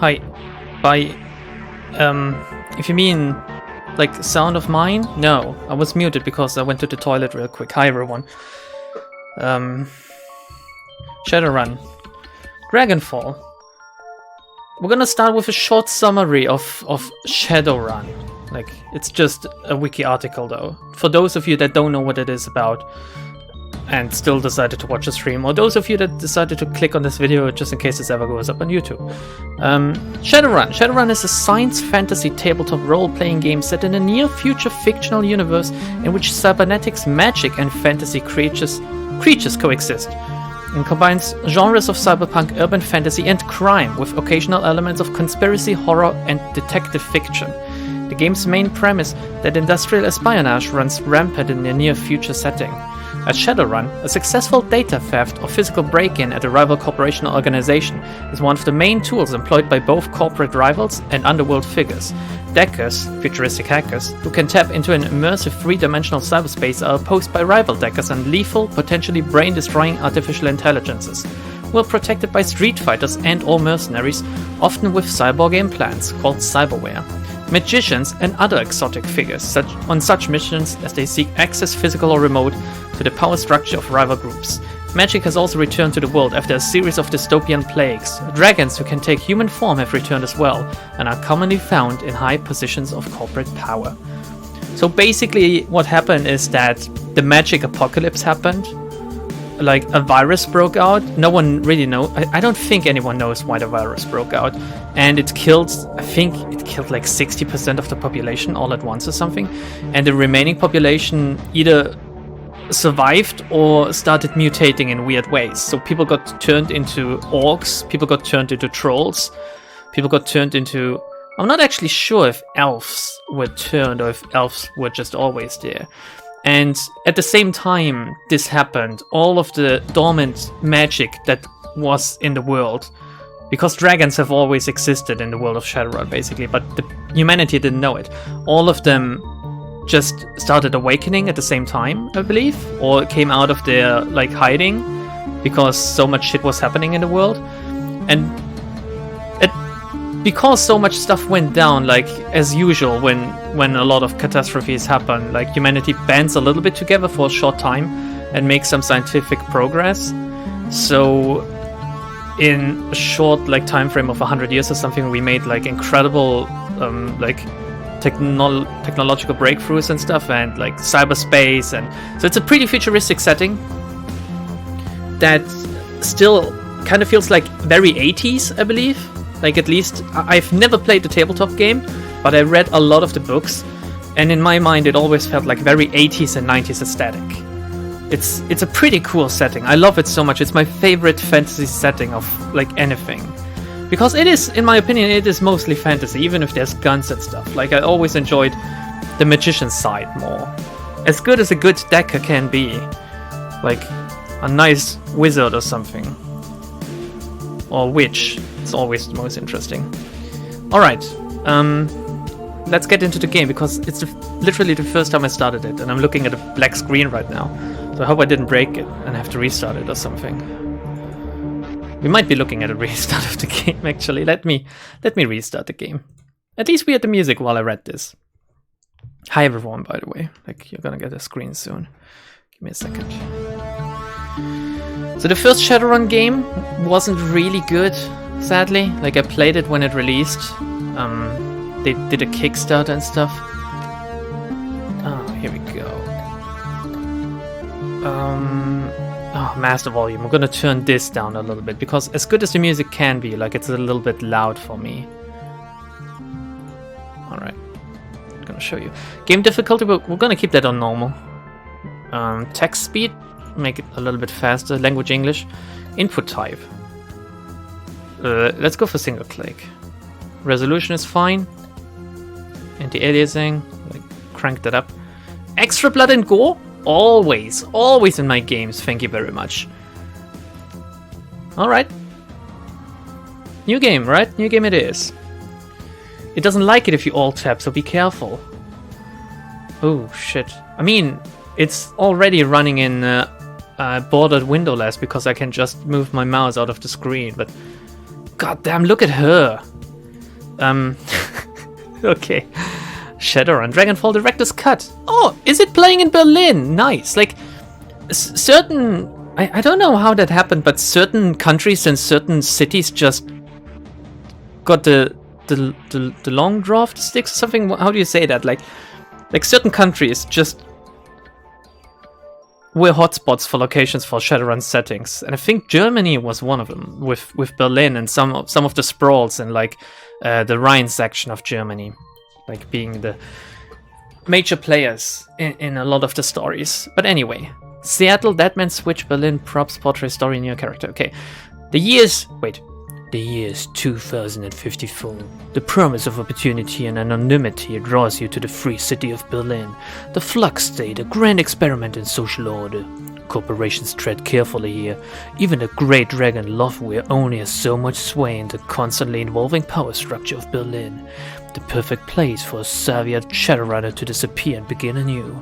Hi. By, if you mean, like, sound of mine? No, I was muted because I went to the toilet real quick. Hi, everyone. Shadowrun. Dragonfall. We're gonna start with a short summary of Shadowrun. Like, it's just a wiki article, though. For those of you that don't know what it is about, and still decided to watch a stream, or those of you that decided to click on this video just in case this ever goes up on YouTube. Shadowrun. Shadowrun is a science fantasy tabletop role-playing game set in a near-future fictional universe in which cybernetics, magic, and fantasy creatures coexist, and combines genres of cyberpunk, urban fantasy, and crime with occasional elements of conspiracy, horror, and detective fiction. The game's main premise, that industrial espionage runs rampant in a near-future setting. At Shadowrun, a successful data theft or physical break-in at a rival corporation or organization is one of the main tools employed by both corporate rivals and underworld figures. Deckers, futuristic hackers, who can tap into an immersive three-dimensional cyberspace are opposed by rival deckers and lethal, potentially brain-destroying artificial intelligences, who are protected by street fighters and/or mercenaries, often with cyborg implants called cyberware. Magicians and other exotic figures on such missions as they seek access, physical or remote, to the power structure of rival groups. Magic has also returned to the world after a series of dystopian plagues. Dragons who can take human form have returned as well, and are commonly found in high positions of corporate power. So basically what happened is that the magic apocalypse happened. Like, a virus broke out. No one really knows. I don't think anyone knows why the virus broke out. And it killed, I think it killed like 60% of the population all at once or something. And the remaining population either survived or started mutating in weird ways. So people got turned into orcs, people got turned into trolls, people got turned into... I'm not actually sure if elves were turned or if elves were just always there. And at the same time this happened, all of the dormant magic that was in the world, because dragons have always existed in the world of Shadowrun basically, but the humanity didn't know it, all of them just started awakening at the same time, I believe, or came out of their like hiding because so much shit was happening in the world. And because so much stuff went down, like as usual when a lot of catastrophes happen, like humanity bands a little bit together for a short time and makes some scientific progress. So in a short like time frame of 100 years or something, we made like incredible like technological breakthroughs and stuff, and like cyberspace, and so it's a pretty futuristic setting that still kind of feels like very 80s, I believe. Like, at least I've never played the tabletop game, but I read a lot of the books, and in my mind it always felt like very 80s and 90s aesthetic. It's a pretty cool setting. I love it so much. It's my favorite fantasy setting of like anything. Because it is, in my opinion, it is mostly fantasy, even if there's guns and stuff. Like, I always enjoyed the magician side more. As good as a good decker can be. Like, a nice wizard or something. Or witch. It's always the most interesting. Alright, let's get into the game, because it's literally the first time I started it, and I'm looking at a black screen right now. So I hope I didn't break it and have to restart it or something. We might be looking at a restart of the game, actually. Let me restart the game. At least we had the music while I read this. Hi everyone, by the way. Like, you're gonna get a screen soon. Give me a second. So the first Shadowrun game wasn't really good, sadly. Like, I played it when it released. They did a Kickstarter and stuff. Oh, here we go. Oh, master volume. I'm gonna turn this down a little bit, because as good as the music can be, like, it's a little bit loud for me. Alright. I'm gonna show you. Game difficulty, we're gonna keep that on normal. Text speed, make it a little bit faster. Language English. Input type. Let's go for single click. Resolution is fine. Anti-aliasing, like, crank that up. Extra blood and gore? Always in my games, thank you very much. Alright. New game, right? New game it is. It doesn't like it if you alt-tab, so be careful. Oh, shit. I mean, it's already running in bordered windowless, because I can just move my mouse out of the screen, but... God damn, look at her! Okay. Shadowrun, Dragonfall Director's Cut. Oh, is it playing in Berlin? Nice. Like, certain... I don't know how that happened, but certain countries and certain cities just got the long draft sticks or something. How do you say that? Like certain countries just were hotspots for locations for Shadowrun settings, and I think Germany was one of them, with Berlin and some of the sprawls in like the Rhine section of Germany, like being the major players in a lot of the stories. But anyway, Seattle, Deadman Switch, Berlin, props, portrait, story, new character. Okay, the year's 2054. The promise of opportunity and anonymity draws you to the free city of Berlin. The Flux State, a grand experiment in social order. Corporations tread carefully here. Even the great dragon Lofweir only has so much sway in the constantly evolving power structure of Berlin. The perfect place for a savvy Shadowrunner to disappear and begin anew.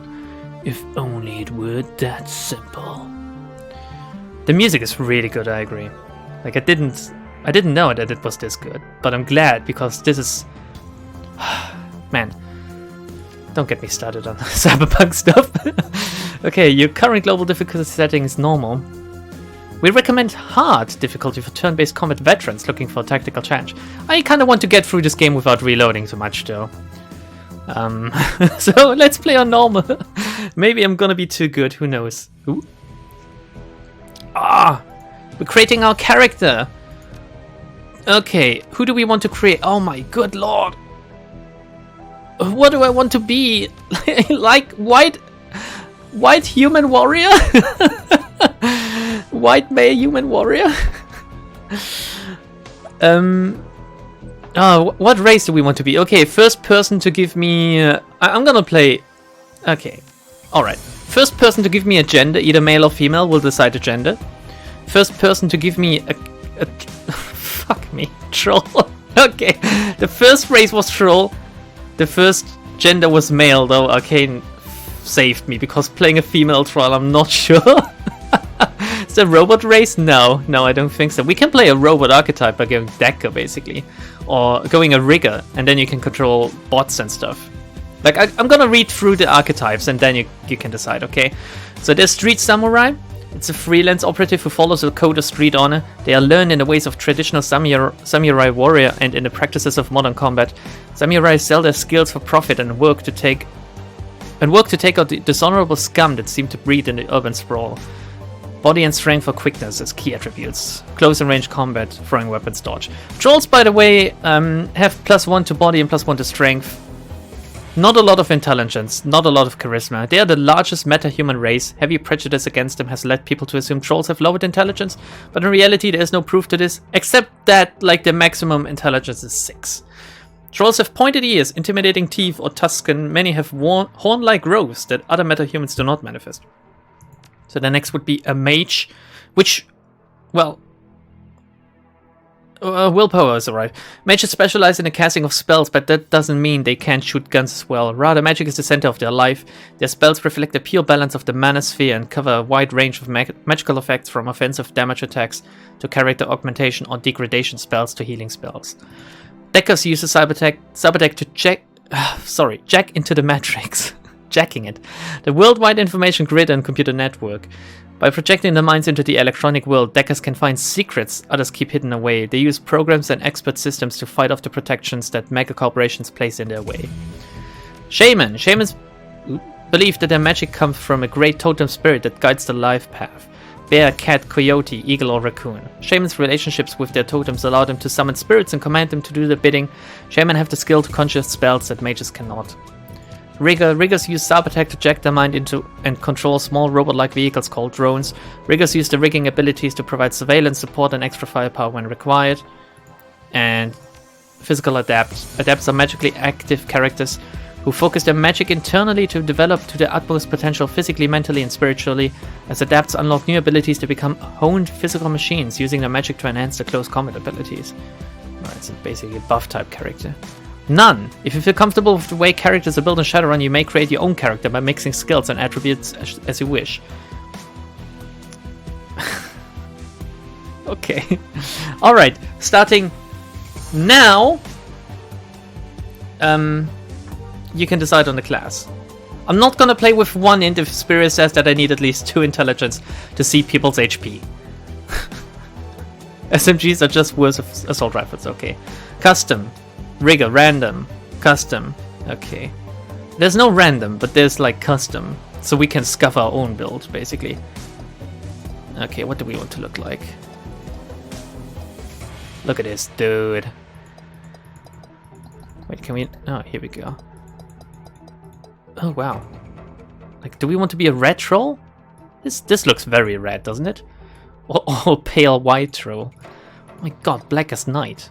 If only it were that simple. The music is really good, I agree. Like, I didn't know that it was this good, but I'm glad, because this is... Man, don't get me started on Cyberpunk stuff. Okay, your current global difficulty setting is normal. We recommend hard difficulty for turn-based combat veterans looking for a tactical challenge. I kind of want to get through this game without reloading too much, though. So let's play on normal. Maybe I'm gonna be too good, who knows. Ooh. We're creating our character. Okay, who do we want to create? Oh my good lord. What do I want to be? Like white human warrior? White male human warrior? What race do we want to be? Okay, first person to give me... I'm gonna play... Okay, alright. First person to give me a gender, either male or female, will decide the gender. First person to give me a fuck me, troll. Okay, the first race was troll. The first gender was male, though Arcane saved me, because playing a female troll, I'm not sure. Is there a robot race? No, I don't think so. We can play a robot archetype by going Decker, basically. Or going a rigger, and then you can control bots and stuff. Like, I'm gonna read through the archetypes, and then you can decide, okay? So there's Street Samurai. It's a freelance operative who follows the code of street honor. They are learned in the ways of traditional samurai warrior and in the practices of modern combat. Samurai sell their skills for profit and work to take out the dishonorable scum that seem to breed in the urban sprawl. Body and strength for quickness as key attributes. Close and range combat, throwing weapons, dodge. Trolls, by the way, have +1 to body and +1 to strength. Not a lot of intelligence, not a lot of charisma. They are the largest meta-human race. Heavy prejudice against them has led people to assume trolls have lowered intelligence, but in reality there is no proof to this, except that like their maximum intelligence is 6. Trolls have pointed ears, intimidating teeth or tusks, and many have horn-like rows that other meta-humans do not manifest. So the next would be a mage, which, well... willpower is alright. Mages specialize in the casting of spells, but that doesn't mean they can't shoot guns as well. Rather, magic is the center of their life. Their spells reflect the pure balance of the mana sphere and cover a wide range of magical effects, from offensive damage attacks to character augmentation or degradation spells to healing spells. Deckers use the cyberdeck to jack into the matrix. Jacking it. The worldwide information grid and computer network. By projecting their minds into the electronic world, Deckers can find secrets others keep hidden away. They use programs and expert systems to fight off the protections that mega corporations place in their way. Shaman. Shamans believe that their magic comes from a great totem spirit that guides the life path. Bear, cat, coyote, eagle, or raccoon. Shamans' relationships with their totems allow them to summon spirits and command them to do their bidding. Shaman have the skill to conjure spells that mages cannot. Riggers use Cybertech to jack their mind into and control small robot-like vehicles called drones. Riggers use the rigging abilities to provide surveillance, support, and extra firepower when required. And physical adapts. Adapts are magically active characters who focus their magic internally to develop to their utmost potential physically, mentally, and spiritually, as adapts unlock new abilities to become honed physical machines, using their magic to enhance their close combat abilities. Alright, so basically a buff-type character. None. If you feel comfortable with the way characters are built in Shadowrun, you may create your own character by mixing skills and attributes as you wish. Okay. Alright, starting now, you can decide on the class. I'm not gonna play with one int if Spirit says that I need at least 2 intelligence to see people's HP. SMGs are just worse of assault rifles, okay. Custom, rigger, random, custom, okay. There's no random, but there's like custom, so we can scuff our own build, basically. Okay, what do we want to look like? Look at this dude. Wait, can we... Oh, here we go. Oh, wow. Like, do we want to be a red troll? This looks very red, doesn't it? Or pale white troll. Oh my god, black as night.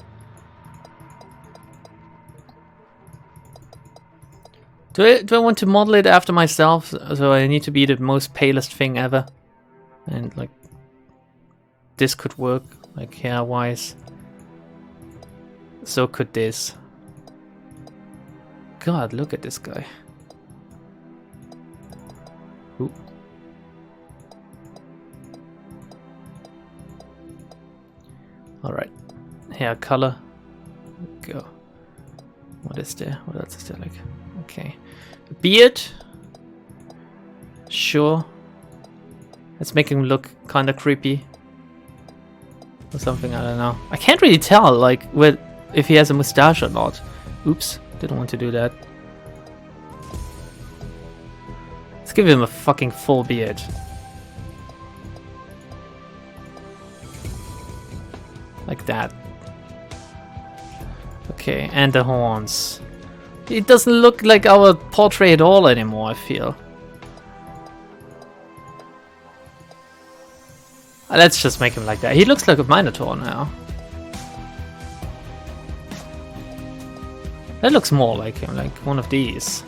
Do I want to model it after myself? So I need to be the most palest thing ever. And like, this could work, like hair-wise. So could this. God, look at this guy. Ooh. Alright, hair color. Go. What is there? What else is there like? Okay. Beard. Sure. Let's make him look kind of creepy. Or something, I don't know. I can't really tell, like, if he has a mustache or not. Oops, didn't want to do that. Let's give him a fucking full beard. Like that. Okay, and the horns. It doesn't look like our portrait at all anymore, I feel. Let's just make him like that. He looks like a Minotaur now. That looks more like him, like one of these.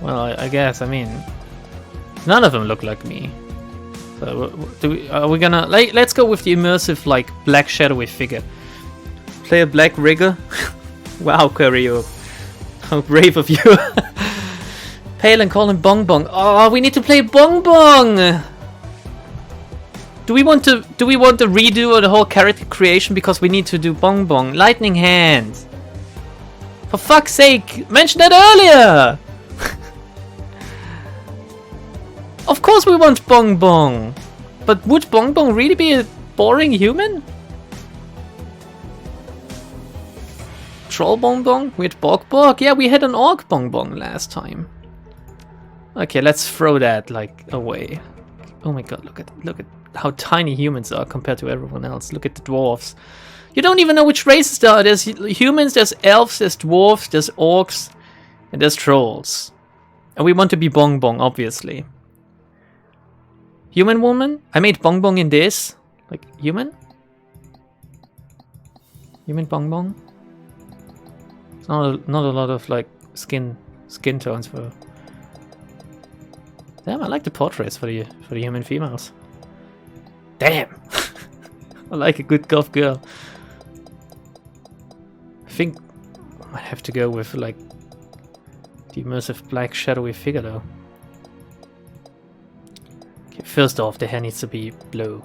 Well, I guess, I mean, none of them look like me. So, are we gonna, like, let's go with the immersive, like, black shadowy figure. Play a black rigger? Wow, Curio. How brave of you. Pale and call him Bong Bong. Oh, we need to play Bong Bong! Do we want to redo the whole character creation because we need to do Bong Bong? Lightning Hand! For fuck's sake, mention that earlier! Of course we want Bong Bong! But would Bong Bong really be a boring human? Troll Bong Bong with Bog Bog? Yeah, we had an Orc Bong Bong last time. Okay, let's throw that, like, away. Oh my god, look at how tiny humans are compared to everyone else. Look at the dwarves. You don't even know which races there are. There's humans, there's elves, there's dwarves, there's orcs, and there's trolls. And we want to be Bong Bong, obviously. Human woman? I made Bong Bong in this. Like, human? Human Bong Bong? It's not a lot of, like, skin tones for... Damn, I like the portraits for the human females. Damn! I like a good goth girl. I think I might have to go with, like, the immersive black shadowy figure, though. Okay, first off, the hair needs to be blue.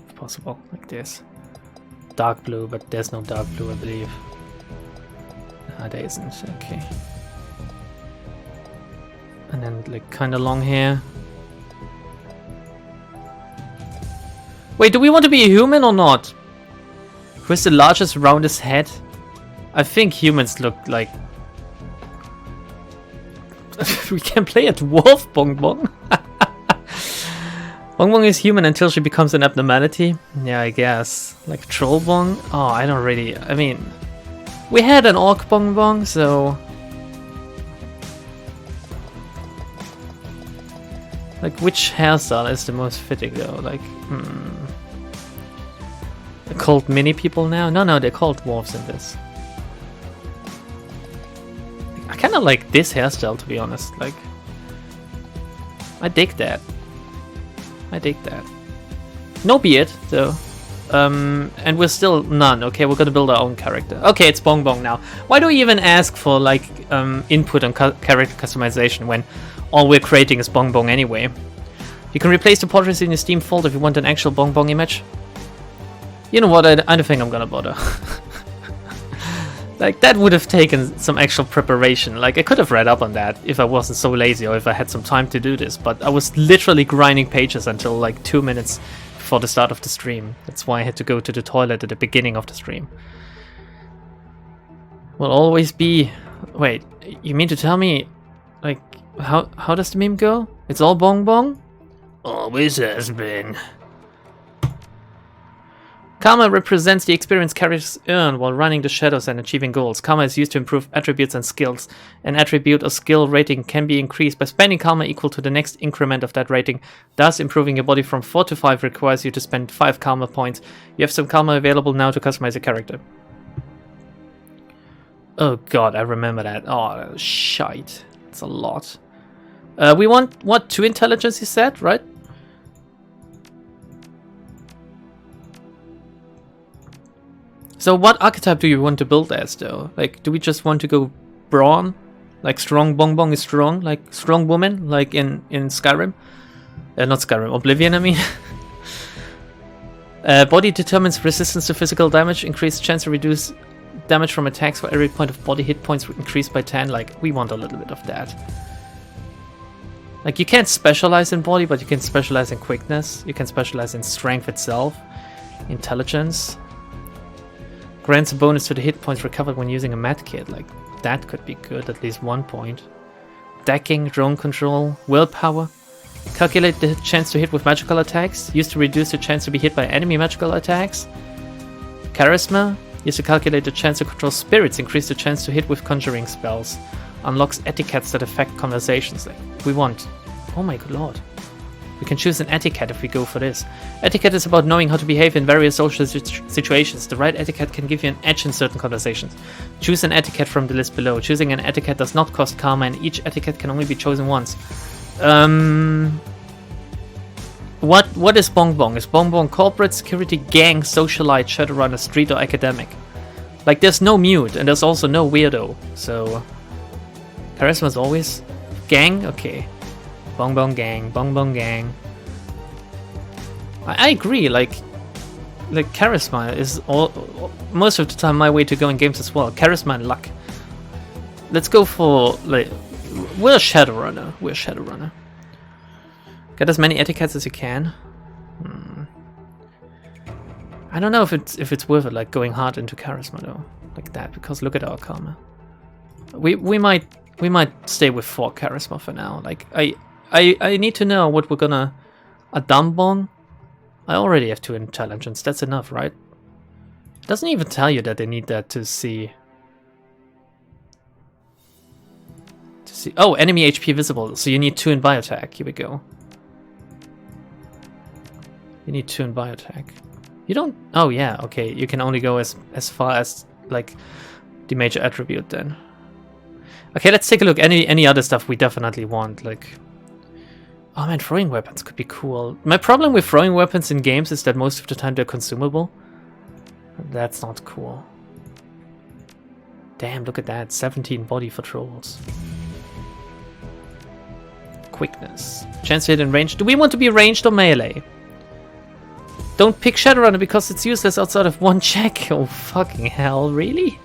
If possible, like this. Dark blue, but there's no dark blue, I believe. Ah, there isn't, okay. And then, like, kind of long hair. Wait, do we want to be a human or not? Who's the largest, roundest head? I think humans look like... We can play a dwarf Bong Bong. Bong Bong is human until she becomes an abnormality. Yeah, I guess. Like Troll Bong? Oh, I don't really... I mean... We had an Orc Bong Bong, so... Like, which hairstyle is the most fitting, though? Like, They're called mini people now? No, they're called dwarves in this. I kind of like this hairstyle, to be honest. Like, I dig that. No beard, though. And we're still none. Okay, we're gonna build our own character. Okay, it's Bong Bong now. Why do we even ask for, like, input on character customization when all we're creating is Bong Bong anyway? You can replace the portraits in your Steam folder if you want an actual Bong Bong image. You know what, I don't think I'm gonna bother. Like, that would have taken some actual preparation. Like, I could have read up on that if I wasn't so lazy or if I had some time to do this, but I was literally grinding pages until like 2 minutes before the start of the stream. That's why I had to go to the toilet at the beginning of the stream. Will always be... Wait, you mean to tell me, like, how does the meme go? It's all Bong Bong? Always has been. Karma represents the experience characters earn while running the shadows and achieving goals. Karma is used to improve attributes and skills. An attribute or skill rating can be increased by spending karma equal to the next increment of that rating. Thus, improving your body from 4 to 5 requires you to spend 5 karma points. You have some karma available now to customize your character. Oh god, I remember that. Oh, shite. That's a lot. We want, what, 2 intelligence you said, right? So what archetype do you want to build as, though? Like, do we just want to go brawn? Like strong Bong Bong is strong? Like strong woman? Like in Skyrim? Not Skyrim, Oblivion, I mean. Body determines resistance to physical damage. Increased chance to reduce damage from attacks for every point of body hit points increased by 10. Like, we want a little bit of that. Like, you can't specialize in body, but you can specialize in quickness. You can specialize in strength itself. Intelligence. Grants a bonus to the hit points recovered when using a medkit. Like, that could be good, at least 1 point. Decking, drone control, willpower. Calculate the chance to hit with magical attacks. Used to reduce the chance to be hit by enemy magical attacks. Charisma. Used to calculate the chance to control spirits. Increase the chance to hit with conjuring spells. Unlocks etiquettes that affect conversations. Like, we want... Oh my good lord. We can choose an etiquette if we go for this. Etiquette is about knowing how to behave in various social situations. The right etiquette can give you an edge in certain conversations. Choose an etiquette from the list below. Choosing an etiquette does not cost karma, and each etiquette can only be chosen once. What is Bong Bong? Is Bong Bong corporate, security, gang, socialite, shadowrunner, street, or academic? Like, there's no mute, and there's also no weirdo. So, charisma is always gang? Okay. Bong Bong gang, Bong Bong gang. I agree, like charisma is most of the time my way to go in games as well. Charisma and luck. Let's go for, like, we're a Shadowrunner. We're a Shadowrunner. Get as many etiquettes as you can. I don't know if it's worth it, like going hard into charisma though, like that, because look at our karma. We might stay with 4 charisma for now. Like, I need to know what we're gonna... A Dumbon? I already have 2 intelligence, that's enough, right? It doesn't even tell you that they need that to see... Oh, enemy HP visible, so you need 2 in bioattack. Here we go. You need 2 in bioattack. You don't... Oh yeah, okay, you can only go as far as, like, the major attribute then. Okay, let's take a look. Any other stuff we definitely want, like... Oh man, throwing weapons could be cool. My problem with throwing weapons in games is that most of the time they're consumable. That's not cool. Damn, look at that. 17 body for trolls. Quickness. Chance to hit in range. Do we want to be ranged or melee? Don't pick Shadowrunner because it's useless outside of 1 check. Oh, fucking hell, really?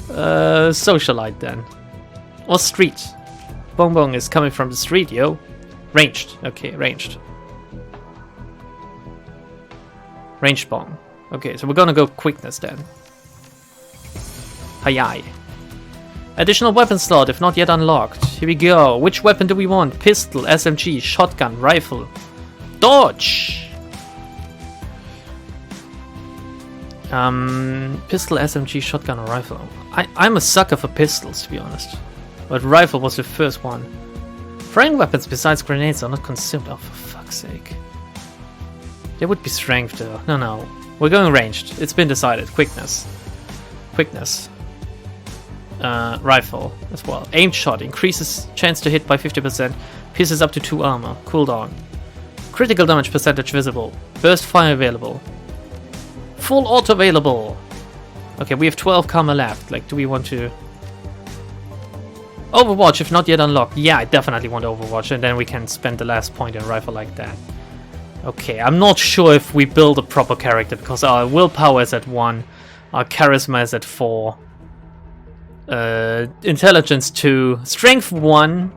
Socialite then. Or street. Bong Bong is coming from the street, yo. Ranged. Okay, ranged. Ranged Bong. Okay, so we're gonna go quickness then. Hi-yi. Additional weapon slot, if not yet unlocked. Here we go. Which weapon do we want? Pistol, SMG, shotgun, rifle. Dodge! Pistol, SMG, shotgun, or rifle. I'm a sucker for pistols, to be honest. But rifle was the first one. Throwing weapons besides grenades are not consumed. Oh, for fuck's sake. There would be strength though. No. We're going ranged. It's been decided. Quickness. Quickness. Rifle as well. Aimed shot. Increases chance to hit by 50%. Pierces up to 2 armor. Cooldown. Critical damage percentage visible. Burst fire available. Full auto available. Okay, we have 12 karma left. Like, do we want to... Overwatch, if not yet unlocked. Yeah, I definitely want Overwatch, and then we can spend the last point in rifle like that. Okay, I'm not sure if we build a proper character, because our willpower is at 1, our charisma is at 4, intelligence 2, strength 1.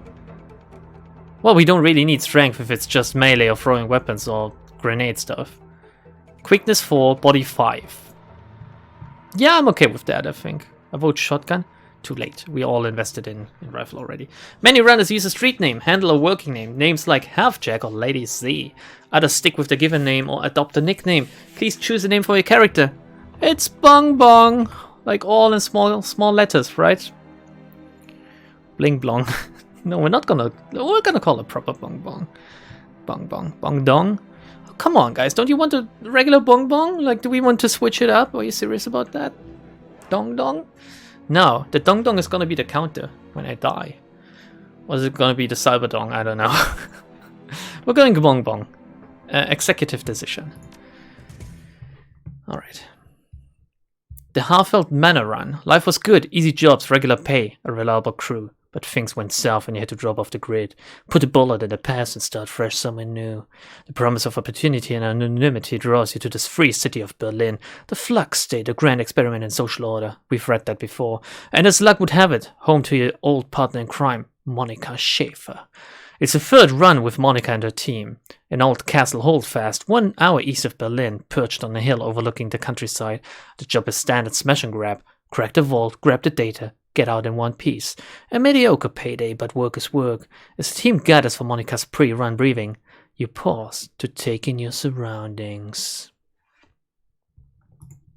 Well, we don't really need strength if it's just melee or throwing weapons or grenade stuff. Quickness 4, body 5. Yeah, I'm okay with that, I think. I vote shotgun. Too late. We all invested in rifle already. Many runners use a street name, handle or working name. Names like Half-Jack or Lady Z. Others stick with the given name or adopt a nickname. Please choose a name for your character. It's Bong Bong. Like all in small letters, right? Bling Blong. No, we're gonna call it proper Bong Bong. Bong Bong. Bong Dong. Oh, come on, guys. Don't you want a regular Bong Bong? Like, do we want to switch it up? Are you serious about that? Dong Dong? No, the Dong Dong is gonna be the counter when I die. Or is it gonna be the Cyber Dong? I don't know. We're going Bong Bong. Executive decision. Alright. The Harfeld Manor run. Life was good, easy jobs, regular pay, a reliable crew. But things went south and you had to drop off the grid. Put a bullet in the past and start fresh somewhere new. The promise of opportunity and anonymity draws you to this free city of Berlin. The flux state, a grand experiment in social order. We've read that before. And as luck would have it, home to your old partner in crime, Monica Schaefer. It's the third run with Monica and her team. An old castle holdfast, 1 hour east of Berlin, perched on a hill overlooking the countryside. The job is standard smash and grab. Crack the vault, grab the data, get out in one piece. A mediocre payday, but work is work. As the team gathers for Monica's pre-run briefing, you pause to take in your surroundings.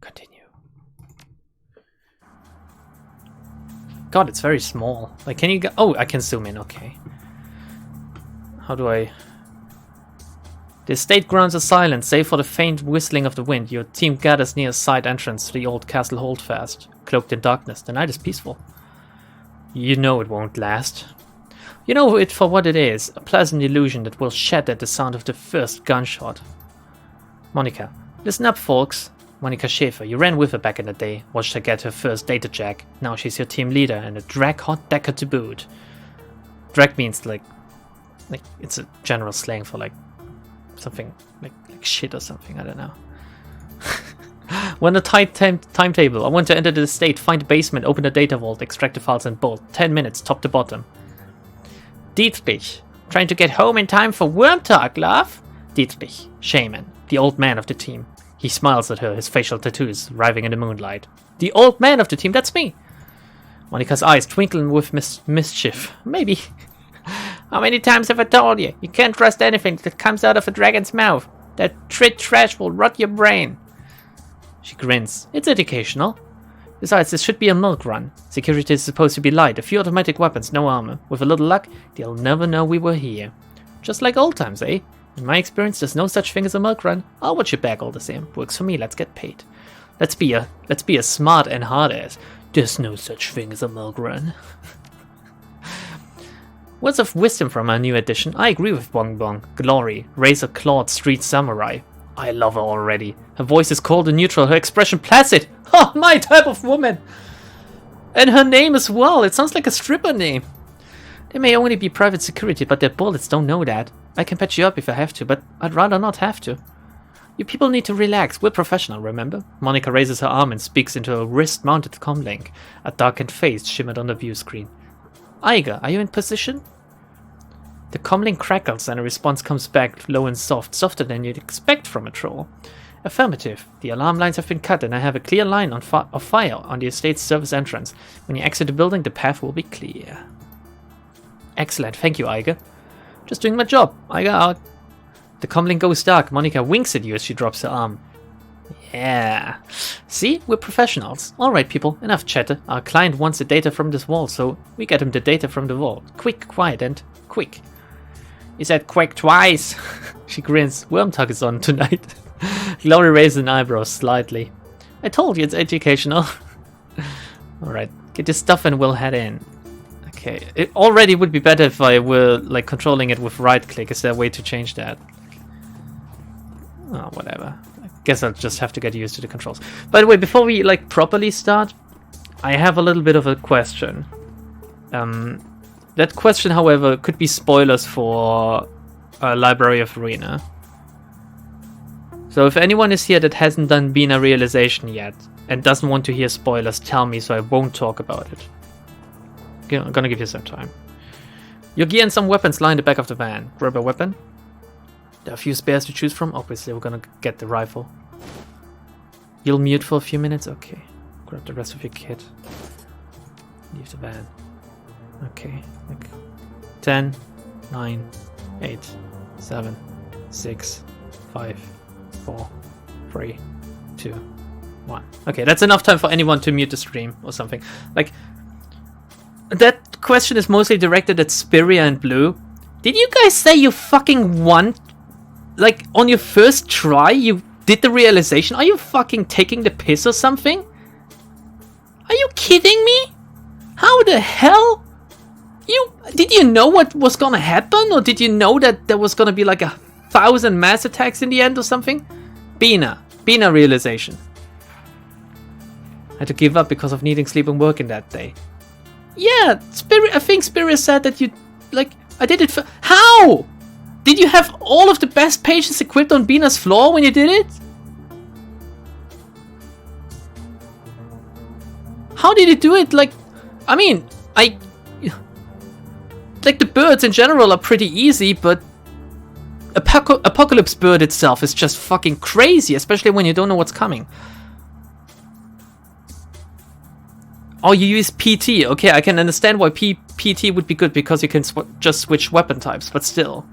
Continue. God, it's very small. Like, can you go? Oh, I can zoom in, okay. How do I... The estate grounds are silent, save for the faint whistling of the wind. Your team gathers near a side entrance to the old castle holdfast. Cloaked in darkness, the night is peaceful. You know it won't last. You know it for what it is, a pleasant illusion that will shatter at the sound of the first gunshot. Monica. Listen up, folks. Monica Schaefer, you ran with her back in the day, watched her get her first data jack. Now she's your team leader and a drag-hot decker to boot. Drag means like it's a general slang for like something like shit or something, I don't know. When a tight timetable, I want to enter the estate, find the basement, open the data vault, extract the files and bolt. 10 minutes, top to bottom. Dietrich, trying to get home in time for worm talk, love? Dietrich, shaman, the old man of the team. He smiles at her, his facial tattoos arriving in the moonlight. The old man of the team, that's me. Monica's eyes twinkling with mischief. Maybe. How many times have I told you? You can't trust anything that comes out of a dragon's mouth. That trit trash will rot your brain. She grins. It's educational. Besides, this should be a milk run. Security is supposed to be light. A few automatic weapons, no armor. With a little luck, they'll never know we were here. Just like old times, eh? In my experience, there's no such thing as a milk run. I'll watch your back all the same. Works for me, let's get paid. Let's be a smart and hard ass. There's no such thing as a milk run. Words of wisdom from our new edition. I agree with Bong Bong. Glory. Razor-clawed street samurai. I love her already. Her voice is cold and neutral, her expression placid. Oh, my type of woman! And her name as well, it sounds like a stripper name. They may only be private security, but their bullets don't know that. I can patch you up if I have to, but I'd rather not have to. You people need to relax, we're professional, remember? Monica raises her arm and speaks into a wrist-mounted comlink. A darkened face shimmered on the view screen. Aiga, are you in position? The comlink crackles and a response comes back low and soft, softer than you'd expect from a troll. Affirmative. The alarm lines have been cut and I have a clear line of fire on the estate's service entrance. When you exit the building, the path will be clear. Excellent, thank you, Aiga. Just doing my job. Aiga out. The comlink goes dark. Monica winks at you as she drops her arm. Yeah. See? We're professionals. Alright, people. Enough chatter. Our client wants the data from this vault, so we get him the data from the vault. Quick, quiet, and quick. He said quick twice. She grins. Worm talk is on tonight. Glory raises an eyebrow slightly. I told you it's educational. Alright. Get your stuff and we'll head in. Okay. It already would be better if I were like controlling it with right click. Is there a way to change that? Oh, whatever. I guess I'll just have to get used to the controls. By the way, before we like properly start, I have a little bit of a question. That question, however, could be spoilers for Library of Arena. So if anyone is here that hasn't done Bina Realization yet and doesn't want to hear spoilers, tell me so I won't talk about it. Okay, I'm gonna give you some time. Your gear and some weapons lie in the back of the van. Grab a weapon. There are a few spares to choose from. Obviously, we're gonna get the rifle. You'll mute for a few minutes? Okay. Grab the rest of your kit. Leave the van. Okay. Like 10, 9, 8, 7, 6, 5, 4, 3, 2, 1. Okay, that's enough time for anyone to mute the stream or something. Like, that question is mostly directed at Spiria and Blue. Did you guys say you fucking won? Like, on your first try, you did the realization? Are you fucking taking the piss or something? Are you kidding me? How the hell? Did you know what was gonna happen? Or did you know that there was gonna be like 1,000 mass attacks in the end or something? Bina realization. I had to give up because of needing sleep and work in that day. Yeah, I think Spirit said that you, like, I did it for... How? Did you have all of the best pages equipped on Bina's floor when you did it? How did you do it? Like, I mean, like, the birds in general are pretty easy, but Apocalypse Bird itself is just fucking crazy, especially when you don't know what's coming. Oh, you use PT. Okay, I can understand why PT would be good, because you can just switch weapon types, but still.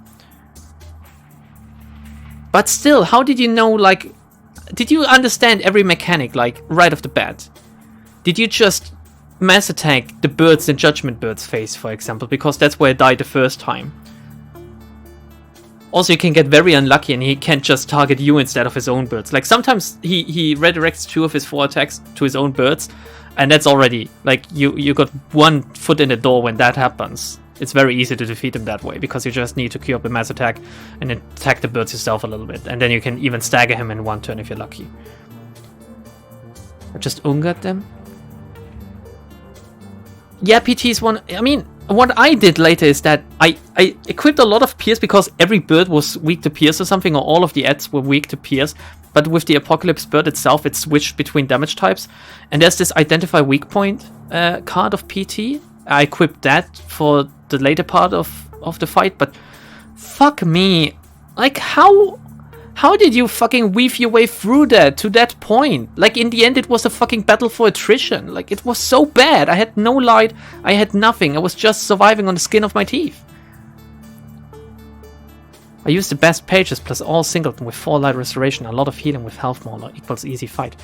But still, how did you know, like... Did you understand every mechanic, like, right off the bat? Did you just mass attack the birds in Judgment Bird's face, for example, because that's where I died the first time? Also, you can get very unlucky and he can't just target you instead of his own birds. Like, sometimes he redirects 2 of his 4 attacks to his own birds, and that's already, like, you got 1 foot in the door when that happens. It's very easy to defeat him that way, because you just need to queue up a mass attack and then attack the birds yourself a little bit, and then you can even stagger him in 1 turn if you're lucky. I just unguard them? Yeah, PT is one... I mean, what I did later is that I equipped a lot of Pierce because every bird was weak to Pierce or something, or all of the ads were weak to Pierce. But with the Apocalypse Bird itself, it switched between damage types. And there's this Identify Weak Point card of PT. I equipped that for the later part of the fight, but fuck me. Like, how did you fucking weave your way through that to that point? Like, in the end, it was a fucking battle for attrition. Like, it was so bad. I had no light. I had nothing. I was just surviving on the skin of my teeth. I used the best pages plus all singleton with 4 light restoration, a lot of healing with health mauler equals easy fight.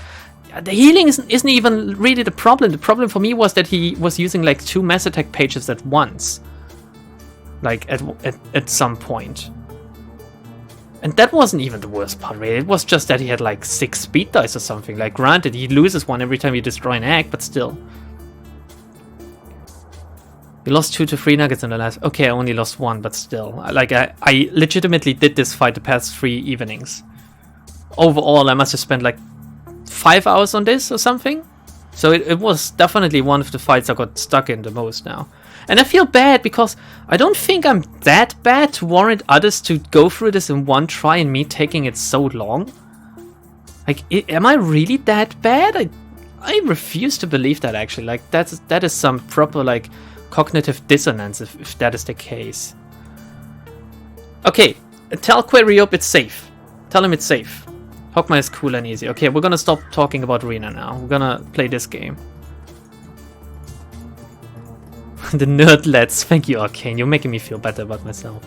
The healing isn't even really the problem. The problem for me was that he was using like 2 mass attack pages at once. Like, at some point. And that wasn't even the worst part, really. It was just that he had like 6 speed dice or something. Like, granted, he loses 1 every time you destroy an egg, but still. You lost 2 to 3 nuggets in the last... Okay, I only lost 1, but still. Like, I legitimately did this fight the past 3 evenings. Overall, I must have spent like 5 hours on this or something. So it was definitely one of the fights I got stuck in the most now. And I feel bad because I don't think I'm that bad to warrant others to go through this in 1 try and me taking it so long. Like, am I really that bad? I refuse to believe that, actually. Like, that is some proper, like, cognitive dissonance if that is the case. Okay, tell Queriop it's safe. Tell him it's safe. Hogma is cool and easy. Okay, we're gonna stop talking about Arena now. We're gonna play this game. The nerdlets. Thank you, Arcane. You're making me feel better about myself.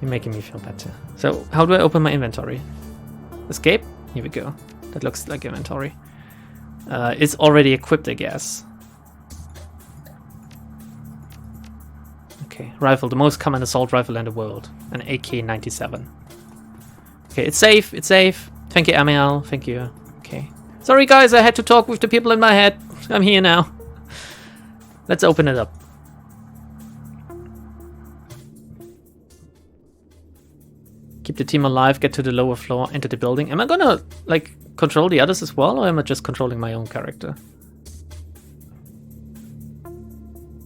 You're making me feel better. So, how do I open my inventory? Escape? Here we go. That looks like inventory. It's already equipped, I guess. Okay, rifle. The most common assault rifle in the world. An AK-97. Okay, it's safe. It's safe. Thank you, ML. Thank you. Okay. Sorry, guys. I had to talk with the people in my head. I'm here now. Let's open it up. Keep the team alive, get to the lower floor, enter the building. Am I gonna, like, control the others as well, or am I just controlling my own character?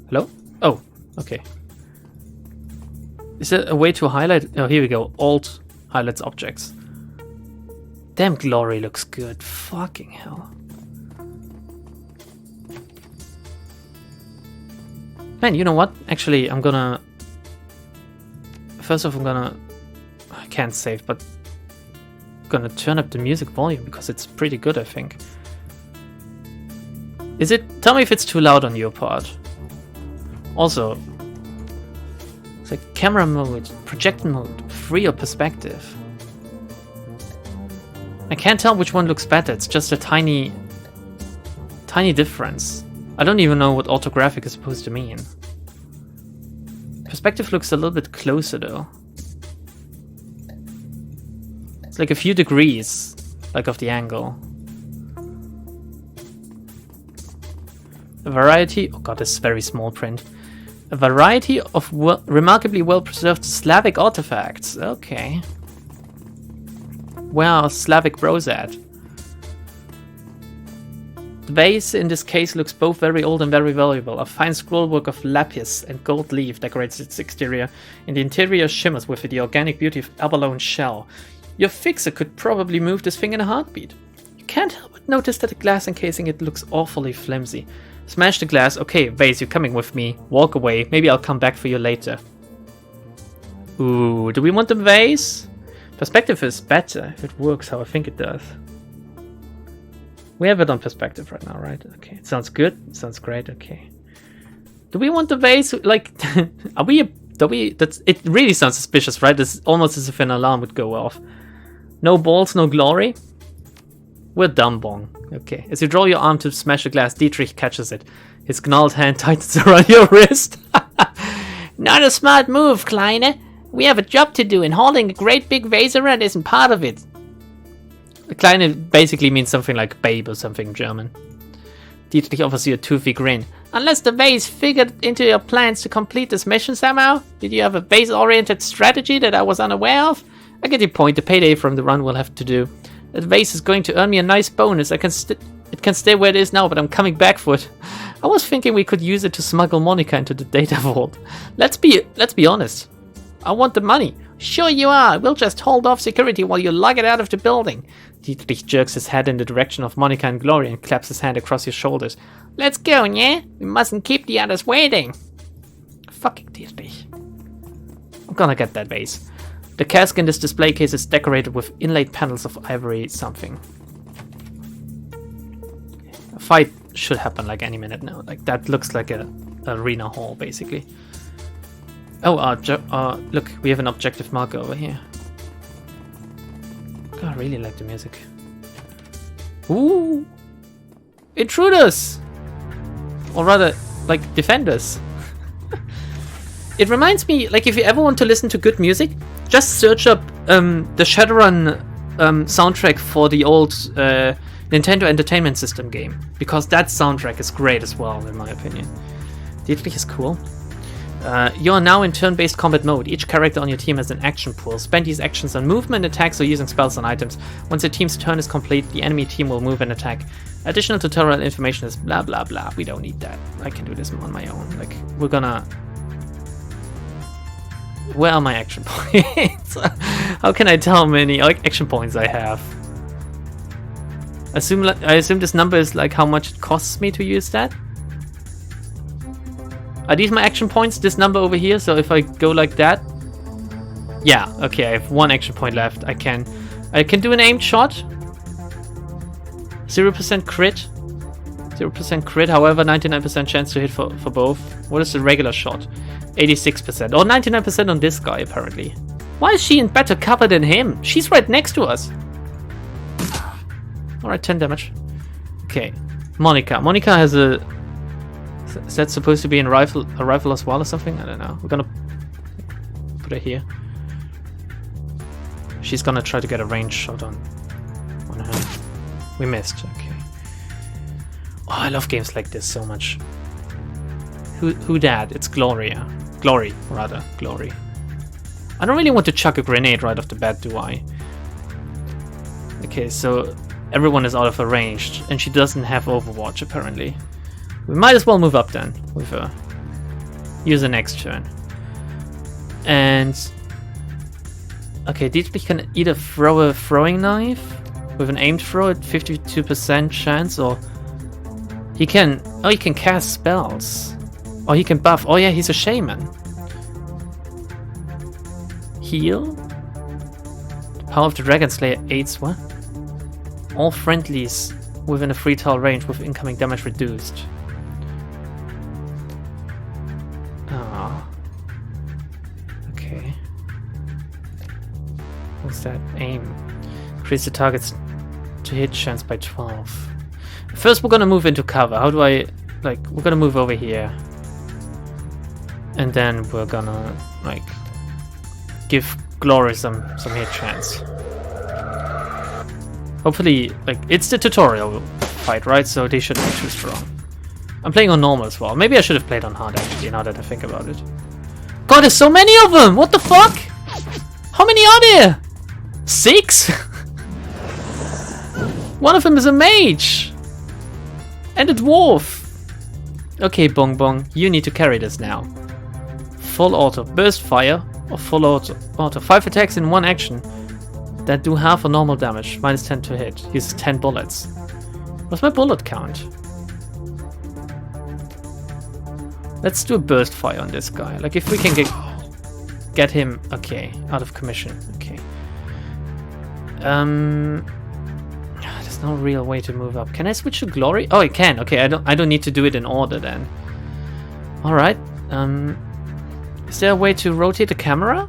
Hello? Oh, okay. Is there a way to highlight? Oh, here we go. Alt highlights objects. Damn, Glory looks good. Fucking hell. Man, you know what? Actually, I'm gonna... First off, I can't save, but... I'm gonna turn up the music volume, because it's pretty good, I think. Is it... Tell me if it's too loud on your part. Also... It's like camera mode, projection mode, free or perspective. I can't tell which one looks better, it's just a tiny difference. I don't even know what orthographic is supposed to mean. Perspective looks a little bit closer though. It's like a few degrees, like of the angle. A variety, oh god, this is very small print. A variety of remarkably well-preserved Slavic artifacts. Okay. Where are Slavic bros at? The vase in this case looks both very old and very valuable. A fine scrollwork of lapis and gold leaf decorates its exterior, and the interior shimmers with the organic beauty of abalone shell. Your fixer could probably move this thing in a heartbeat. You can't help but notice that the glass encasing it looks awfully flimsy. Smash the glass. Okay, vase, you're coming with me. Walk away. Maybe I'll come back for you later. Ooh, do we want the vase? Perspective is better if it works how I think it does. We have it on perspective right now, right? Okay, it sounds good. It sounds great. Okay. Do we want the vase? Like, it really sounds suspicious, right? It's almost as if an alarm would go off. No balls, no glory. We're dumb bong. Okay. As you draw your arm to smash the glass, Dietrich catches it. His gnarled hand tightens around your wrist. Not a smart move, Kleine. We have a job to do, and holding a great big vase around isn't part of it. Kleine basically means something like babe or something German. Dietrich offers you a toothy grin. Unless the vase figured into your plans to complete this mission somehow? Did you have a vase-oriented strategy that I was unaware of? I get your point. The payday from the run will have to do. The vase is going to earn me a nice bonus. It can stay where it is now, but I'm coming back for it. I was thinking we could use it to smuggle Monica into the data vault. Let's be honest. I want the money. Sure you are. We'll just hold off security while you lug it out of the building. Dietrich jerks his head in the direction of Monica and Glory and claps his hand across your shoulders. Let's go, yeah? We mustn't keep the others waiting. Fucking Dietrich. I'm gonna get that vase. The cask in this display case is decorated with inlaid panels of ivory something. A fight should happen like any minute now. Like that looks like a arena hall basically. Oh, look, we have an objective marker over here. God, I really like the music. Ooh! Intruders! Or rather, like, defenders. It reminds me, like, if you ever want to listen to good music, just search up the Shadowrun soundtrack for the old Nintendo Entertainment System game. Because that soundtrack is great as well, in my opinion. Dietrich is cool. You are now in turn-based combat mode. Each character on your team has an action pool. Spend these actions on movement, attacks, or using spells on items. Once the team's turn is complete, the enemy team will move and attack. Additional tutorial information is blah blah blah. We don't need that. I can do this on my own. Like, we're gonna... Where are my action points? How can I tell how many action points I have? I assume this number is like how much it costs me to use that? Are these my action points? This number over here? So if I go like that, yeah. Okay, I have one action point left. I can do an aimed shot. 0% crit. 0% crit. However, 99% chance to hit for both. What is the regular shot? 86%. Or 99% on this guy apparently. Why is she in better cover than him? She's right next to us. All right, 10 damage. Okay, Monica. Monica has a. Is that supposed to be a rifle as well or something? I don't know. We're gonna put her here. She's gonna try to get a range shot on her. We missed. Okay. Oh, I love games like this so much. Who dat? It's Gloria. Glory, rather. Glory. I don't really want to chuck a grenade right off the bat, do I? Okay, so everyone is out of her range, and she doesn't have Overwatch apparently. We might as well move up then with her. use the next turn. And okay, Dietrich can either throw a throwing knife with an aimed throw at 52% chance, or he can cast spells, or he can buff. Oh yeah, he's a shaman. Heal. The power of the Dragon Slayer aids what? All friendlies within a 3 tile range with incoming damage reduced. Okay. What's that? Aim. Increase the target's to hit chance by 12. First we're gonna move into cover. How do I... like, we're gonna move over here. And then we're gonna, like, give Glory some hit chance. Hopefully, like, it's the tutorial fight, right? So they shouldn't be too strong. I'm playing on normal as well. Maybe I should have played on hard, actually, now that I think about it. God, there's so many of them! What the fuck? How many are there? 6? One of them is a mage! And a dwarf! Okay, Bong Bong, you need to carry this now. Full auto, burst fire, or full auto. 5 attacks in 1 action that do half or normal damage, minus 10 to hit. Uses 10 bullets. What's my bullet count? Let's do a burst fire on this guy. Like, if we can get him, okay, out of commission. Okay. There's no real way to move up. Can I switch to Glory? Oh, I can. Okay, I don't need to do it in order then. All right. Is there a way to rotate the camera?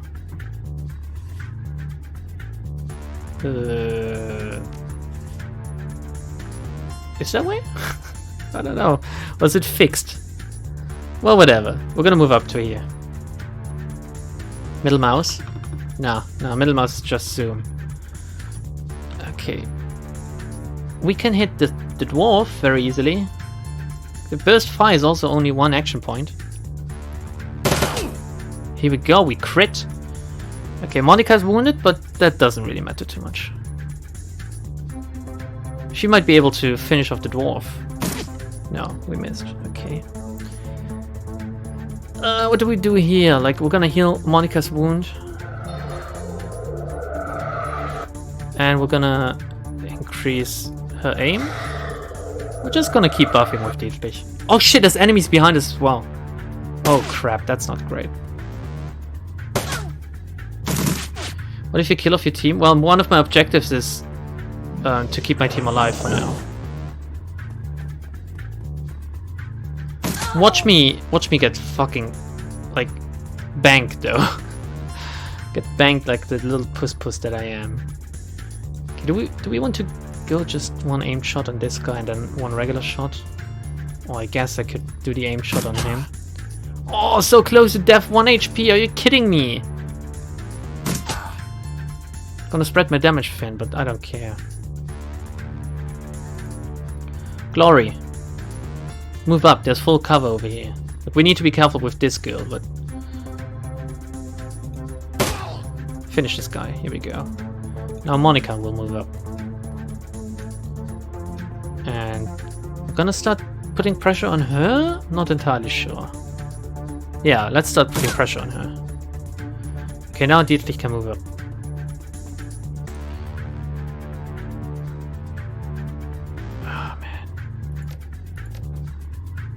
Is there a way? I don't know. Was it fixed? Well, whatever. We're gonna move up to here. Middle mouse? No, middle mouse is just zoom. Okay. We can hit the dwarf very easily. The burst fire is also only 1 action point. Here we go, we crit. Okay, Monica's wounded, but that doesn't really matter too much. She might be able to finish off the dwarf. No, we missed. Okay. What do we do here? Like, we're gonna heal Monica's wound. And we're gonna increase her aim. We're just gonna keep buffing with Dietrich. Oh shit, there's enemies behind us as well. Oh crap, that's not great. What if you kill off your team? Well, one of my objectives is to keep my team alive for now. Watch me get fucking, like, banked though. Get banked like the little puss that I am. Okay, do we want to go just 1 aimed shot on this guy and then 1 regular shot? Oh, I guess I could do the aimed shot on him. Oh, so close to death, 1 HP, are you kidding me? Gonna spread my damage thin, but I don't care. Glory. Move up, there's full cover over here. But we need to be careful with this girl, but... Finish this guy, here we go. Now Monica will move up. And we're gonna start putting pressure on her? Not entirely sure. Yeah, let's start putting pressure on her. Okay, now Dietrich can move up.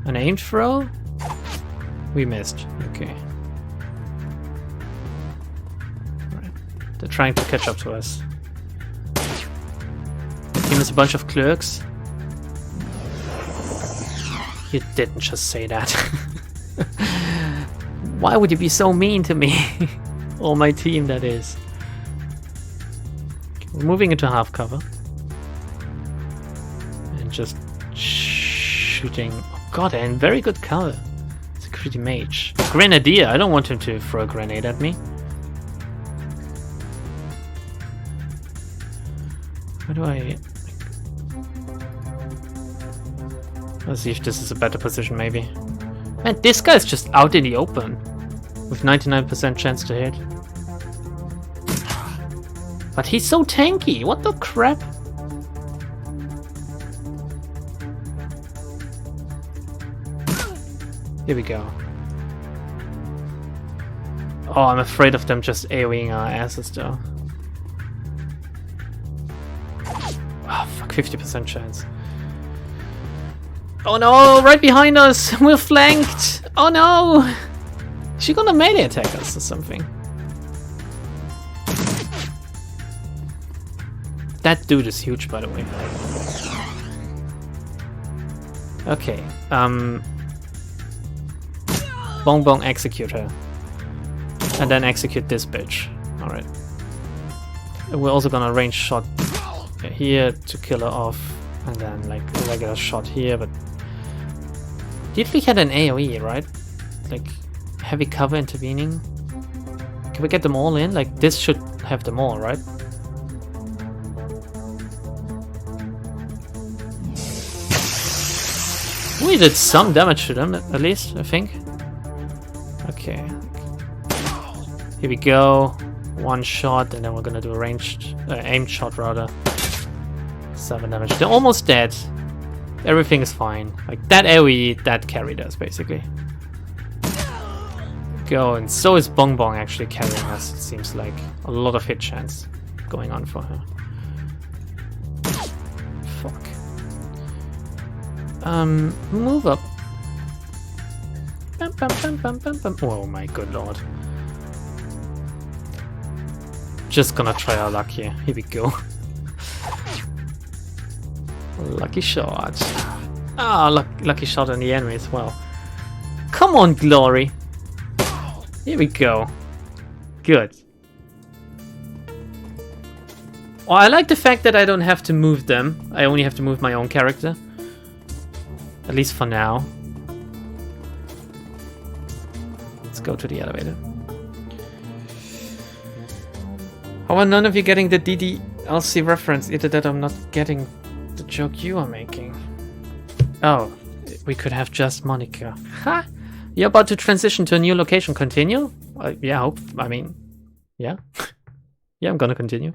An aimed throw? We missed. Okay. Right. They're trying to catch up to us. The team is a bunch of clerks. You didn't just say that. Why would you be so mean to me? Or my team, that is. Okay, we're moving into half cover. And just shooting. God, and very good cover. It's a pretty mage. Grenadier, I don't want him to throw a grenade at me. How do I... Let's see if this is a better position, maybe. Man, this guy's just out in the open. With 99% chance to hit. But he's so tanky, what the crap? Here we go. Oh, I'm afraid of them just AoEing our asses though. Oh, fuck, 50% chance. Oh no, right behind us! We're flanked! Oh no! Is she gonna melee attack us or something? That dude is huge, by the way. Okay, Bong Bong, execute her. And then execute this bitch. Alright. We're also gonna range shot here to kill her off. And then like a regular shot here, but... Did we get an AoE, right? Like, heavy cover intervening? Can we get them all in? Like, this should have them all, right? We did some damage to them, at least, I think. Okay. Here we go. One shot, and then we're gonna do a ranged, aimed shot rather. 7 damage. They're almost dead. Everything is fine. Like, that AoE, that carried us, basically. Go, and so is Bong Bong actually carrying us, it seems like. A lot of hit chance going on for her. Fuck. Move up. Bum, bum, bum, bum, bum, bum. Oh my good lord. Just gonna try our luck here. Here we go. Lucky shot. Ah, lucky shot on the enemy as well. Come on, Glory. Here we go. Good. Well, I like the fact that I don't have to move them. I only have to move my own character. At least for now. Let's go to the elevator. How are none of you getting the DDLC reference? Either that I'm not getting the joke you are making. Oh, we could have just Monica. Ha! You're about to transition to a new location. Continue? Yeah, yeah. Yeah, I'm gonna continue.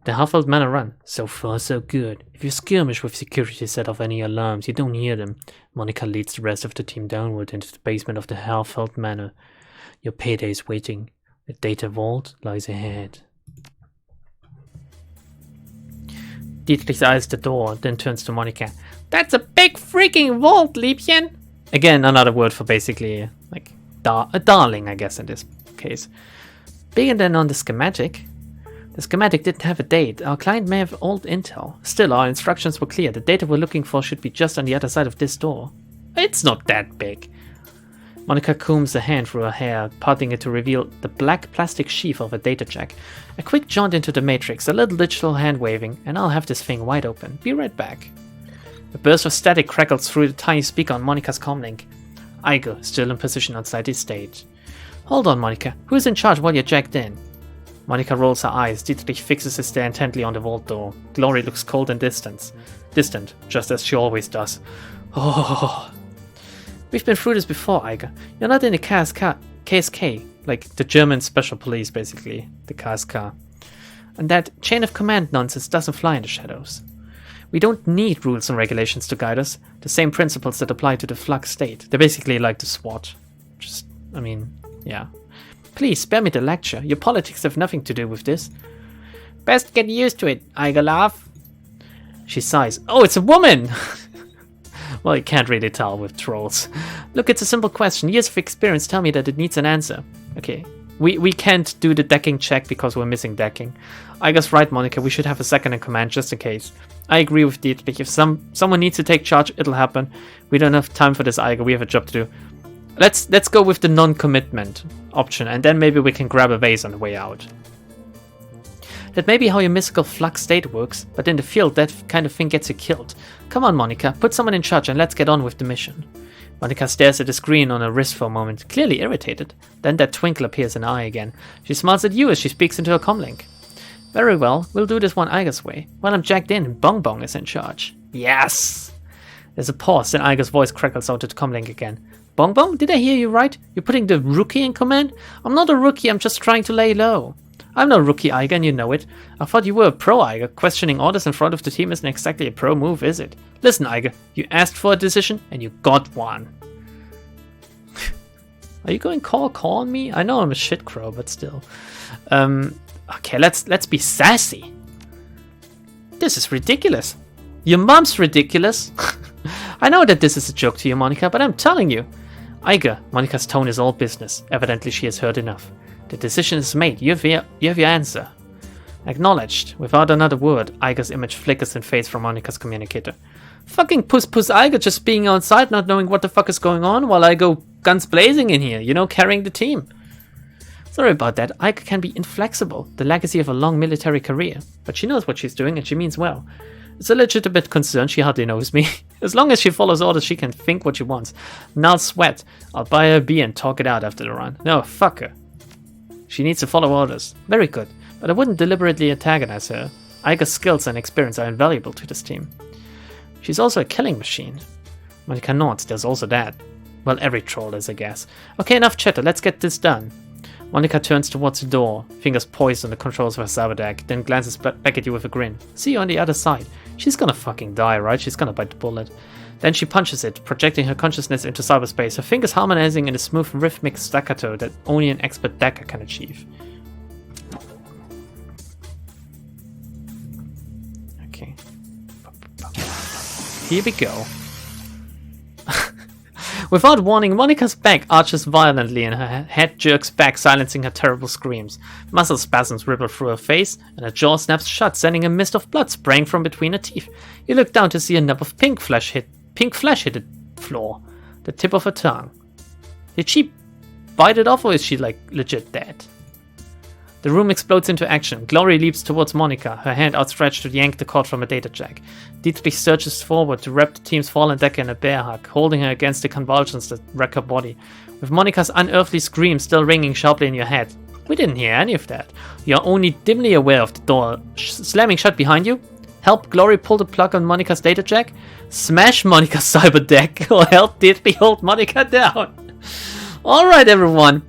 The Half-Felt Manor run. So far, so good. If you skirmish with security set off any alarms, you don't hear them. Monica leads the rest of the team downward into the basement of the Half-Felt Manor. Your payday is waiting. The data vault lies ahead. Dietrich's eyes the door, then turns to Monica. That's a big freaking vault, Liebchen! Again, another word for basically, like, a darling, I guess, in this case. Bigger than on the schematic. The schematic didn't have a date. Our client may have old intel. Still, our instructions were clear. The data we're looking for should be just on the other side of this door. It's not that big. Monica combs a hand through her hair, parting it to reveal the black plastic sheath of a data jack. A quick jaunt into the matrix, a little digital hand waving, and I'll have this thing wide open. Be right back. A burst of static crackles through the tiny speaker on Monica's comlink. Iger, still in position outside the stage. Hold on, Monica. Who's in charge while you're jacked in? Monica rolls her eyes. Dietrich fixes his stare intently on the vault door. Glory looks cold and distant, just as she always does. Oh. We've been through this before, Iger. You're not in the KSK, like the German special police, basically, the KSK. And that chain of command nonsense doesn't fly in the shadows. We don't need rules and regulations to guide us. The same principles that apply to the flux state. They're basically like the SWAT. Yeah. Please, spare me the lecture. Your politics have nothing to do with this. Best get used to it, Iger laugh. She sighs. Oh, it's a woman! Well, you can't really tell with trolls. Look, it's a simple question. Years of experience tell me that it needs an answer. Okay. We can't do the decking check because we're missing decking. I guess right, Monica, we should have a second in command just in case. I agree with Dietrich. If someone needs to take charge, it'll happen. We don't have time for this, Iger. We have a job to do. Let's go with the non-commitment option, and then maybe we can grab a vase on the way out. That may be how your mystical flux state works, but in the field that kind of thing gets you killed. Come on, Monica, put someone in charge and let's get on with the mission. Monica stares at the screen on her wrist for a moment, clearly irritated. Then that twinkle appears in her eye again. She smiles at you as she speaks into her comlink. Very well, we'll do this one Iger's way. While I'm jacked in, Bong Bong is in charge. Yes! There's a pause, then Iger's voice crackles out to the comlink again. Bong Bong, did I hear you right? You're putting the rookie in command? I'm not a rookie, I'm just trying to lay low. I'm no rookie, Iger, and you know it. I thought you were a pro, Iger. Questioning orders in front of the team isn't exactly a pro move, is it? Listen, Iger, you asked for a decision, and you got one. Are you going call on me? I know I'm a shit crow, but still. Okay, let's be sassy. This is ridiculous. Your mom's ridiculous. I know that this is a joke to you, Monica, but I'm telling you. Iger, Monica's tone is all business. Evidently she has heard enough. The decision is made. You have your answer. Acknowledged. Without another word, Iger's image flickers and fades from Monica's communicator. Fucking puss Iger just being outside, not knowing what the fuck is going on, while I go guns blazing in here, you know, carrying the team. Sorry about that. Iger can be inflexible, the legacy of a long military career. But she knows what she's doing and she means well. It's a legitimate concern, she hardly knows me. As long as she follows orders, she can think what she wants. And I'll sweat. I'll buy her a beer and talk it out after the run. No, fuck her. She needs to follow orders. Very good. But I wouldn't deliberately antagonize her. Iger's skills and experience are invaluable to this team. She's also a killing machine. Monica nods, there's also that. Well, every troll is, I guess. Okay, enough chatter, let's get this done. Monica turns towards the door, fingers poised on the controls of her cyberdeck, then glances back at you with a grin. See you on the other side. She's gonna fucking die, right? She's gonna bite the bullet. Then she punches it, projecting her consciousness into cyberspace, her fingers harmonizing in a smooth rhythmic staccato that only an expert decker can achieve. Okay. Here we go. Without warning, Monica's back arches violently and her head jerks back, silencing her terrible screams. Muscle spasms ripple through her face, and her jaw snaps shut, sending a mist of blood spraying from between her teeth. You look down to see a nub of pink flesh hit the floor, the tip of her tongue. Did she bite it off, or is she, like, legit dead? The room explodes into action. Glory leaps towards Monica, her hand outstretched to yank the cord from a data jack. Dietrich surges forward to wrap the team's fallen decker in a bear hug, holding her against the convulsions that wreck her body. With Monica's unearthly scream still ringing sharply in your head. We didn't hear any of that. You're only dimly aware of the door slamming shut behind you. Help Glory pull the plug on Monica's data jack. Smash Monica's cyber deck, or help Dietrich hold Monica down. Alright, everyone.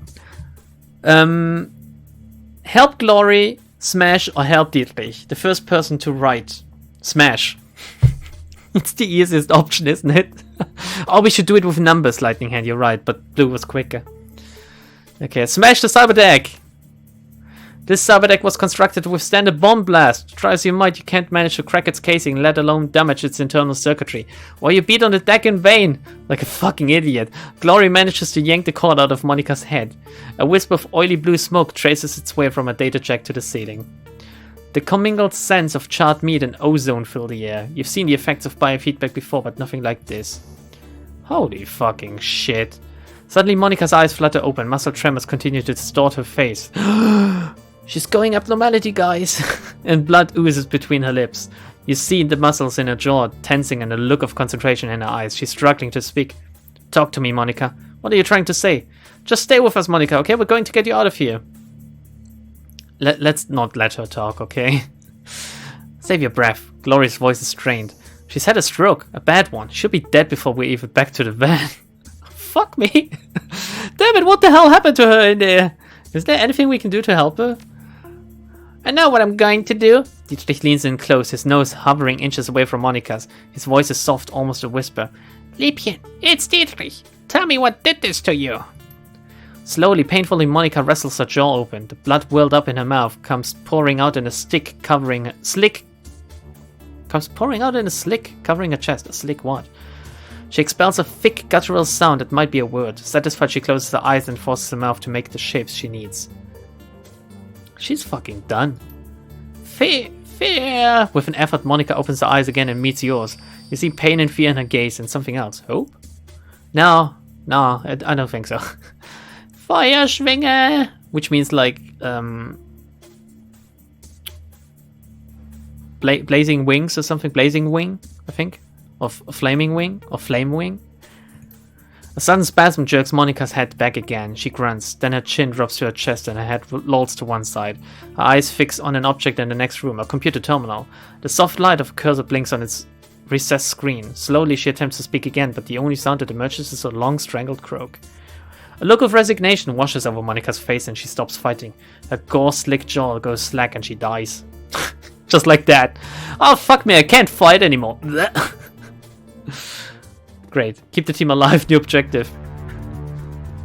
Help Glory, smash, or help Dietrich. The first person to write. Smash. It's the easiest option, isn't it? Oh, we should do it with numbers, Lightning Hand, you're right, but blue was quicker. Okay, smash the cyber deck! This cyber deck was constructed to withstand a bomb blast. Try as you might, you can't manage to crack its casing, let alone damage its internal circuitry. While you beat on the deck in vain, like a fucking idiot, Glory manages to yank the cord out of Monica's head. A wisp of oily blue smoke traces its way from a data jack to the ceiling. The commingled scents of charred meat and ozone fill the air. You've seen the effects of biofeedback before, but nothing like this. Holy fucking shit. Suddenly Monica's eyes flutter open, muscle tremors continue to distort her face. She's going abnormality, guys! And blood oozes between her lips. You see the muscles in her jaw tensing and a look of concentration in her eyes. She's struggling to speak. Talk to me, Monica. What are you trying to say? Just stay with us, Monica, okay? We're going to get you out of here. Let's not let her talk, okay? Save your breath. Glory's voice is strained. She's had a stroke, a bad one. She'll be dead before we're even back to the van. Fuck me. Damn it, what the hell happened to her in there? Is there anything we can do to help her? I know what I'm going to do. Dietrich leans in close, his nose hovering inches away from Monica's. His voice is soft, almost a whisper. Liebchen, it's Dietrich. Tell me what did this to you. Slowly, painfully, Monica wrestles her jaw open. The blood welled up in her mouth, comes pouring out in a slick covering her chest. A slick what? She expels a thick, guttural sound that might be a word. Satisfied, she closes her eyes and forces her mouth to make the shapes she needs. She's fucking done. Fear! With an effort, Monica opens her eyes again and meets yours. You see pain and fear in her gaze and something else. Hope? No, I don't think so. Feuerschwinge! Which means like, blazing wings or something. Blazing wing, I think. Or flaming wing, or flame wing. A sudden spasm jerks Monica's head back again. She grunts, then her chin drops to her chest and her head lolls to one side. Her eyes fix on an object in the next room, a computer terminal. The soft light of a cursor blinks on its recessed screen. Slowly she attempts to speak again, but the only sound that emerges is a long strangled croak. A look of resignation washes over Monica's face and she stops fighting. Her gore-slick jaw goes slack and she dies. Just like that. Oh, fuck me, I can't fight anymore. Great. Keep the team alive, new objective.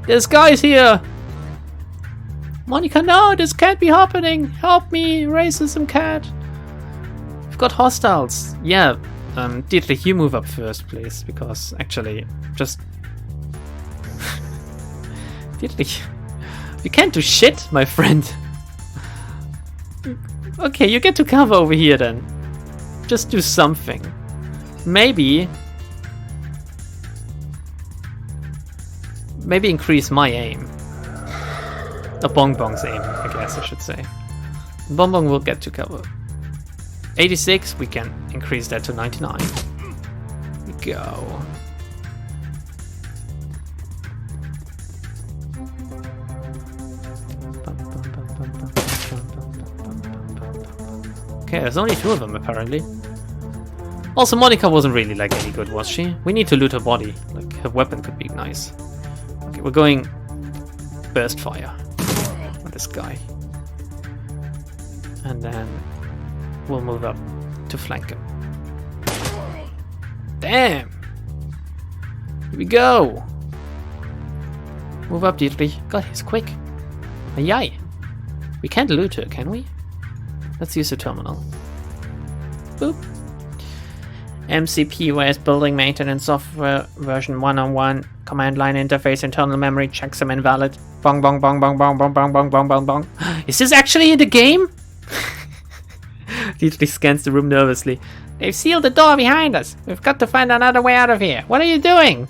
This guy's here! Monica, no, this can't be happening! Help me, racism cat! We've got hostiles. Yeah, Dietrich, you move up first, please, because actually, just... Dietrich, you can't do shit, my friend. Okay, you get to cover over here then. Just do something. Maybe increase my aim. A Bong Bong's aim, I guess I should say. Bong Bong will get to cover. 86, we can increase that to 99. We go. Okay, there's only 2 of them apparently. Also, Monica wasn't really like any good, was she? We need to loot her body. Like, her weapon could be nice. Okay, we're going burst fire on this guy. And then we'll move up to flank him. Damn! Here we go! Move up, Dietrich. God, he's quick. Yay! We can't loot her, can we? Let's use the terminal. Boop. MCPOS building maintenance software version 101. Command line interface, internal memory, checksum invalid. Bong bong bong bong bong bong bong bong bong bong bong. Is this actually in the game? Dietrich scans the room nervously. They've sealed the door behind us. We've got to find another way out of here. What are you doing?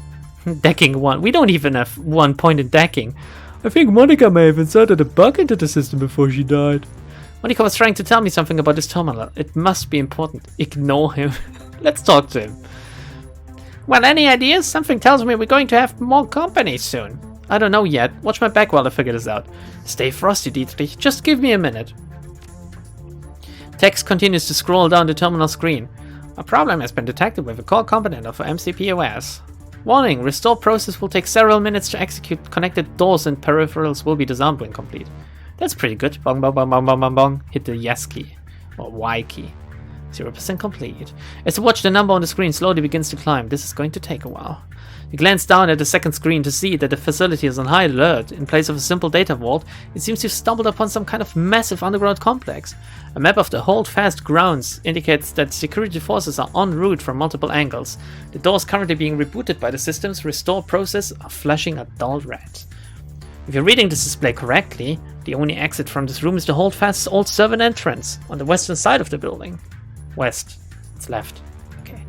Decking 1. We don't even have 1 point in decking. I think Monica may have inserted a bug into the system before she died. Monica was trying to tell me something about this terminal. It must be important. Ignore him. Let's talk to him. Well, any ideas? Something tells me we're going to have more company soon. I don't know yet. Watch my back while I figure this out. Stay frosty, Dietrich. Just give me a minute. Text continues to scroll down the terminal screen. A problem has been detected with a core component of MCPOS. Warning, restore process will take several minutes to execute. Connected doors and peripherals will be disarmed when complete. That's pretty good. Bong bong bong bong bong bong bong. Hit the yes key. Or Y key. 0% complete. As you watch the number on the screen slowly begins to climb, this is going to take a while. You glance down at the second screen to see that the facility is on high alert. In place of a simple data vault, it seems you've stumbled upon some kind of massive underground complex. A map of the hold-fast grounds indicates that security forces are en route from multiple angles. The doors currently being rebooted by the system's restore process are flashing a dull red. If you're reading this display correctly, the only exit from this room is the hold-fast's old servant entrance on the western side of the building. West. It's left. Okay.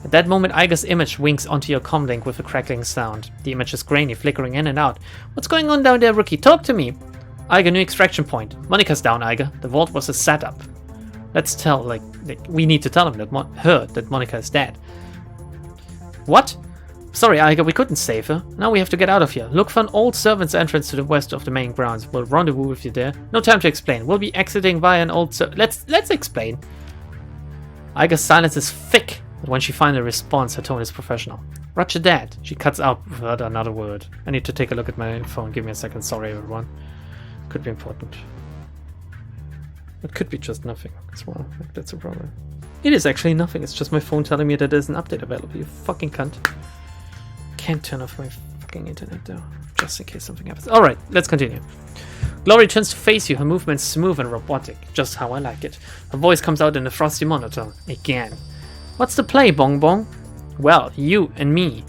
At that moment, Iger's image winks onto your comlink with a crackling sound. The image is grainy, flickering in and out. What's going on down there, rookie? Talk to me! Iger, new extraction point. Monica's down, Iger. The vault was a setup. Let's tell, we need to tell him that Monica is dead. What? Sorry, Iger, we couldn't save her. Now we have to get out of here. Look for an old servant's entrance to the west of the main grounds. We'll rendezvous with you there. No time to explain. We'll be exiting via an old Let's explain. Iger's silence is thick, but when she finally responds, her tone is professional. Roger that. She cuts out without another word. I need to take a look at my phone. Give me a second. Sorry, everyone. Could be important. It could be just nothing as well. That's a problem. It is actually nothing. It's just my phone telling me that there's an update available. You fucking cunt. Can't turn off my fucking internet though, just in case something happens. Alright, let's continue. Glory turns to face you, her movements smooth and robotic, just how I like it. Her voice comes out in a frosty monotone, again. What's the play, Bong Bong? Well, you and me.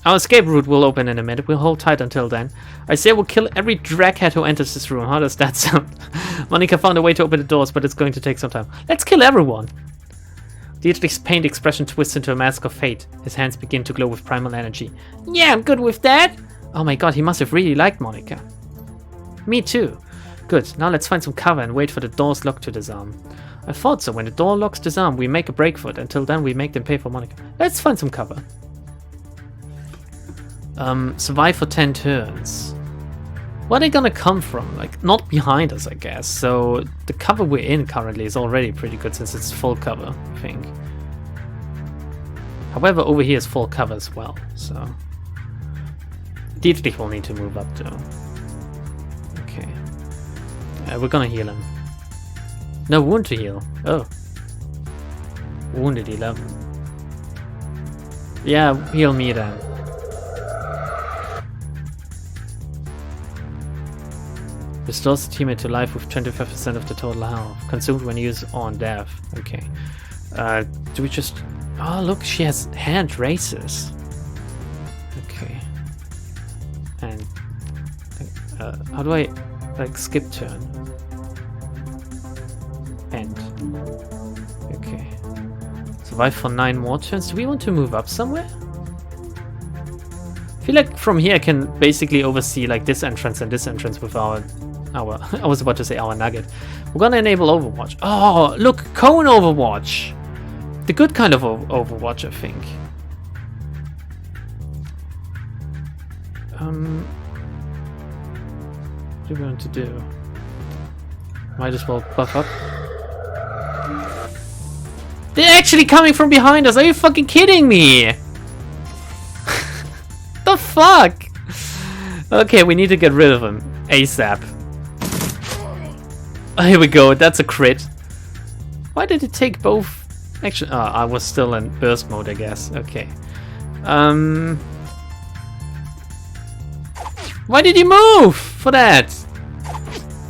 Our escape route will open in a minute, we'll hold tight until then. I say we'll kill every draghead who enters this room, how does that sound? Monica found a way to open the doors, but it's going to take some time. Let's kill everyone! Dietrich's pained expression twists into a mask of fate. His hands begin to glow with primal energy. Yeah, I'm good with that! Oh my god, he must have really liked Monica. Me too. Good, now let's find some cover and wait for the door's lock to disarm. I thought so. When the door locks disarm, we make a break for it. Until then, we make them pay for Monica. Let's find some cover. Survive for 10 turns. Where are they gonna come from? Like, not behind us, I guess. So, the cover we're in currently is already pretty good since it's full cover, I think. However, over here is full cover as well, so... Dietrich will need to move up though. Okay. We're gonna heal him. No wound to heal. Oh. Wounded 11. Yeah, heal me then. Restores the teammate to life with 25% of the total health. Consumed when used on death. Okay. Do we just... Oh, look, she has hand races. Okay. And... how do I, like, skip turn? End. Okay. Survive for 9 more turns. Do we want to move up somewhere? I feel like from here I can basically oversee like this entrance and this entrance with our I was about to say our nugget. We're gonna enable Overwatch. Oh, look, cone Overwatch. The good kind of Overwatch, I think. What do we want to do? Might as well buff up. They're actually coming from behind us. Are you fucking kidding me? The fuck? Okay, we need to get rid of him ASAP. Oh, here we go. That's a crit. Why did it take both? Actually, oh, I was still in burst mode, I guess. Okay. Why did you move for that?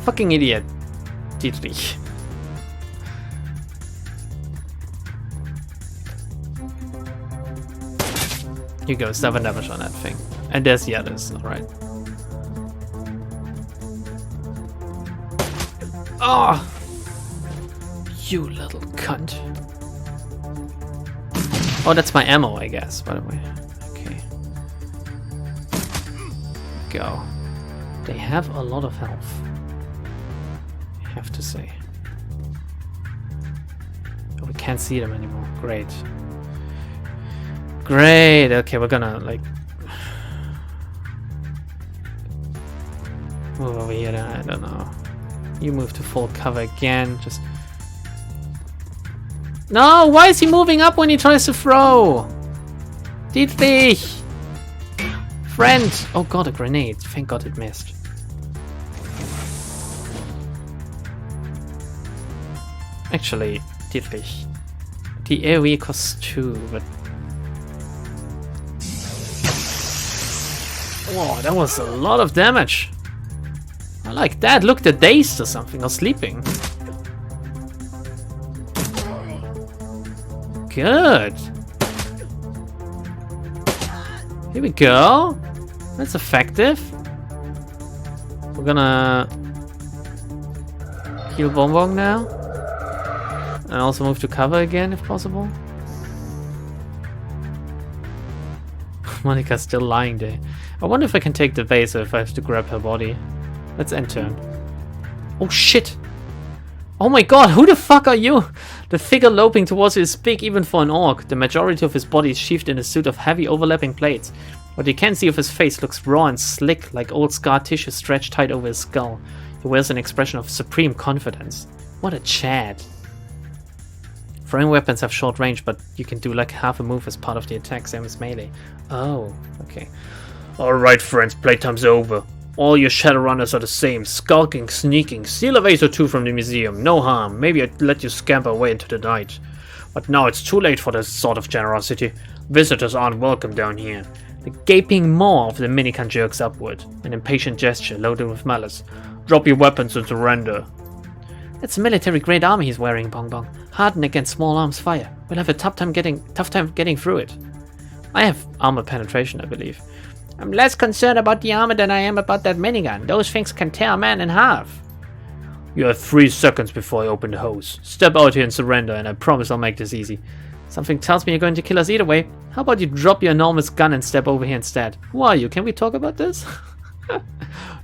Fucking idiot. Dietrich. Here goes 7 damage on that thing. And there's the others, alright. Oh! You little cunt. Oh, that's my ammo, I guess, by the way. Okay. Go. They have a lot of health. I have to say. Oh, we can't see them anymore. Great. Great. Okay, we're gonna like move over here. I don't know. You move to full cover again. Just no. Why is he moving up when he tries to throw? Dietrich, friend. Oh god, a grenade. Thank God it missed. Actually, Dietrich, the AoE costs 2, but. Whoa, that was a lot of damage. I like that. Look, they're dazed or something, or sleeping. Good. Here we go. That's effective. We're gonna heal Bonbon now. And also move to cover again if possible. Monica's still lying there. I wonder if I can take the vase or if I have to grab her body. Let's end turn. Oh shit! Oh my god, who the fuck are you? The figure loping towards you is big even for an orc. The majority of his body is sheathed in a suit of heavy overlapping plates. What you can see of his face looks raw and slick, like old scar tissue stretched tight over his skull. He wears an expression of supreme confidence. What a Chad. Throwing weapons have short range, but you can do like half a move as part of the attack, same as melee. Oh, okay. Alright friends, playtime's over. All your Shadowrunners are the same, skulking, sneaking, steal a vase or two from the museum, no harm, maybe I'd let you scamper away into the night. But now it's too late for this sort of generosity. Visitors aren't welcome down here. The gaping maw of the minican jerks upward, an impatient gesture loaded with malice. Drop your weapons and surrender. That's a military-grade armor he's wearing, Bong Bong. Hardened against small arms fire. We'll have a tough time getting through it. I have armor penetration, I believe. I'm less concerned about the armor than I am about that minigun. Those things can tear a man in half. You have 3 seconds before I open the hose. Step out here and surrender, and I promise I'll make this easy. Something tells me you're going to kill us either way. How about you drop your enormous gun and step over here instead? Who are you? Can we talk about this?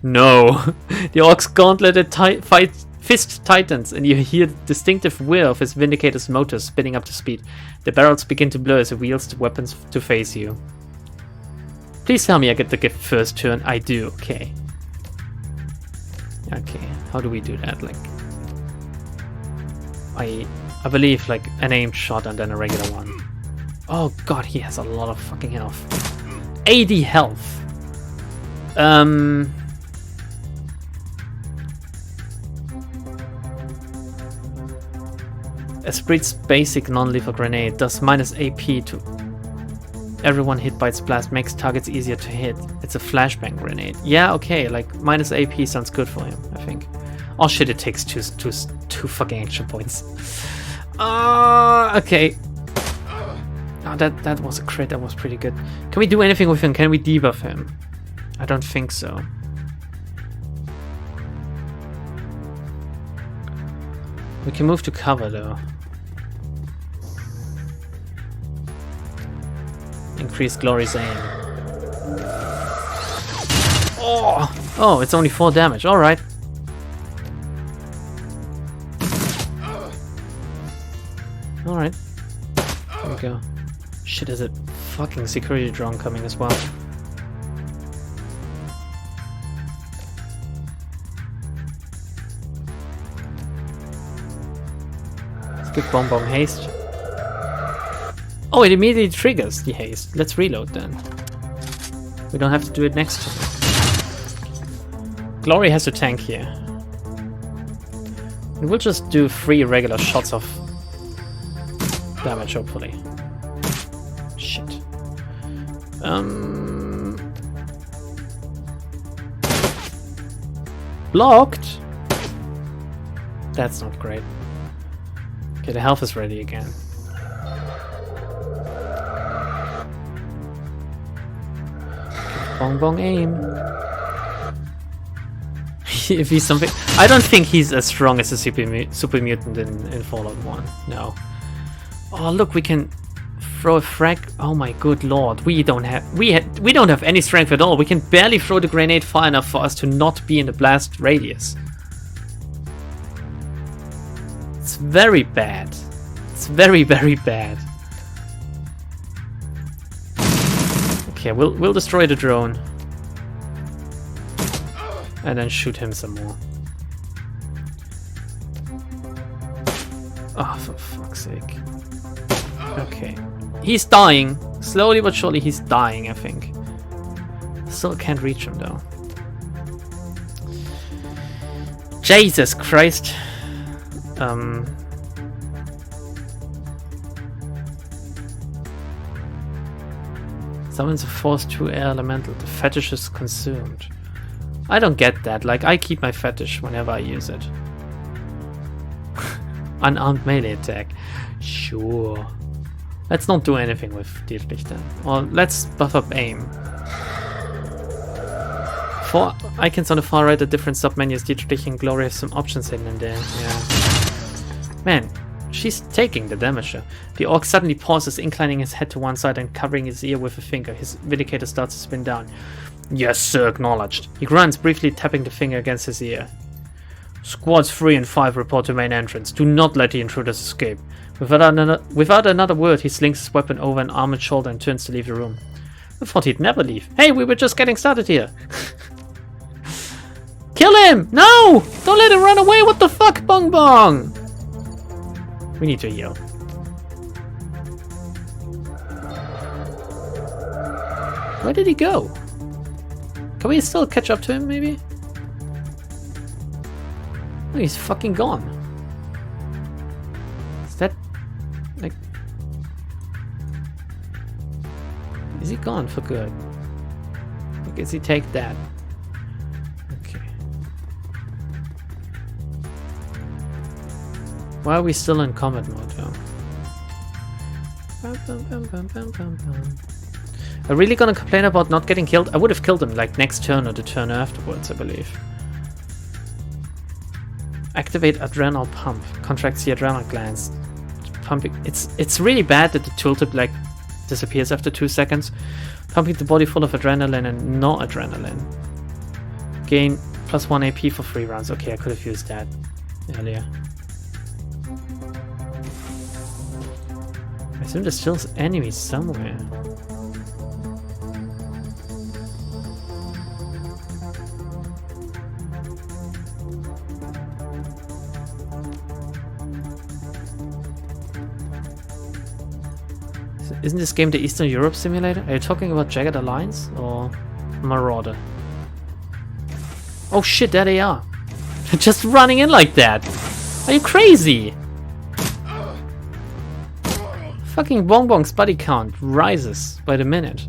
No. The orc's gauntleted fist tightens, and you hear the distinctive whir of his Vindicator's motors spinning up to speed. The barrels begin to blur as he wields the weapons to face you. Please tell me I get to get first turn. I do. Okay. Okay. How do we do that? Like, I believe like an aimed shot and then a regular one. Oh god, he has a lot of fucking health. 80 health. Esprit's basic non-lethal grenade does minus AP to everyone hit by its blast makes targets easier to hit. It's a flashbang grenade. Yeah, okay, like minus AP sounds good for him, I think. Oh shit, it takes two fucking action points. Okay. Oh, that was a crit, that was pretty good. Can we do anything with him? Can we debuff him? I don't think so. We can move to cover though. Increase Glory's aim. Oh, it's only 4 damage. All right. All right. There we go. Shit, is it fucking security drone coming as well? Let's give Bomb Bomb haste. Oh, it immediately triggers the haste. Let's reload then. We don't have to do it next turn. Glory has to tank here. And we'll just do 3 regular shots of damage, hopefully. Shit. Blocked? That's not great. Okay, the health is ready again. Bong bong aim. If he's something, I don't think he's as strong as a super mutant in Fallout 1. No. Oh look, we can throw a frag. Oh my good lord, we don't have any strength at all. We can barely throw the grenade far enough for us to not be in the blast radius. It's very bad. It's very, very bad. Okay, we'll destroy the drone. And then shoot him some more. Oh, for fuck's sake. Okay. He's dying. Slowly but surely he's dying, I think. Still can't reach him though. Jesus Christ. Summons a Force 2 air elemental. The fetish is consumed. I don't get that. Like, I keep my fetish whenever I use it. Unarmed melee attack. Sure. Let's not do anything with Dietrich then. Or let's buff up aim. 4 icons on the far right, the different submenus. Dietrich and Glory have some options hidden in there. Yeah. Man, she's taking the damage. The orc suddenly pauses, inclining his head to one side and covering his ear with a finger. His vindicator starts to spin down. Yes, sir, acknowledged. He grunts, briefly tapping the finger against his ear. Squads 3 and 5 report to main entrance. Do not let the intruders escape. Without another word, he slings his weapon over an armored shoulder and turns to leave the room. I thought he'd never leave. Hey, we were just getting started here. Kill him! No! Don't let him run away! What the fuck, Bong Bong? We need to heal. Where did he go? Can we still catch up to him, maybe? Oh, he's fucking gone. Is that... like... is he gone for good? Like, does he take that? Okay. Why are we still in combat mode, though? Are really gonna complain about not getting killed? I would have killed him like next turn or the turn afterwards, I believe. Activate adrenal pump. Contracts the adrenal glands. Pumping. It's really bad that the tooltip like disappears after 2 seconds. Pumping the body full of adrenaline and no adrenaline. Gain +1 AP for 3 rounds. Okay, I could have used that earlier. I assume there's still enemies somewhere. Isn't this game the Eastern Europe simulator? Are you talking about Jagged Alliance or Marauder? Oh shit, there they are. Just running in like that. Are you crazy? Fucking Bongbong's body count rises by the minute.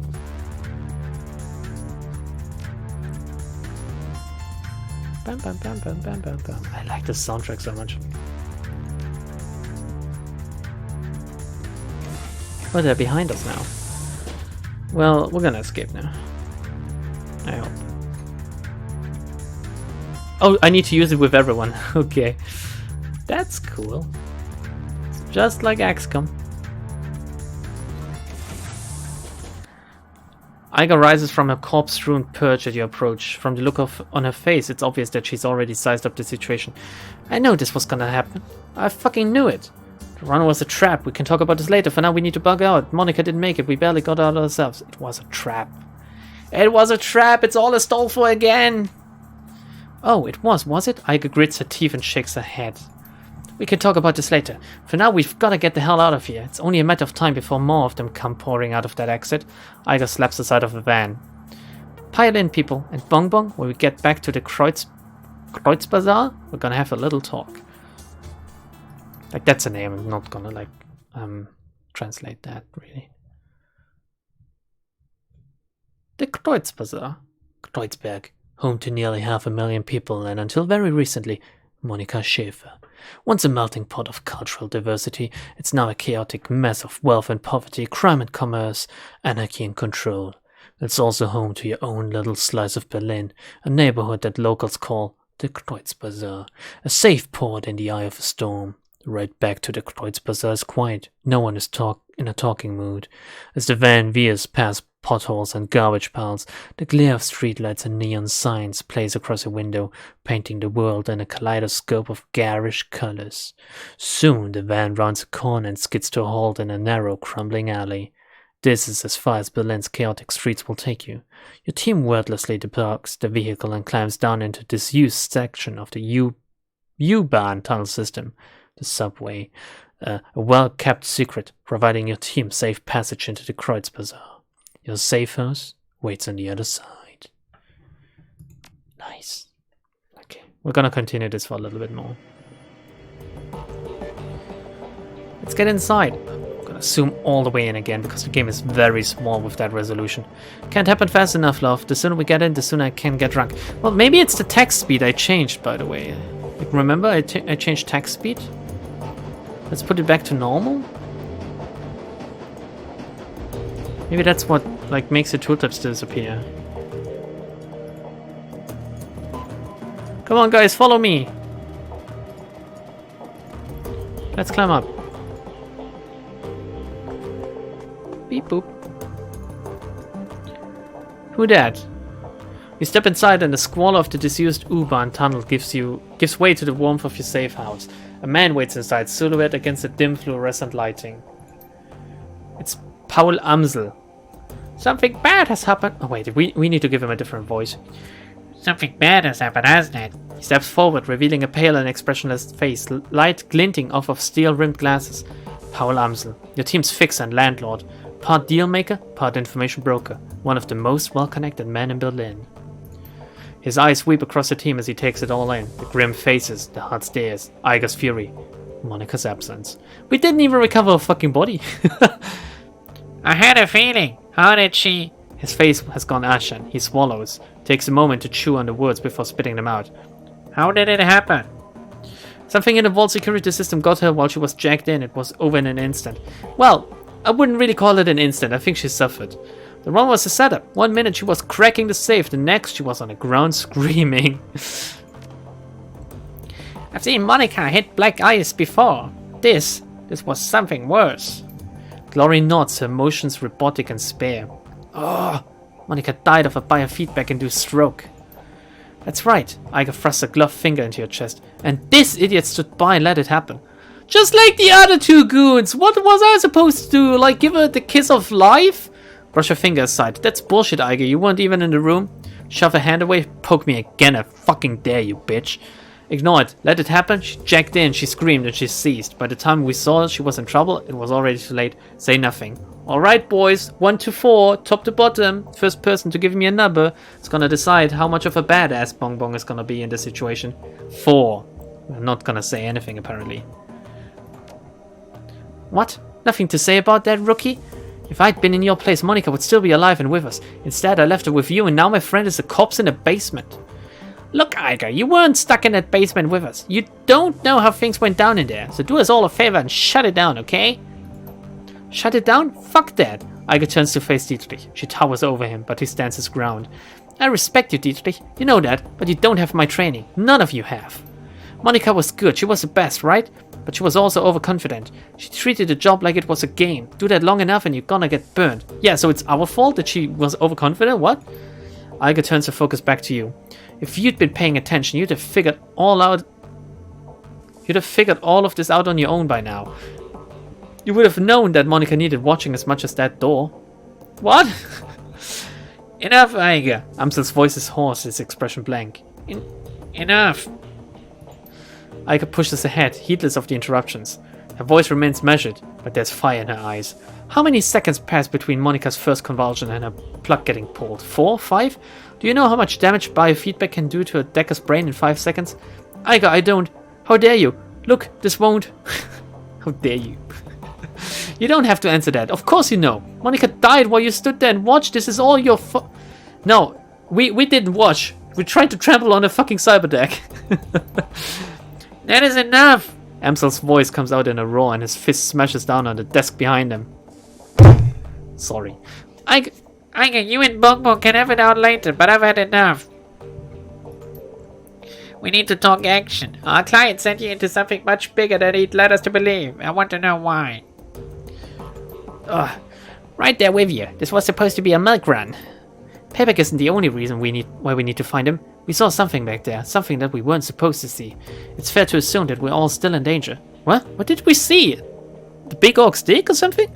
Bam, bam, bam, bam, bam, bam, bam. I like this soundtrack so much. Oh, they're behind us now. Well, we're gonna escape now. I hope. Oh, I need to use it with everyone. Okay. That's cool. It's just like XCOM. Iga rises from her corpse-strewn perch at your approach. From the look on her face, it's obvious that she's already sized up the situation. I know this was gonna happen. I fucking knew it. The run was a trap. We can talk about this later. For now, we need to bug out. Monica didn't make it. We barely got out ourselves. It was a trap. It was a trap. It's all a stall for again. Oh, it was it? Iga grits her teeth and shakes her head. We can talk about this later. For now, we've got to get the hell out of here. It's only a matter of time before more of them come pouring out of that exit. Iga slaps the side of the van. Pile in, people, and Bongbong, when we get back to the Kreuzbazaar, we're gonna have a little talk. Like, that's a name. I'm not gonna, like, translate that, really. The Kreuzbazaar. Kreuzberg, home to nearly 500,000 people, and until very recently, Monika Schäfer. Once a melting pot of cultural diversity, it's now a chaotic mess of wealth and poverty, crime and commerce, anarchy and control. It's also home to your own little slice of Berlin, a neighborhood that locals call the Kreuzbazaar, a safe port in the eye of a storm. Right back to the Kreuzbazaar is quiet. No one is in a talking mood. As the van veers past potholes and garbage piles, the glare of streetlights and neon signs plays across a window, painting the world in a kaleidoscope of garish colors. Soon the van rounds a corner and skids to a halt in a narrow, crumbling alley. This is as far as Berlin's chaotic streets will take you. Your team wordlessly deparks the vehicle and climbs down into a disused section of the U-Bahn tunnel system. The subway, a well-kept secret, providing your team safe passage into the Kreuzbazaar. Your safe house waits on the other side. Nice. Okay, we're gonna continue this for a little bit more. Let's get inside. I'm gonna zoom all the way in again because the game is very small with that resolution. Can't happen fast enough, love. The sooner we get in, the sooner I can get drunk. Well, maybe it's the text speed I changed, by the way. Like, remember I changed text speed? Let's put it back to normal. Maybe that's what, like, makes the tooltips disappear. Come on, guys, follow me. Let's climb up. Beep boop. Who dat? You step inside and the squalor of the disused U-Bahn tunnel gives way to the warmth of your safe house. A man waits inside, silhouette against the dim fluorescent lighting. It's Paul Amsel. Something bad has happened. Oh wait, we need to give him a different voice. Something bad has happened, hasn't it? He steps forward, revealing a pale and expressionless face, light glinting off of steel-rimmed glasses. Paul Amsel, your team's fixer and landlord. Part dealmaker, part information broker. One of the most well-connected men in Berlin. His eyes sweep across the team as he takes it all in. The grim faces, the hard stares, Iga's fury, Monika's absence. We didn't even recover a fucking body. I had a feeling. How did she... His face has gone ashen. He swallows. Takes a moment to chew on the words before spitting them out. How did it happen? Something in the vault security system got her while she was jacked in. It was over in an instant. Well, I wouldn't really call it an instant. I think she suffered. The run was a setup. 1 minute she was cracking the safe, the next she was on the ground screaming. I've seen Monika hit black ice before. This was something worse. Glory nods, her motions robotic and spare. Oh, Monika died of a biofeedback-induced stroke. That's right, Iga thrusts a gloved finger into your chest. And this idiot stood by and let it happen. Just like the other two goons! What was I supposed to do? Like, give her the kiss of life? Brush her finger aside. That's bullshit, Iga. You weren't even in the room. Shove her hand away. Poke me again. I fucking dare you, bitch. Ignore it. Let it happen. She jacked in. She screamed and she ceased. By the time we saw she was in trouble, it was already too late. Say nothing. Alright, boys. 1 to 4. Top to bottom. First person to give me a number is gonna decide how much of a badass Bongbong is gonna be in this situation. 4. We're not gonna say anything, apparently. What? Nothing to say about that, rookie? If I'd been in your place, Monica would still be alive and with us. Instead, I left her with you, and now my friend is a corpse in a basement. Look, Iger, you weren't stuck in that basement with us. You don't know how things went down in there, so do us all a favor and shut it down, okay? Shut it down? Fuck that. Iger turns to face Dietrich. She towers over him, but he stands his ground. I respect you, Dietrich. You know that, but you don't have my training. None of you have. Monica was good. She was the best, right? But she was also overconfident. She treated the job like it was a game. Do that long enough and you're gonna get burned. Yeah, so it's our fault that she was overconfident? What? Iger turns her focus back to you. If you'd been paying attention, you'd have figured all of this out on your own by now. You would have known that Monica needed watching as much as that door. What? Enough, Iger. Amsel's voice is hoarse, his expression blank. Enough. Iger pushes ahead, heedless of the interruptions. Her voice remains measured, but there's fire in her eyes. How many seconds pass between Monica's first convulsion and her plug getting pulled? 4? 5? Do you know how much damage biofeedback can do to a Decker's brain in 5 seconds? Iger, I don't. How dare you? Look, this won't. How dare you? You don't have to answer that. Of course you know. Monica died while you stood there and watched. This is all your No, we didn't watch. We tried to trample on a fucking cyberdeck. That is enough! Amsel's voice comes out in a roar and his fist smashes down on the desk behind him. Sorry. Iger, you and Bongbong can have it out later, but I've had enough. We need to talk action. Our client sent you into something much bigger than he'd led us to believe. I want to know why. Right there with you. This was supposed to be a milk run. Payback isn't the only reason why we need to find him. We saw something back there, something that we weren't supposed to see. It's fair to assume that we're all still in danger. What? What did we see? The big orc's dick or something?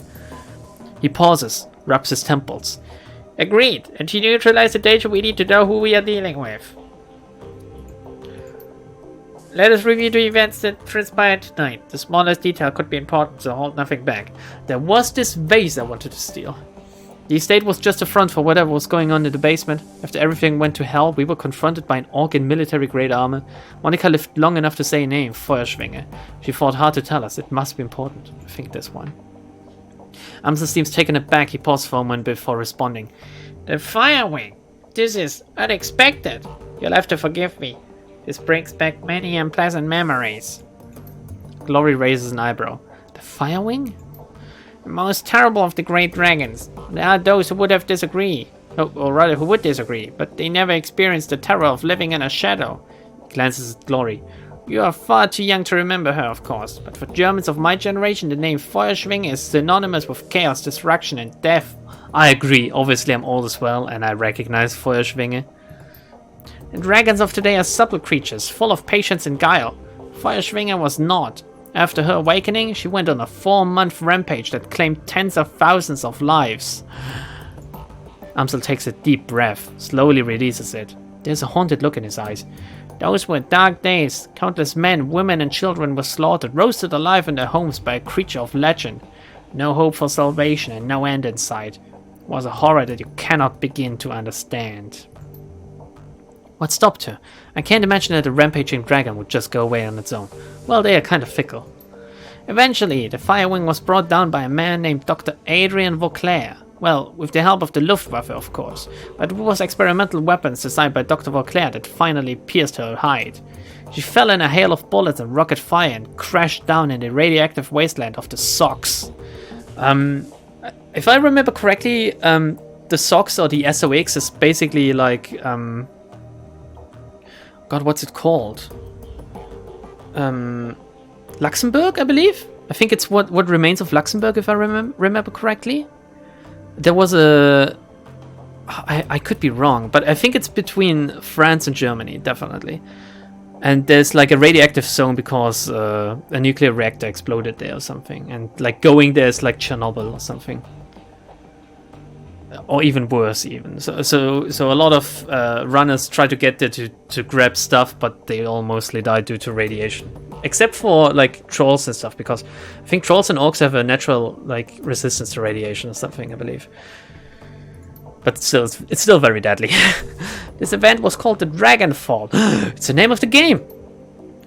He pauses, rubs his temples. Agreed, and to neutralize the danger we need to know who we are dealing with. Let us review the events that transpired tonight. The smallest detail could be important, so hold nothing back. There was this vase I wanted to steal. The estate was just a front for whatever was going on in the basement. After everything went to hell, we were confronted by an orc in military-grade armor. Monica lived long enough to say a name, Feuerschwinge. She fought hard to tell us. It must be important. I think this one. Amsel seems taken aback. He paused for a moment before responding. The Firewing. This is unexpected. You'll have to forgive me. This brings back many unpleasant memories. Glory raises an eyebrow. The Firewing? The most terrible of the great dragons. There are those who would have disagreed. Or rather, who would disagree, but they never experienced the terror of living in a shadow. He glances at Glory. You are far too young to remember her, of course, but for Germans of my generation, the name Feuerschwinge is synonymous with chaos, destruction, and death. I agree. Obviously, I'm old as well, and I recognize Feuerschwinge. The dragons of today are subtle creatures, full of patience and guile. Feuerschwinge was not. After her awakening, she went on a 4-month rampage that claimed tens of thousands of lives. Amsel takes a deep breath, slowly releases it. There's a haunted look in his eyes. Those were dark days. Countless men, women, and children were slaughtered, roasted alive in their homes by a creature of legend. No hope for salvation and no end in sight. It was a horror that you cannot begin to understand. What stopped her? I can't imagine that a rampaging dragon would just go away on its own. Well, they are kind of fickle. Eventually, the Firewing was brought down by a man named Dr. Adrian Vauclair. Well, with the help of the Luftwaffe, of course. But it was experimental weapons designed by Dr. Vauclair that finally pierced her hide. She fell in a hail of bullets and rocket fire and crashed down in the radioactive wasteland of the Sox. If I remember correctly, the Sox or the SOX is basically like... God, what's it called? Luxembourg, I believe? I think it's what remains of Luxembourg, if I remember correctly. There was a... I could be wrong, but I think it's between France and Germany, definitely. And there's like a radioactive zone because a nuclear reactor exploded there or something. And like going there is like Chernobyl or something. Or even worse, even. So a lot of runners try to get there to grab stuff, but they all mostly die due to radiation. Except for like trolls and stuff, because I think trolls and orcs have a natural like resistance to radiation or something, I believe. But still, it's still very deadly. This event was called the Dragonfall. It's the name of the game.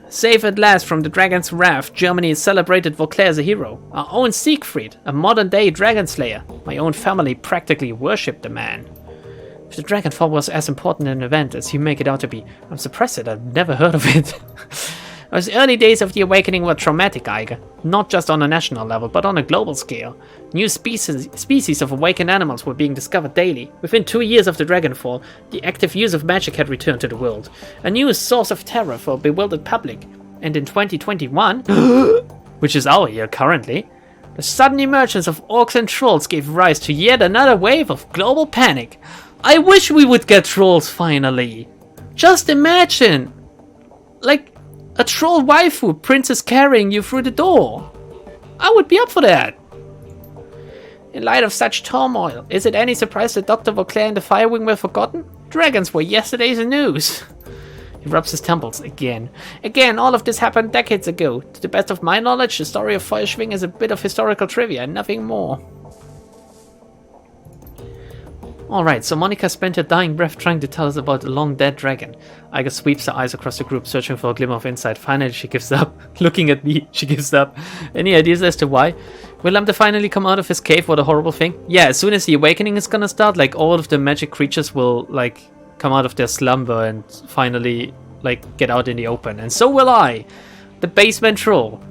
Safe at last from the dragon's wrath, Germany has celebrated Vauclair as a hero. Our own Siegfried, a modern-day dragon slayer. My own family practically worshipped the man. If the Dragonfall was as important an event as you make it out to be, I'm surprised that I've never heard of it. Those early days of the Awakening were traumatic, Eiger. Not just on a national level, but on a global scale. New species of awakened animals were being discovered daily. Within 2 years of the Dragonfall, the active use of magic had returned to the world. A new source of terror for a bewildered public. And in 2021, which is our year currently, the sudden emergence of orcs and trolls gave rise to yet another wave of global panic. I wish we would get trolls finally. Just imagine, like, a troll waifu princess carrying you through the door. I would be up for that. In light of such turmoil, is it any surprise that Dr. Vauclair and the Firewing were forgotten? Dragons were yesterday's news. He rubs his temples again. Again, all of this happened decades ago. To the best of my knowledge, the story of Feuerschwing is a bit of historical trivia and nothing more. Alright, so Monica spent her dying breath trying to tell us about the long-dead dragon. Iga sweeps her eyes across the group, searching for a glimmer of insight. Finally, she gives up. Looking at me, she gives up. Any ideas as to why? Will Lambda finally come out of his cave? What a horrible thing. Yeah, as soon as the Awakening is gonna start, like, all of the magic creatures will, like, come out of their slumber and finally, like, get out in the open. And so will I! The basement troll.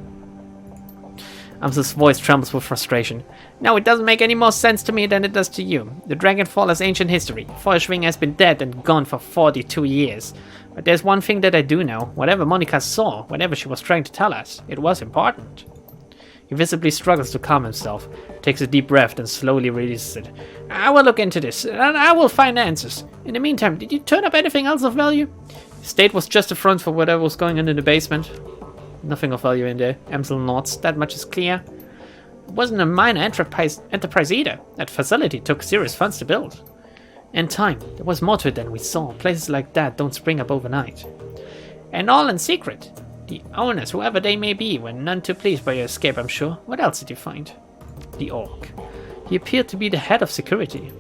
Amsel's voice trembles with frustration. No, it doesn't make any more sense to me than it does to you. The Dragonfall is ancient history. Feuerschwing has been dead and gone for 42 years. But there's one thing that I do know. Whatever Monica saw, whatever she was trying to tell us, it was important. He visibly struggles to calm himself, takes a deep breath and slowly releases it. I will look into this, and I will find answers. In the meantime, did you turn up anything else of value? The state was just a front for whatever was going on in the basement. Nothing of value in there. Amsel nods. That much is clear. It wasn't a minor enterprise either. That facility took serious funds to build. In time, there was more to it than we saw. Places like that don't spring up overnight. And all in secret. The owners, whoever they may be, were none too pleased by your escape, I'm sure. What else did you find? The orc. He appeared to be the head of security.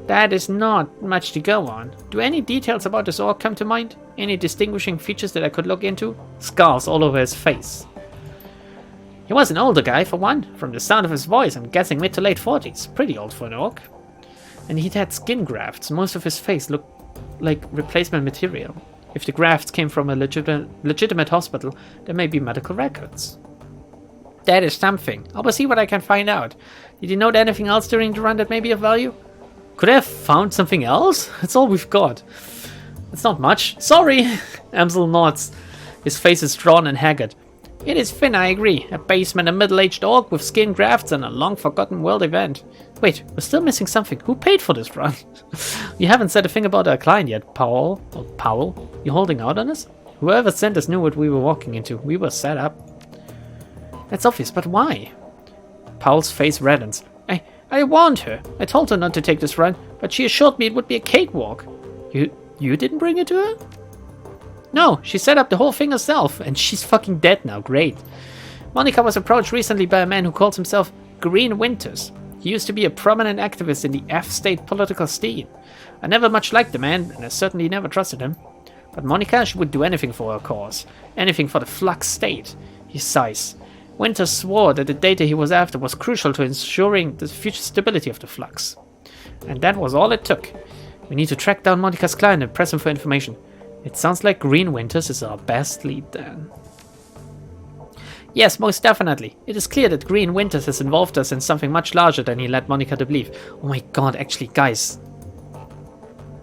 That is not much to go on. Do any details about this orc come to mind? Any distinguishing features that I could look into? Scars all over his face. He was an older guy, for one. From the sound of his voice, I'm guessing mid to late 40s. Pretty old for an orc. And he'd had skin grafts. Most of his face looked like replacement material. If the grafts came from a legitimate hospital, there may be medical records. That is something. I will see what I can find out. Did you note anything else during the run that may be of value? Could I have found something else? That's all we've got. It's not much. Sorry! Amsel nods. His face is drawn and haggard. It is thin, I agree. A basement, a middle-aged orc with skin grafts, and a long-forgotten world event. Wait, we're still missing something. Who paid for this run? You haven't said a thing about our client yet, Powell. Or Powell? You holding out on us? Whoever sent us knew what we were walking into. We were set up. That's obvious, but why? Powell's face reddens. I warned her. I told her not to take this run, but she assured me it would be a cakewalk. You didn't bring it to her? No, she set up the whole thing herself, and she's fucking dead now. Great. Monica was approached recently by a man who calls himself Green Winters. He used to be a prominent activist in the F-state political scene. I never much liked the man, and I certainly never trusted him. But Monica, she would do anything for her cause. Anything for the Flux state. He sighs. Winters swore that the data he was after was crucial to ensuring the future stability of the Flux. And that was all it took. We need to track down Monica's client and press him for information. It sounds like Green Winters is our best lead then. Yes, most definitely. It is clear that Green Winters has involved us in something much larger than he led Monica to believe. Oh my god, actually, guys.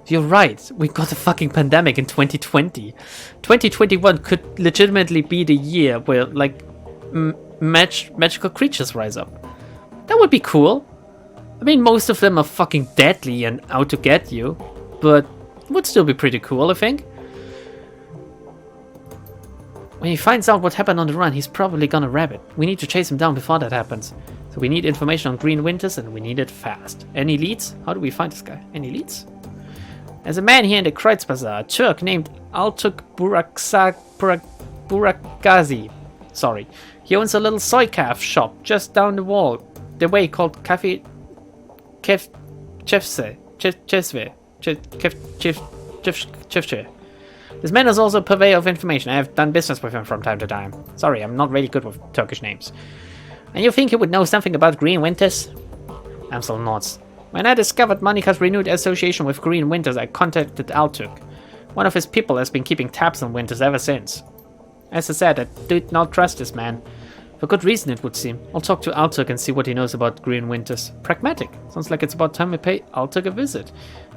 You're right. We got a fucking pandemic in 2020. 2021 could legitimately be the year where, like, magical creatures rise up. That would be cool. I mean, most of them are fucking deadly and out to get you, but it would still be pretty cool, I think. When he finds out what happened on the run, he's probably gonna grab it. We need to chase him down before that happens. So we need information on Green Winters, and we need it fast. Any leads? How do we find this guy? Any leads? There's a man here in the Kreuz Bazaar, a Turk named Altuk Burakazi. Sorry. He owns a little soy calf shop just down the way called Cafe Chefse. This man is also a purveyor of information. I have done business with him from time to time. Sorry, I'm not really good with Turkish names. And you think he would know something about Green Winters? Amsel nods. When I discovered Monika's renewed association with Green Winters, I contacted Altuk. One of his people has been keeping tabs on Winters ever since. As I said, I did not trust this man. For good reason, it would seem. I'll talk to Altuk and see what he knows about Green Winters. Pragmatic. Sounds like it's about time we pay Altuk a visit.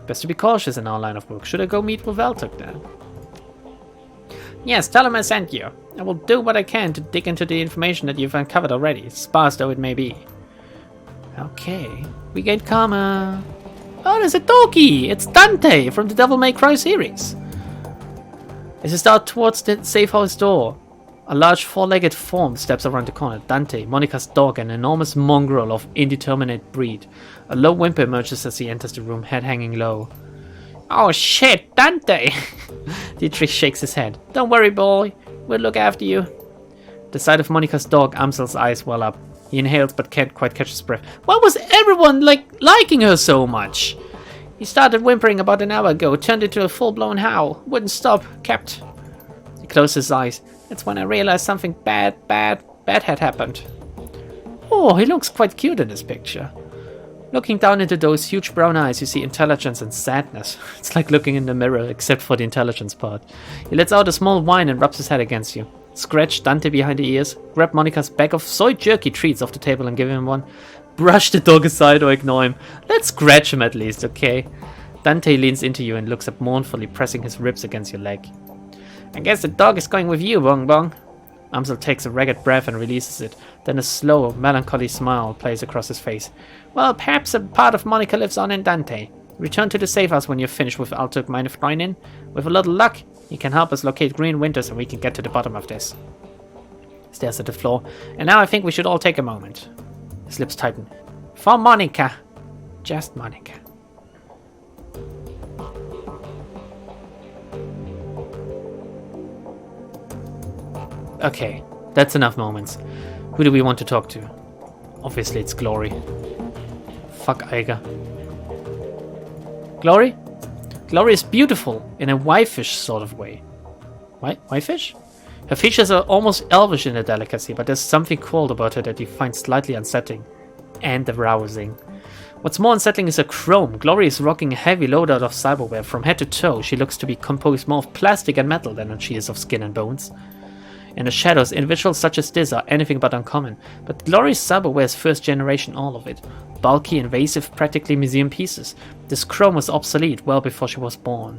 Best to be cautious in our line of work. Should I go meet with Altuk then? Yes, tell him I sent you. I will do what I can to dig into the information that you've uncovered already, sparse though it may be. Okay, we get karma. Oh, there's a doggy! It's Dante from the Devil May Cry series. As you start towards the safe house door, a large four-legged form steps around the corner. Dante, Monika's dog, an enormous mongrel of indeterminate breed. A low whimper emerges as he enters the room, head hanging low. Oh shit, Dante! Dietrich shakes his head. Don't worry, boy. We'll look after you. The sight of Monika's dog, Amsel's eyes well up. He inhales but can't quite catch his breath. Why was everyone liking her so much? He started whimpering about an hour ago, turned into a full-blown howl. Wouldn't stop, kept. He closed his eyes. That's when I realized something bad had happened. Oh, he looks quite cute in this picture. Looking down into those huge brown eyes, you see intelligence and sadness. It's like looking in the mirror, except for the intelligence part. He lets out a small whine and rubs his head against you. Scratch Dante behind the ears, grab Monika's bag of soy jerky treats off the table and give him one. Brush the dog aside or ignore him. Let's scratch him at least, okay? Dante leans into you and looks up mournfully, pressing his ribs against your leg. I guess the dog is going with you, Bong Bong. Amsel takes a ragged breath and releases it. Then a slow, melancholy smile plays across his face. Well, perhaps a part of Monika lives on in Dante. Return to the safe house when you're finished with Altuk, mind if join in? With a little luck, he can help us locate Green Winters and we can get to the bottom of this. Stares at the floor. And now I think we should all take a moment. His lips tighten. For Monika. Just Monika. Okay, that's enough moments. Who do we want to talk to? Obviously it's Glory. Fuck Eiger. Glory? Glory is beautiful in a waifish sort of way. Waifish? Her features are almost elvish in their delicacy, but there's something cold about her that you find slightly unsettling and arousing. What's more unsettling is her chrome. Glory is rocking a heavy loadout of cyberware. From head to toe, she looks to be composed more of plastic and metal than she is of skin and bones. In the shadows, individuals such as this are anything but uncommon, but Glory's cyberware is first generation, all of it. Bulky, invasive, practically museum pieces. This chrome was obsolete well before she was born.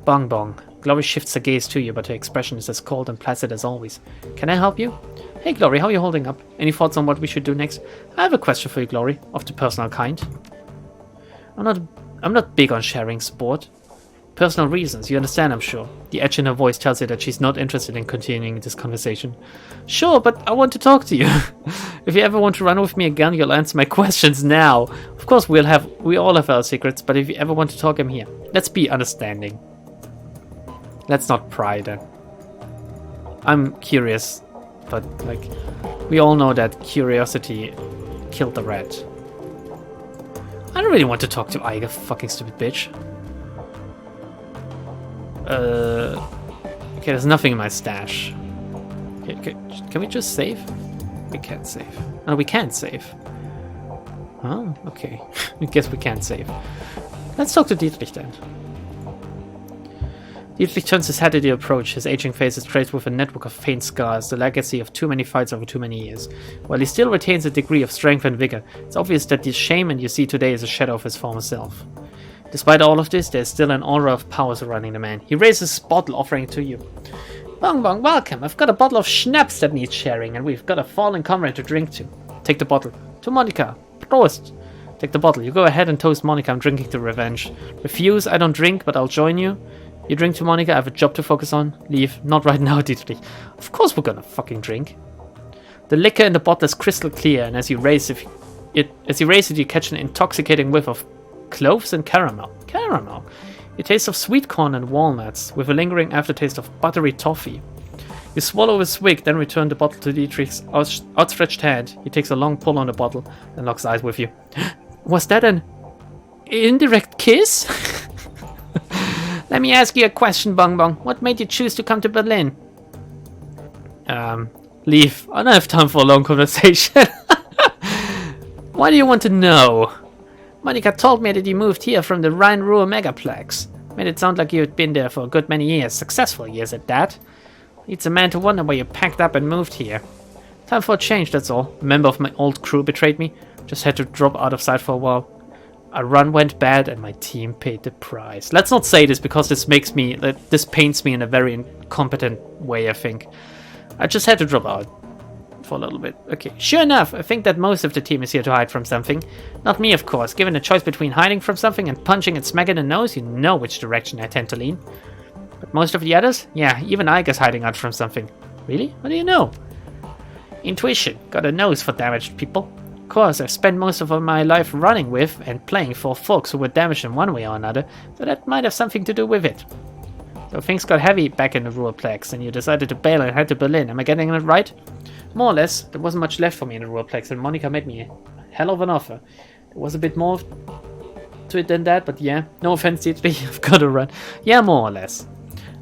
Bong Bong. Glory shifts her gaze to you, but her expression is as cold and placid as always. Can I help you? Hey Glory, how are you holding up? Any thoughts on what we should do next? I have a question for you, Glory, of the personal kind. I'm not big on sharing sport. Personal reasons, you understand, I'm sure. The edge in her voice tells you that she's not interested in continuing this conversation. Sure, but I want to talk to you. If you ever want to run with me again, you'll answer my questions now. Of course, we all have our secrets, but if you ever want to talk, I'm here. Let's be understanding. Let's not pry then. I'm curious, but we all know that curiosity killed the rat. I don't really want to talk to Eiger, fucking stupid bitch. Okay, there's nothing in my stash. Okay, can we just save? We can't save. No, we can't save. Oh, okay. I guess we can't save. Let's talk to Dietrich then. Dietrich turns his head at your approach. His aging face is traced with a network of faint scars, the legacy of too many fights over too many years. While he still retains a degree of strength and vigor, it's obvious that the shaman you see today is a shadow of his former self. Despite all of this, there's still an aura of power surrounding the man. He raises his bottle, offering it to you. Bong Bong, welcome. I've got a bottle of schnapps that needs sharing, and we've got a fallen comrade to drink to. Take the bottle. To Monika. Prost. Take the bottle. You go ahead and toast Monika. I'm drinking to revenge. Refuse, I don't drink, but I'll join you. You drink to Monika, I have a job to focus on. Leave. Not right now, Dietrich. Of course we're gonna fucking drink. The liquor in the bottle is crystal clear, and as you raise it, you catch an intoxicating whiff of cloves and caramel. Caramel. It tastes of sweet corn and walnuts, with a lingering aftertaste of buttery toffee. You swallow a swig, then return the bottle to Dietrich's outstretched hand. He takes a long pull on the bottle, then locks eyes with you. Was that an indirect kiss? Let me ask you a question, Bong Bong. What made you choose to come to Berlin? Leave. I don't have time for a long conversation. Why do you want to know? Monica told me that you moved here from the Rhine-Ruhr megaplex. Made it sound like you had been there for a good many years, successful years at that. It's a man to wonder why you packed up and moved here. Time for a change, that's all. A member of my old crew betrayed me. Just had to drop out of sight for a while. Our run went bad and my team paid the price. Let's not say this because this paints me in a very incompetent way, I think. I just had to drop out for a little bit. Okay, sure enough, I think that most of the team is here to hide from something. Not me, of course. Given a choice between hiding from something and punching and smacking in the nose, you know which direction I tend to lean. But most of the others? Yeah, even I guess hiding out from something. Really? What do you know? Intuition. Got a nose for damaged people. Of course, I've spent most of my life running with and playing for folks who were damaged in one way or another, so that might have something to do with it. So things got heavy back in the Ruhrplex, and you decided to bail and head to Berlin. Am I getting it right? More or less. There wasn't much left for me in the Ruhrplex, and Monica made me a hell of an offer. There was a bit more to it than that, but yeah. No offense, Dietrich, I've got to run. Yeah, more or less.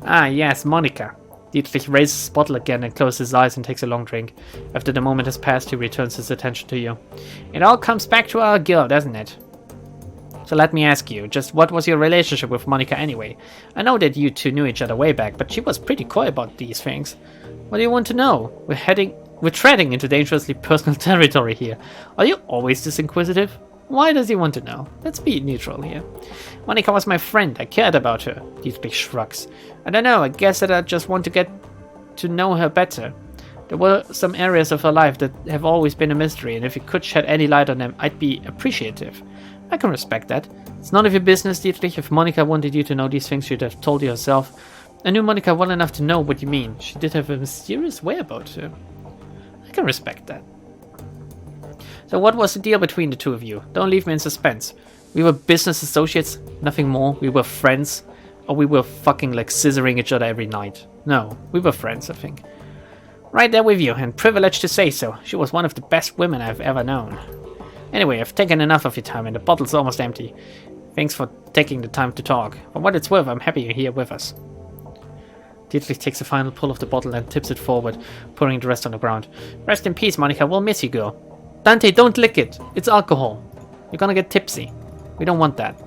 Ah, yes, Monica. Dietrich raises his bottle again and closes his eyes and takes a long drink. After the moment has passed, he returns his attention to you. It all comes back to our guild, doesn't it? So let me ask you, just what was your relationship with Monica anyway? I know that you two knew each other way back, but she was pretty coy about these things. What do you want to know? We're treading into dangerously personal territory here. Are you always this inquisitive? Why does he want to know? Let's be neutral here. Monica was my friend. I cared about her. Dietrich shrugs. I don't know. I guess that I just want to get to know her better. There were some areas of her life that have always been a mystery, and if you could shed any light on them, I'd be appreciative. I can respect that. It's none of your business, Dietrich. If Monica wanted you to know these things, she'd have told you herself. I knew Monica well enough to know what you mean. She did have a mysterious way about her. I can respect that. So what was the deal between the two of you? Don't leave me in suspense. We were business associates, nothing more. We were friends. Or we were fucking like scissoring each other every night. No, we were friends, I think. Right there with you, and privileged to say so. She was one of the best women I've ever known. Anyway, I've taken enough of your time and the bottle's almost empty. Thanks for taking the time to talk. For what it's worth, I'm happy you're here with us. Dietrich takes a final pull of the bottle and tips it forward, pouring the rest on the ground. Rest in peace, Monica. We'll miss you, girl. Dante, don't lick it. It's alcohol. You're gonna get tipsy. We don't want that.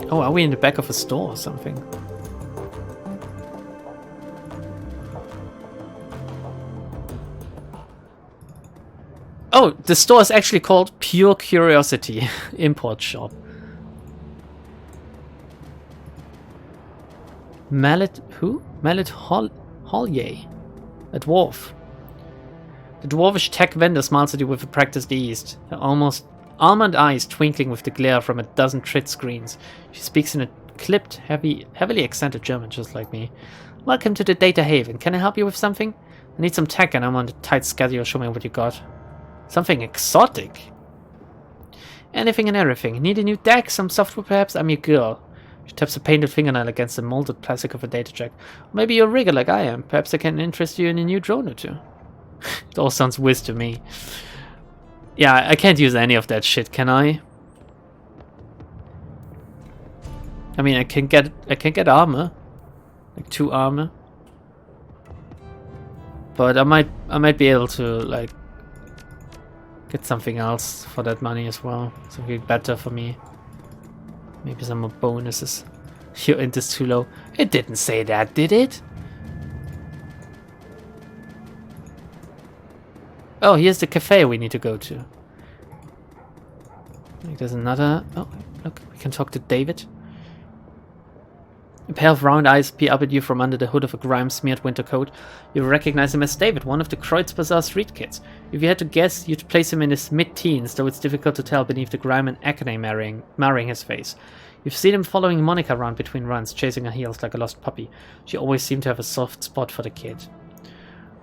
Oh, are we in the back of a store or something? Oh, the store is actually called Pure Curiosity Import Shop. Mallet, who? Mallet Hollier. A dwarf. The dwarvish tech vendor smiles at you with a practiced ease, her almost almond eyes twinkling with the glare from a dozen trit screens. She speaks in a clipped, heavily accented German, just like me. Welcome to the Data Haven. Can I help you with something? I need some tech and I'm on a tight schedule. Show me what you got. Something exotic? Anything and everything. Need a new deck? Some software perhaps? I'm your girl. She taps a painted fingernail against the molded plastic of a data jack. Or maybe you're a rigger like I am. Perhaps I can interest you in a new drone or two. It all sounds whiz to me. Yeah, I can't use any of that shit, can I? I mean, I can get armor. Like 2 armor. But I might be able to, like, get something else for that money as well. Something better for me. Maybe some more bonuses. Your int is too low. It didn't say that, did it? Oh, here's the cafe we need to go to. There's another... Oh, look, we can talk to David. A pair of round eyes peer up at you from under the hood of a grime-smeared winter coat. You recognize him as David, one of the Kreuzbazaar street kids. If you had to guess, you'd place him in his mid-teens, though it's difficult to tell beneath the grime and acne marring his face. You've seen him following Monica around between runs, chasing her heels like a lost puppy. She always seemed to have a soft spot for the kid.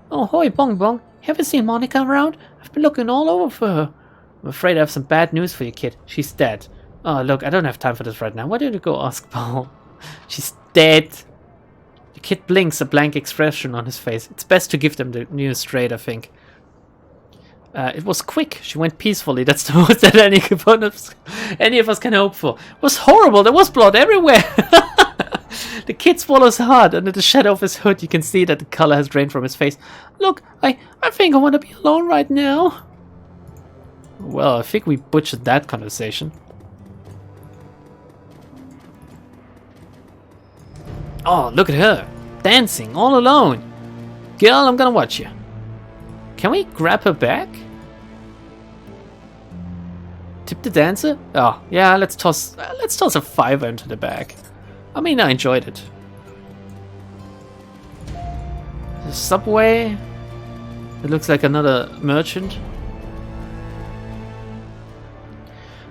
Oh, hoi, Bong Bong. Have you seen Monica around? I've been looking all over for her. I'm afraid I have some bad news for you, kid. She's dead. Oh, look, I don't have time for this right now. Why don't you go ask Paul? She's dead. The kid blinks, a blank expression on his face. It's best to give them the news straight, I think. It was quick. She went peacefully. That's the most that any of us can hope for. It was horrible. There was blood everywhere. The kid swallows hard. Under the shadow of his hood, you can see that the color has drained from his face. Look, I think I want to be alone right now. Well, I think we butchered that conversation. Oh, look at her. Dancing all alone. Girl, I'm gonna watch you. Can we grab her back? Tip the dancer? Oh, yeah, let's toss a $5 into the bag. I mean, I enjoyed it. The subway. It looks like another merchant.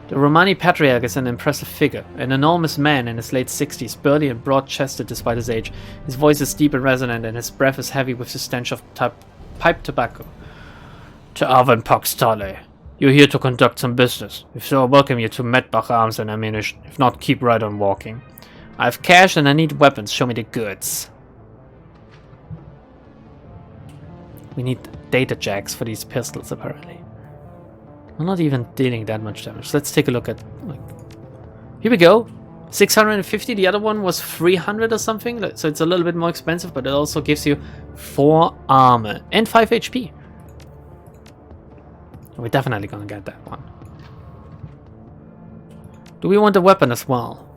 The Romani patriarch is an impressive figure, an enormous man in his late 60s, burly and broad-chested despite his age. His voice is deep and resonant, and his breath is heavy with the stench of pipe tobacco. To Arvin Pakstale. You're here to conduct some business. If so, I welcome you to Medbach Arms and Ammunition. If not, keep right on walking. I have cash and I need weapons. Show me the goods. We need data jacks for these pistols, apparently. I'm not even dealing that much damage. Let's take a look at... Here we go. 650. The other one was 300 or something. So it's a little bit more expensive, but it also gives you 4 armor and 5 HP. We're definitely gonna get that one. Do we want a weapon as well?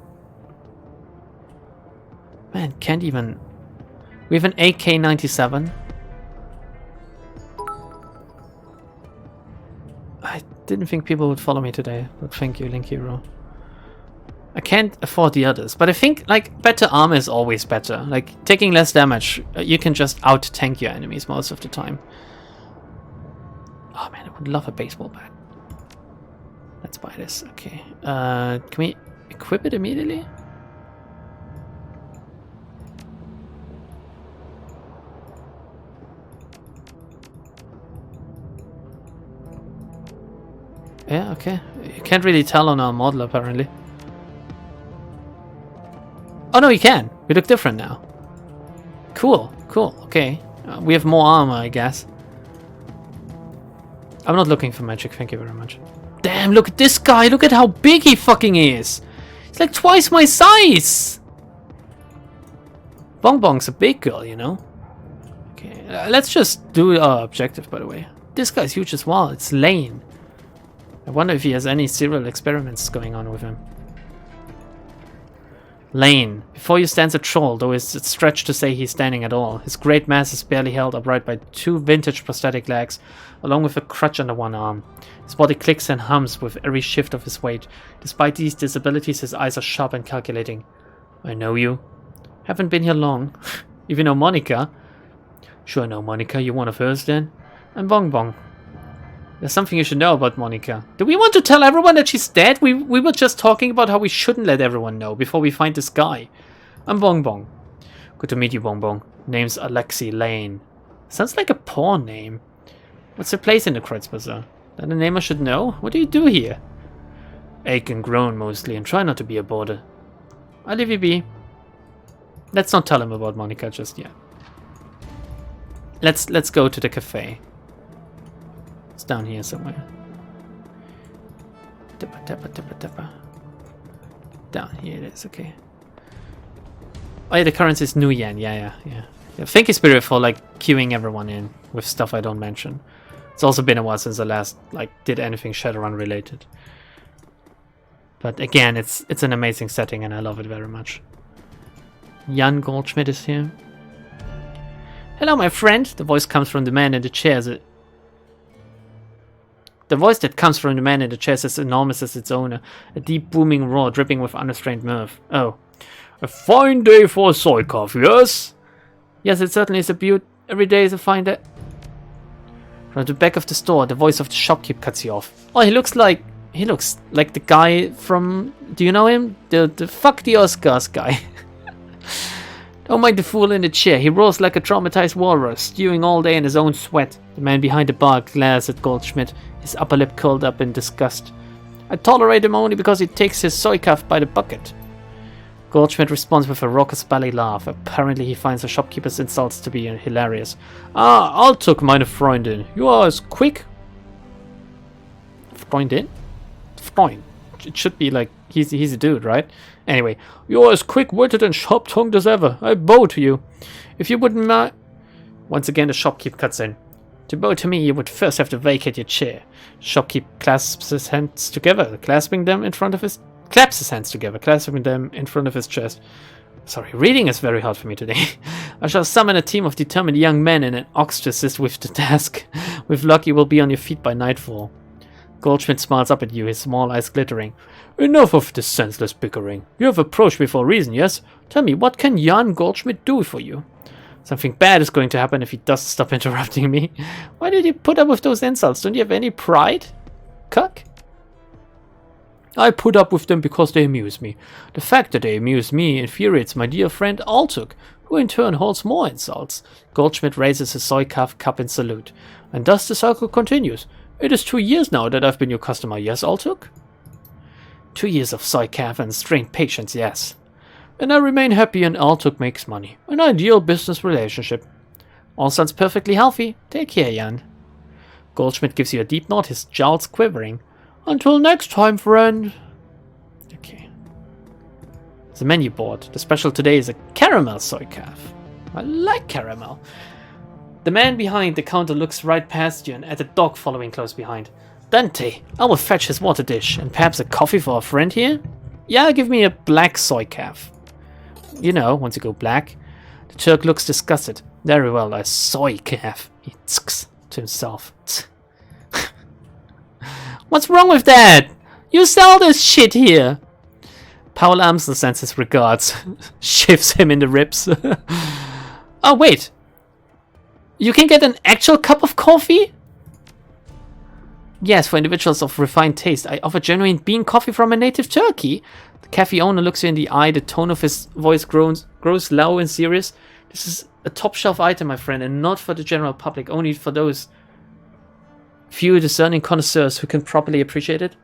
Man, can't even... We have an AK-97. I didn't think people would follow me today, but thank you, Link Hero. I can't afford the others, but I think, like, better armor is always better. Like, taking less damage, you can just out-tank your enemies most of the time. Oh man, I would love a baseball bat. Let's buy this, okay. Can we equip it immediately? Yeah, okay. You can't really tell on our model, apparently. Oh, no, you can. We look different now. Cool, cool, okay. We have more armor, I guess. I'm not looking for magic, thank you very much. Damn, look at this guy. Look at how big he fucking is. He's like twice my size. Bong Bong's a big girl, you know. Okay, let's just do our objective, by the way. This guy's huge as well. It's Lane. I wonder if he has any serial experiments going on with him. Lane. Before you stands a troll, though it's stretched to say he's standing at all. His great mass is barely held upright by 2 vintage prosthetic legs, along with a crutch under one arm. His body clicks and hums with every shift of his weight. Despite these disabilities, his eyes are sharp and calculating. I know you. Haven't been here long. Even know Monica. Sure I know Monica, you one of hers then? I'm Bong Bong. There's something you should know about Monica. Do we want to tell everyone that she's dead? We were just talking about how we shouldn't let everyone know before we find this guy. I'm Bong Bong. Good to meet you, Bong Bong. Name's Alexi Lane. Sounds like a porn name. What's your place in the Kreuz Bazaar? That a name I should know? What do you do here? Ache and groan mostly, and try not to be a border. I'll leave you be. Let's not tell him about Monica just yet. Let's go to the cafe. It's down here somewhere. Tippa, tippa, tippa, tippa. Down here it is, okay. Oh yeah, the currency is New Yen, yeah. Thank you, Spirit, for like queuing everyone in with stuff I don't mention. It's also been a while since I last like did anything Shadowrun related. But again, it's an amazing setting and I love it very much. Jan Goldschmidt is here. Hello, my friend. The voice comes from the man in the chair. The voice that comes from the man in the chair is as enormous as its owner. A deep booming roar dripping with unrestrained mirth. Oh. A fine day for a soy coffee, yes? Yes, it certainly is a beaut. Every day is a fine day. From the back of the store, the voice of the shopkeep cuts you off. Oh, he looks like the guy from... Do you know him? The fuck the Oscars guy. Don't mind the fool in the chair. He roars like a traumatized walrus, stewing all day in his own sweat. The man behind the bar glares at Goldschmidt, his upper lip curled up in disgust. I tolerate him only because he takes his soy calf by the bucket. Goldschmidt responds with a raucous belly laugh. Apparently he finds the shopkeeper's insults to be hilarious. Ah, I'll took meine Freundin. You are as quick. Freund in? Freund. It should be like, he's a dude, right? Anyway, you're as quick-witted and sharp-tongued as ever. I bow to you. If you wouldn't mind... Once again, the shopkeep cuts in. To bow to me, you would first have to vacate your chair. Shopkeep clasps his hands together, clasping them in front of his... Claps his hands together, clasping them in front of his chest. Sorry, reading is very hard for me today. I shall summon a team of determined young men and an ox to assist with the task. With luck, you will be on your feet by nightfall. Goldschmidt smiles up at you, his small eyes glittering. Enough of this senseless bickering. You have approached me for a reason, yes? Tell me, what can Jan Goldschmidt do for you? Something bad is going to happen if he doesn't stop interrupting me. Why did you put up with those insults? Don't you have any pride? Cuck? I put up with them because they amuse me. The fact that they amuse me infuriates my dear friend Altuk, who in turn holds more insults. Goldschmidt raises his soy cup in salute. And thus the cycle continues. It is 2 years now that I've been your customer, yes, Altuk? 2 years of soy calf and strained patience, yes. And I remain happy and Altuk makes money. An ideal business relationship. All sounds perfectly healthy. Take care, Jan. Goldschmidt gives you a deep nod, his jowls quivering. Until next time, friend. Okay. It's a menu board. The special today is a caramel soy calf. I like caramel. The man behind the counter looks right past you and at the dog following close behind. Dante, I will fetch his water dish and perhaps a coffee for our friend here? Yeah, give me a black soy calf. You know, once you go black. The Turk looks disgusted. Very well, a soy calf. He tsk to himself. What's wrong with that? You sell this shit here. Paul Amsel sends his regards. Shifts him in the ribs. Oh, wait. You can get an actual cup of coffee? Yes, for individuals of refined taste. I offer genuine bean coffee from a native Turkey. The cafe owner looks you in the eye. The tone of his voice grows low and serious. This is a top shelf item, my friend, and not for the general public. Only for those few discerning connoisseurs who can properly appreciate it.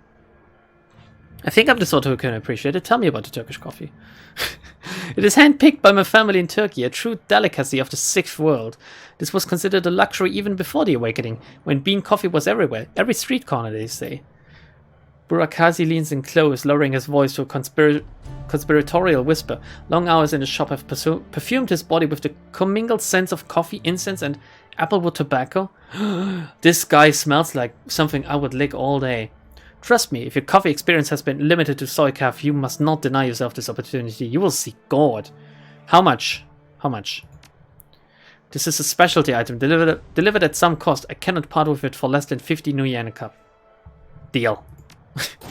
I think I'm the sort who can appreciate it. Tell me about the Turkish coffee. It is handpicked by my family in Turkey, a true delicacy of the 6th world. This was considered a luxury even before the awakening, when bean coffee was everywhere, every street corner, they say. Burakazi leans in close, lowering his voice to a conspiratorial whisper. Long hours in the shop have perfumed his body with the commingled scents of coffee, incense, and applewood tobacco. This guy smells like something I would lick all day. Trust me, if your coffee experience has been limited to soy calf, you must not deny yourself this opportunity. You will see God. How much? How much? This is a specialty item, delivered at some cost. I cannot part with it for less than 50 new yen a cup. Deal.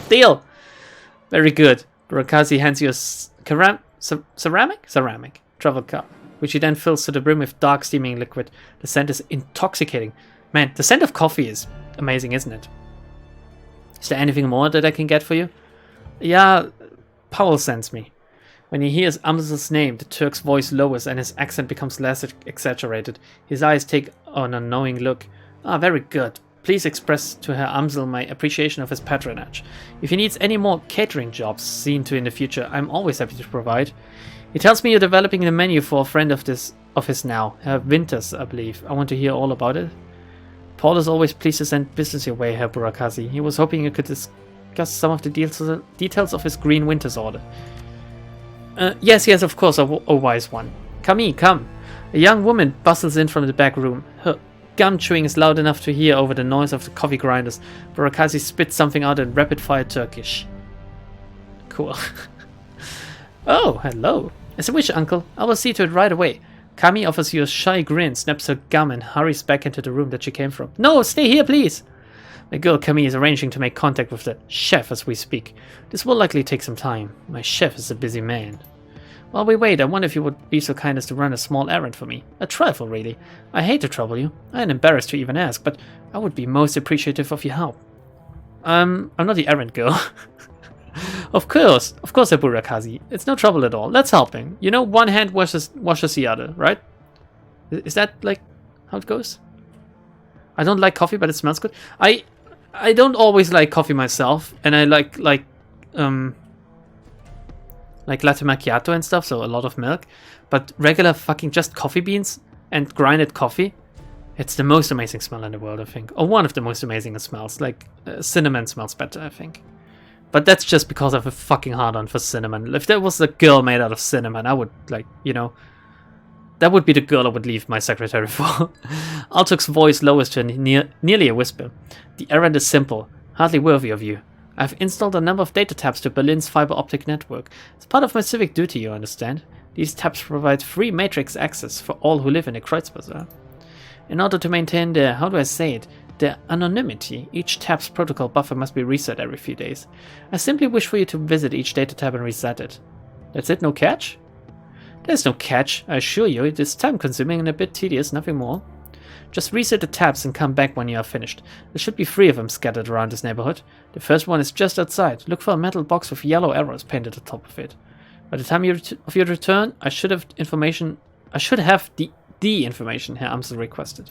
Deal! Very good. Burakazi hands you a ceramic travel cup, which he then fills to the brim with dark steaming liquid. The scent is intoxicating. Man, the scent of coffee is amazing, isn't it? Is there anything more that I can get for you? Yeah, Powell sends me. When he hears Amsel's name, the Turk's voice lowers and his accent becomes less exaggerated. His eyes take on a knowing look. Ah, very good. Please express to Herr Amsel my appreciation of his patronage. If he needs any more catering jobs seen to in the future, I'm always happy to provide. He tells me you're developing the menu for a friend of his now, Herr Winters, I believe. I want to hear all about it. Paul is always pleased to send business your way, Herr Burakazi. He was hoping you could discuss some of the details of his Green Winters order. Yes, of course, a wise one. Come in, come. A young woman bustles in from the back room. Her gum chewing is loud enough to hear over the noise of the coffee grinders. Burakazi spits something out in rapid-fire Turkish. Cool. Oh, hello. As a wish, uncle. I will see to it right away. Kami offers you a shy grin, snaps her gum, and hurries back into the room that she came from. No, stay here, please! The girl Kami is arranging to make contact with the chef as we speak. This will likely take some time. My chef is a busy man. While we wait, I wonder if you would be so kind as to run a small errand for me. A trifle, really. I hate to trouble you. I am embarrassed to even ask, but I would be most appreciative of your help. I'm not the errand girl. Of course, Burakazi. It's no trouble at all. Let's help him. You know, one hand washes the other, right? Is that like how it goes? I don't like coffee, but it smells good. I don't always like coffee myself, and I like latte macchiato and stuff, so a lot of milk. But regular fucking just coffee beans and grinded coffee, It's the most amazing smell in the world, I think. Or one of the most amazing smells. Like, cinnamon smells better, I think. But that's just because I have a fucking hard-on for cinnamon. If there was a girl made out of cinnamon, I would, like, you know... That would be the girl I would leave my secretary for. Altuk's voice lowers to nearly a whisper. The errand is simple, hardly worthy of you. I've installed a number of data taps to Berlin's fiber optic network. It's part of my civic duty, you understand. These taps provide free matrix access for all who live in the Kreuzbazaar. In order to maintain their, how do I say it, their anonymity, each tap's protocol buffer must be reset every few days. I simply wish for you to visit each data tab and reset it. That's it, no catch? There's no catch, I assure you. It is time-consuming and a bit tedious, nothing more. Just reset the tabs and come back when you are finished. There should be 3 of them scattered around this neighborhood. The first one is just outside. Look for a metal box with yellow arrows painted at the top of it. By the time of your return, I should have the information Herr Amsel requested.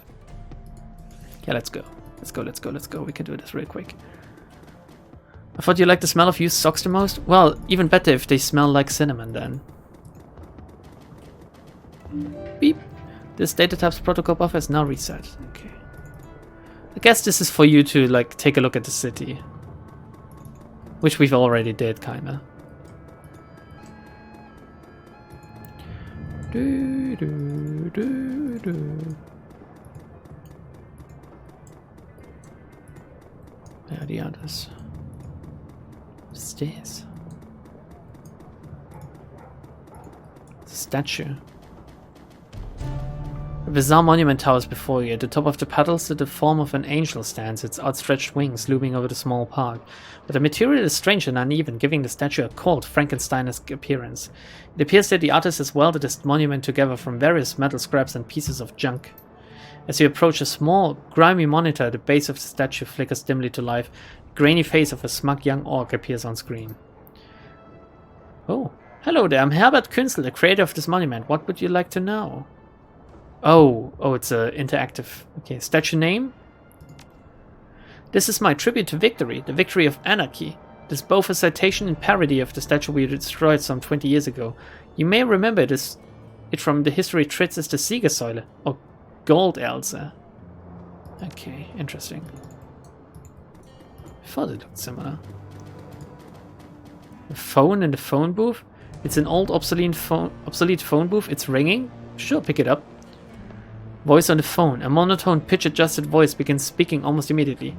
Yeah, let's go. Let's go. We can do this real quick. I thought you liked the smell of used socks the most? Well, even better if they smell like cinnamon then. Beep. This data tab's protocol buffer is now reset. Okay. I guess this is for you to, like, take a look at the city. Which we've already did, kinda. Where are the others? What's this? It's a statue. A bizarre monument towers before you. At the top of the pedals, the form of an angel stands, its outstretched wings looming over the small park. But the material is strange and uneven, giving the statue a cold, Frankenstein-esque appearance. It appears that the artist has welded this monument together from various metal scraps and pieces of junk. As you approach, a small, grimy monitor at the base of the statue flickers dimly to life. The grainy face of a smug young orc appears on screen. Oh, hello there, I'm Herbert Künzel, the creator of this monument. What would you like to know? Oh, it's a interactive. Okay, statue name? This is my tribute to victory, the victory of anarchy. It is both a citation and parody of the statue we destroyed some 20 years ago. You may remember it from the history treats as the Siegersäule, or Gold Elsa. Okay, interesting. I thought it looked similar. A phone in the phone booth? It's an old obsolete phone booth. It's ringing? Sure, pick it up. Voice on the phone. A monotone, pitch-adjusted voice begins speaking almost immediately.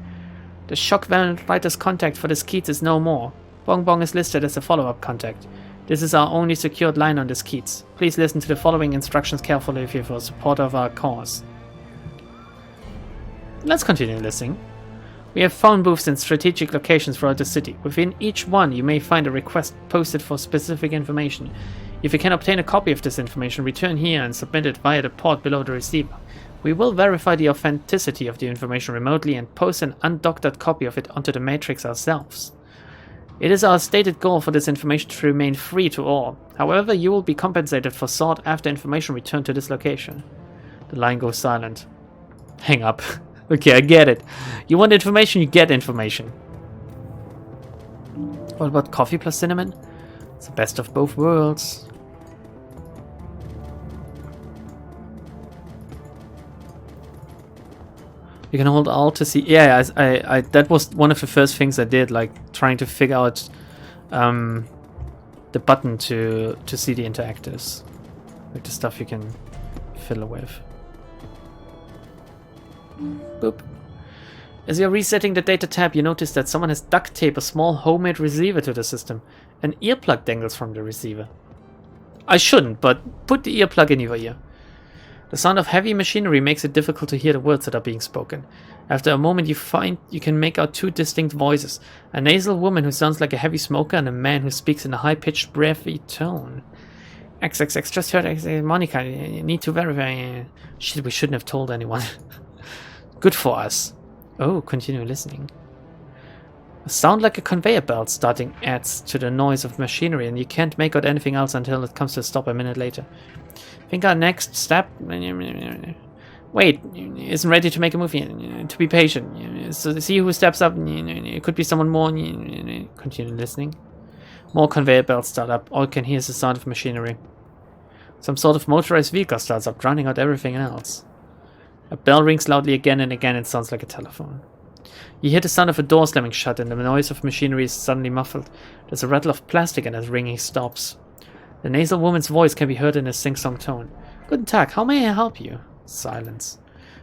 The shock valent writer's contact for the Skeets is no more. Bong Bong is listed as a follow-up contact. This is our only secured line on the Skeets. Please listen to the following instructions carefully if you're a supporter of our cause. Let's continue listening. We have phone booths in strategic locations throughout the city. Within each one, you may find a request posted for specific information. If you can obtain a copy of this information, return here and submit it via the port below the receiver. We will verify the authenticity of the information remotely and post an undoctored copy of it onto the Matrix ourselves. It is our stated goal for this information to remain free to all. However, you will be compensated for sought after information returned to this location. The line goes silent. Hang up. Okay, I get it. You want information, you get information. What about coffee plus cinnamon? It's the best of both worlds. You can hold Alt to see. Yeah, I that was one of the first things I did, like trying to figure out the button to see the interactives, like the stuff you can fiddle with. Boop. As you're resetting the data tab, you notice that someone has duct taped a small homemade receiver to the system. An earplug dangles from the receiver. I shouldn't, but put the earplug in your ear. The sound of heavy machinery makes it difficult to hear the words that are being spoken. After a moment, you find you can make out 2 distinct voices. A nasal woman who sounds like a heavy smoker and a man who speaks in a high-pitched, breathy tone. XXX, just heard Monica, you need to verify. Shit, we shouldn't have told anyone. Good for us. Oh, continue listening. A sound like a conveyor belt starting adds to the noise of machinery, and you can't make out anything else until it comes to a stop a minute later. Think our next step... Wait, isn't ready to make a movie. To be patient. So see who steps up. It could be someone more. Continue listening. More conveyor belts start up. All you can hear is the sound of machinery. Some sort of motorized vehicle starts up, drowning out everything else. A bell rings loudly again and again. It sounds like a telephone. You hear the sound of a door slamming shut and the noise of machinery is suddenly muffled. There's a rattle of plastic and as ringing stops. The nasal woman's voice can be heard in a sing-song tone. Guten Tag, how may I help you? Silence.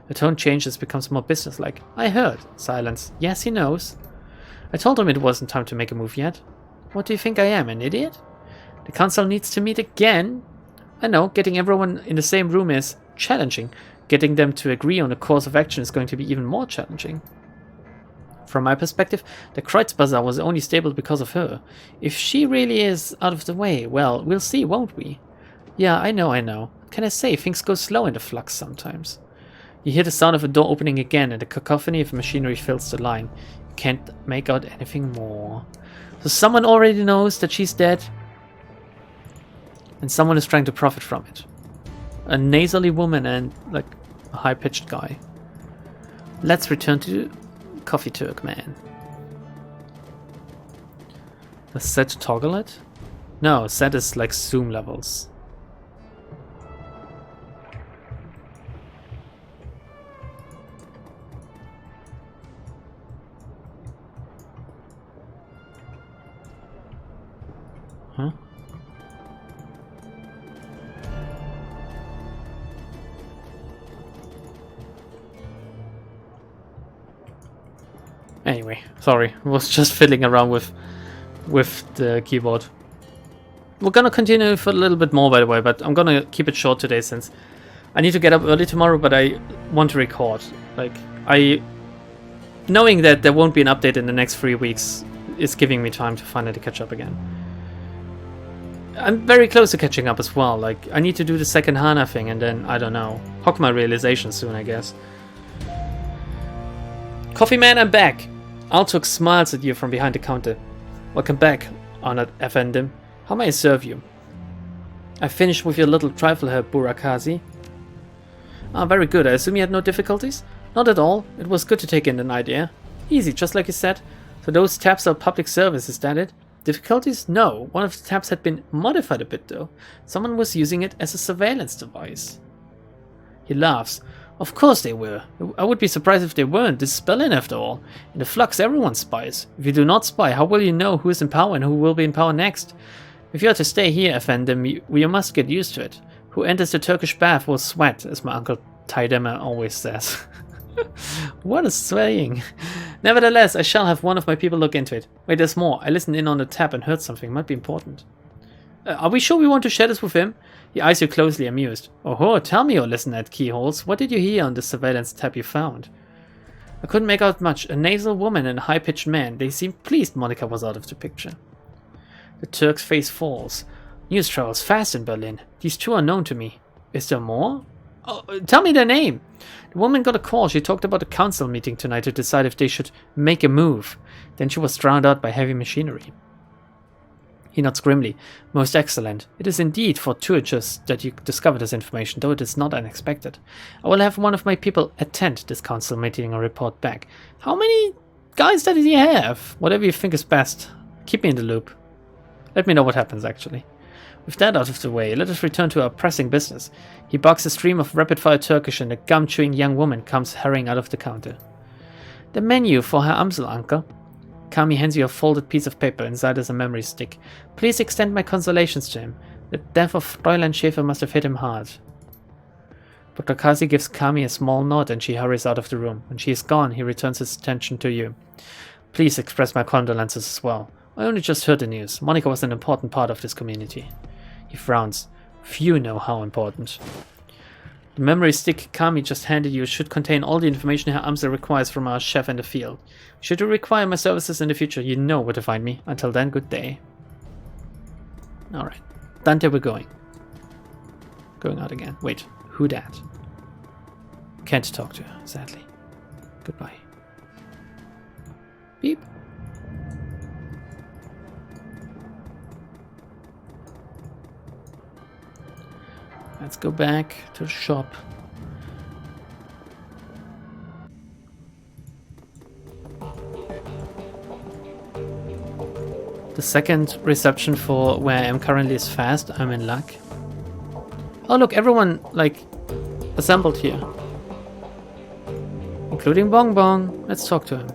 The tone changes, becomes more businesslike. I heard. Silence. Yes, he knows. I told him it wasn't time to make a move yet. What do you think I am, an idiot? The council needs to meet again. I know, getting everyone in the same room is challenging. Getting them to agree on a course of action is going to be even more challenging. From my perspective, the Kreuz Bazaar was only stable because of her. If she really is out of the way, well, we'll see, won't we? Yeah, I know. What can I say? Things go slow in the flux sometimes. You hear the sound of a door opening again and the cacophony of machinery fills the line. You can't make out anything more. So someone already knows that she's dead, and someone is trying to profit from it. A nasally woman and, like, a high-pitched guy. Let's return to Coffee Turk Man. Does set toggle it? No, set is like zoom levels. Huh? Anyway, sorry, I was just fiddling around with the keyboard. We're gonna continue for a little bit more, by the way, but I'm gonna keep it short today since I need to get up early tomorrow, but I want to record. Like, knowing that there won't be an update in the next 3 weeks is giving me time to finally catch up again. I'm very close to catching up as well. Like, I need to do the second Hana thing and then, I don't know, hock my realization soon, I guess. Coffee Man, I'm back! Altuk smiles at you from behind the counter. Welcome back, honored Effendim. How may I serve you? I finished with your little trifle, Herr Burakazi. Ah, very good. I assume you had no difficulties? Not at all. It was good to take in the night air. Easy, just like you said. So those taps are public service, is that it? Difficulties? No. One of the taps had been modified a bit, though. Someone was using it as a surveillance device. He laughs. Of course they were. I would be surprised if they weren't. This is Berlin, after all. In the flux, everyone spies. If you do not spy, how will you know who is in power and who will be in power next? If you are to stay here, Effendim, you must get used to it. Who enters the Turkish bath will sweat, as my uncle Taidema always says. What a saying. Nevertheless, I shall have one of my people look into it. Wait, there's more. I listened in on the tap and heard something. Might be important. Are we sure we want to share this with him? He eyes you closely, amused. Oh, tell me, your listener at Keyholes. What did you hear on the surveillance tap you found? I couldn't make out much. A nasal woman and a high-pitched man. They seemed pleased Monica was out of the picture. The Turk's face falls. News travels fast in Berlin. These two are known to me. Is there more? Oh, tell me their name. The woman got a call. She talked about a council meeting tonight to decide if they should make a move. Then she was drowned out by heavy machinery. He nods grimly. Most excellent. It is indeed fortuitous that you discovered this information, though it is not unexpected. I will have one of my people attend this council meeting and report back. How many guys does he have? Whatever you think is best. Keep me in the loop. Let me know what happens, actually. With that out of the way, let us return to our pressing business. He barks a stream of rapid-fire Turkish and a gum-chewing young woman comes hurrying out of the counter. The menu for Herr Amsel, uncle. Kami hands you a folded piece of paper. Inside is a memory stick. Please extend my consolations to him. The death of Fräulein Schäfer must have hit him hard. Dr. Kasi gives Kami a small nod and she hurries out of the room. When she is gone, he returns his attention to you. Please express my condolences as well. I only just heard the news. Monica was an important part of this community. He frowns. Few know how important. The memory stick Kami just handed you should contain all the information Herr Amsel requires from our chef in the field. Should you require my services in the future, you know where to find me. Until then, good day. Alright. Dante, we're going. Going out again. Wait, who dat? Can't talk to her, sadly. Goodbye. Beep. Let's go back to the shop. The second reception for where I am currently is fast. I'm in luck. Oh look, everyone like assembled here. including Bong Bong. Let's talk to him.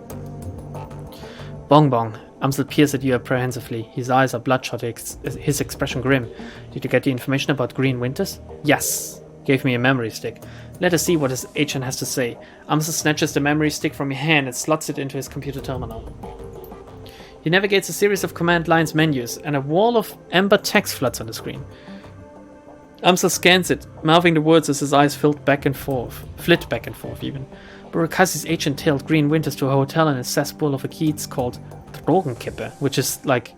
Bong Bong. Amsel peers at you apprehensively. His eyes are bloodshot, his expression grim. Did you get the information about Green Winters? Yes. Gave me a memory stick. Let us see what his agent has to say. Amsel snatches the memory stick from your hand and slots it into his computer terminal. He navigates a series of command lines menus, and a wall of amber text floods on the screen. Amsel scans it, mouthing the words as his eyes flit back and forth even. Burakazi's agent tailed Green Winters to a hotel in a cesspool of a Keats called Drogenkippe, which is like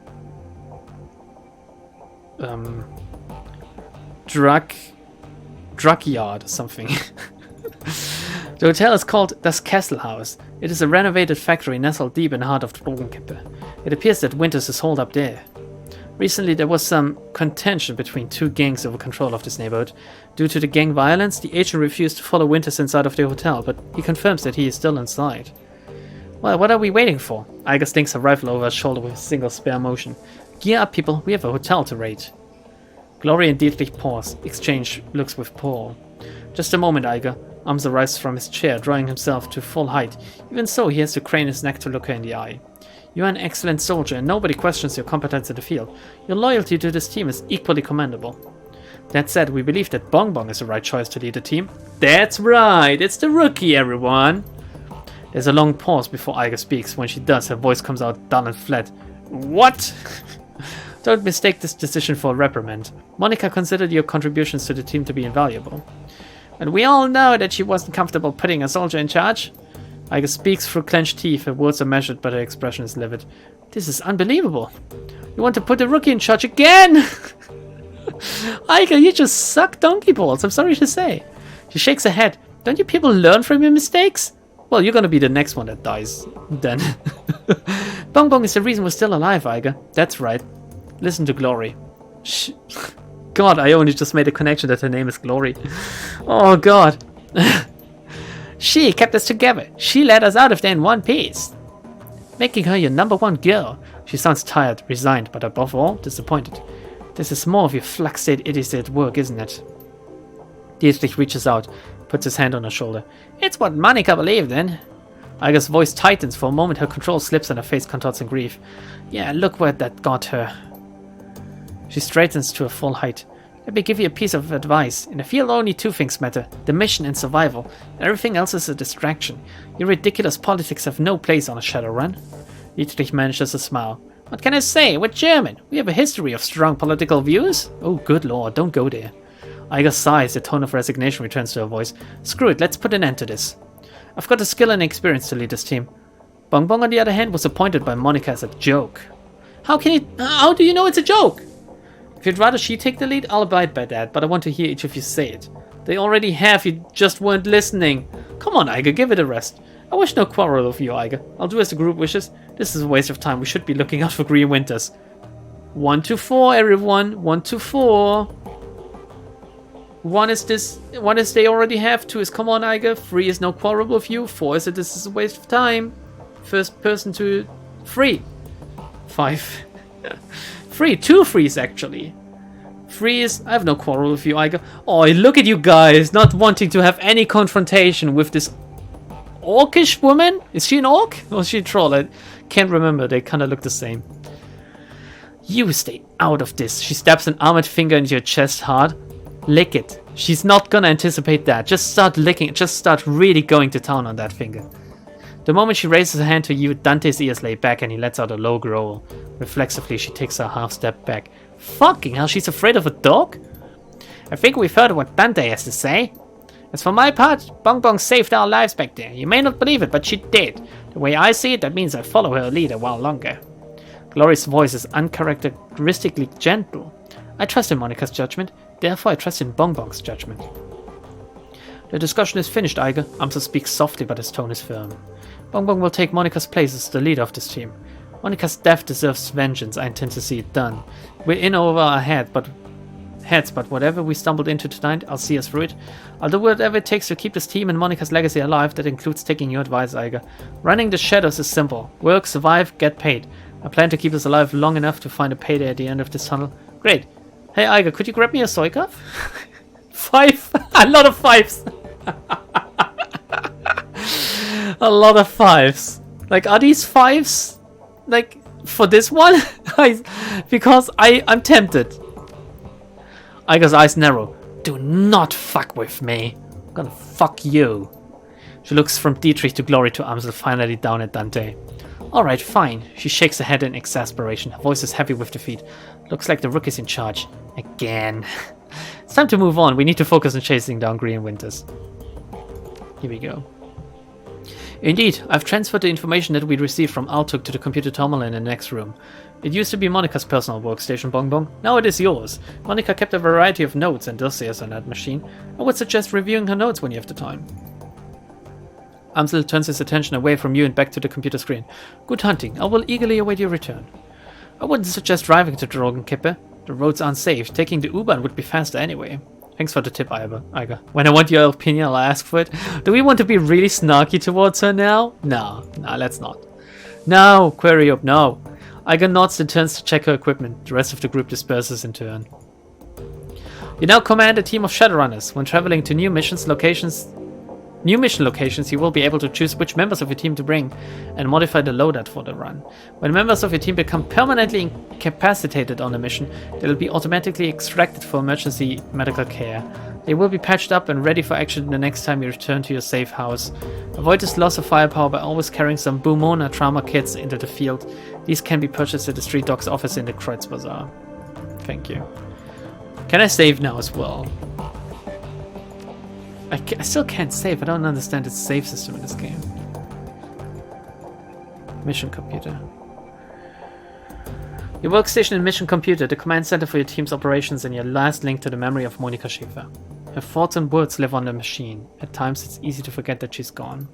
drug yard or something. The hotel is called Das Kesselhaus. It is a renovated factory nestled deep in the heart of Drogenkippe. It appears that Winters is holed up there. Recently there was some contention between two gangs over control of this neighborhood. Due to the gang violence, the agent refused to follow Winters inside of the hotel, but he confirms that he is still inside. Well, what are we waiting for? Iger slinks a rifle over his shoulder with a single spare motion. Gear up, people, we have a hotel to raid. Glory and Dietrich pause, exchange looks with Paul. Just a moment, Iger. Amsel rises from his chair, drawing himself to full height. Even so, he has to crane his neck to look her in the eye. You are an excellent soldier, and nobody questions your competence in the field. Your loyalty to this team is equally commendable. That said, we believe that Bong Bong is the right choice to lead the team. That's right, it's the rookie, everyone! There's a long pause before Iger speaks. When she does, her voice comes out dull and flat. What? Don't mistake this decision for a reprimand. Monica considered your contributions to the team to be invaluable. And we all know that she wasn't comfortable putting a soldier in charge. Iger speaks through clenched teeth. Her words are measured, but her expression is livid. This is unbelievable. You want to put the rookie in charge again? Iger, you just suck donkey balls, I'm sorry to say. She shakes her head. Don't you people learn from your mistakes? Well, you're gonna be the next one that dies, then. Bong Bong is the reason we're still alive, Iger. That's right. Listen to Glory. God, I only just made a connection that her name is Glory. Oh, God. She kept us together. She led us out of there in one piece. Making her your number one girl. She sounds tired, resigned, but above all, disappointed. This is more of your flaxseed idiocy at work, isn't it? Dietrich reaches out, puts his hand on her shoulder. It's what Monica believed in. Iger's voice tightens. For a moment, her control slips and her face contorts in grief. Yeah, look where that got her. She straightens to a full height. Let me give you a piece of advice. In the field, only two things matter. The mission and survival. Everything else is a distraction. Your ridiculous politics have no place on a Shadowrun. Dietrich manages a smile. What can I say? We're German. We have a history of strong political views. Oh, good lord, don't go there. Iger sighs. The tone of resignation returns to her voice. Screw it, let's put an end to this. I've got the skill and experience to lead this team. Bong Bong, on the other hand, was appointed by Monica as a joke. How do you know it's a joke? If you'd rather she take the lead, I'll abide by that, but I want to hear each of you say it. They already have, you just weren't listening. Come on, Iger, give it a rest. I wish no quarrel with you, Iger. I'll do as the group wishes. This is a waste of time. We should be looking out for Green Winters. 1 to 4, everyone. 1 to 4. 1 is this. 1 is they already have. 2 is come on, Iger. 3 is no quarrel with you. 4 is that this is a waste of time. First person to 3. 5. 3. 2 3s actually. 3 is I have no quarrel with you, Iger. Oh, look at you guys not wanting to have any confrontation with this orcish woman. Is she an orc or is she a troll? I can't remember. They kind of look the same. You stay out of this. She stabs an armored finger into your chest hard. Lick it. She's not gonna anticipate that. Just start licking it. Just start really going to town on that finger. The moment she raises her hand to you, Dante's ears lay back and he lets out a low growl. Reflexively, she takes a half step back. Fucking hell, she's afraid of a dog? I think we've heard what Dante has to say. As for my part, Bong Bong saved our lives back there. You may not believe it, but she did. The way I see it, that means I follow her lead a while longer. Glory's voice is uncharacteristically gentle. I trust in Monica's judgment, therefore I trust in Bong Bong's judgment. The discussion is finished, Iger. Amsel speaks softly, but his tone is firm. Bong Bong will take Monica's place as the leader of this team. Monica's death deserves vengeance. I intend to see it done. We're in over our heads, but whatever we stumbled into tonight, I'll see us through it. I'll do whatever it takes to keep this team and Monica's legacy alive. That includes taking your advice, Iger. Running the shadows is simple. Work, survive, get paid. I plan to keep us alive long enough to find a payday at the end of this tunnel. Great. Hey, Iger, could you grab me a Soykov? 5? A lot of 5s. A lot of 5s. Like, are these 5s? Like, for this one? Because I'm tempted. Aiga's eyes narrow. Do not fuck with me. I'm gonna fuck you. She looks from Dietrich to Glory to Amsel, finally down at Dante. Alright, fine. She shakes her head in exasperation. Her voice is heavy with defeat. Looks like the Rook is in charge. Again. It's time to move on. We need to focus on chasing down Green Winters. Here we go. Indeed, I've transferred the information that we received from Altuk to the computer terminal in the next room. It used to be Monica's personal workstation, Bong Bong. Now it is yours. Monica kept a variety of notes and dossiers on that machine. I would suggest reviewing her notes when you have the time. Amsel turns his attention away from you and back to the computer screen. Good hunting. I will eagerly await your return. I wouldn't suggest driving to Drogenkippe. The roads aren't safe. Taking the U-Bahn would be faster anyway. Thanks for the tip, Aiga. When I want your opinion, I'll ask for it. Do we want to be really snarky towards her now? No, let's not. No, query up, no. Aiga nods and turns to check her equipment. The rest of the group disperses in turn. You now command a team of Shadowrunners. When traveling to new mission locations, you will be able to choose which members of your team to bring and modify the loadout for the run. When members of your team become permanently incapacitated on a mission, they will be automatically extracted for emergency medical care. They will be patched up and ready for action the next time you return to your safe house. Avoid this loss of firepower by always carrying some Boomona trauma kits into the field. These can be purchased at the Street Dog's office in the Kreuz Bazaar. Thank you. Can I save now as well? I still can't save. I don't understand its save system in this game. Mission computer. Your workstation and mission computer, the command center for your team's operations, and your last link to the memory of Monika Schäfer. Her thoughts and words live on the machine. At times it's easy to forget that she's gone.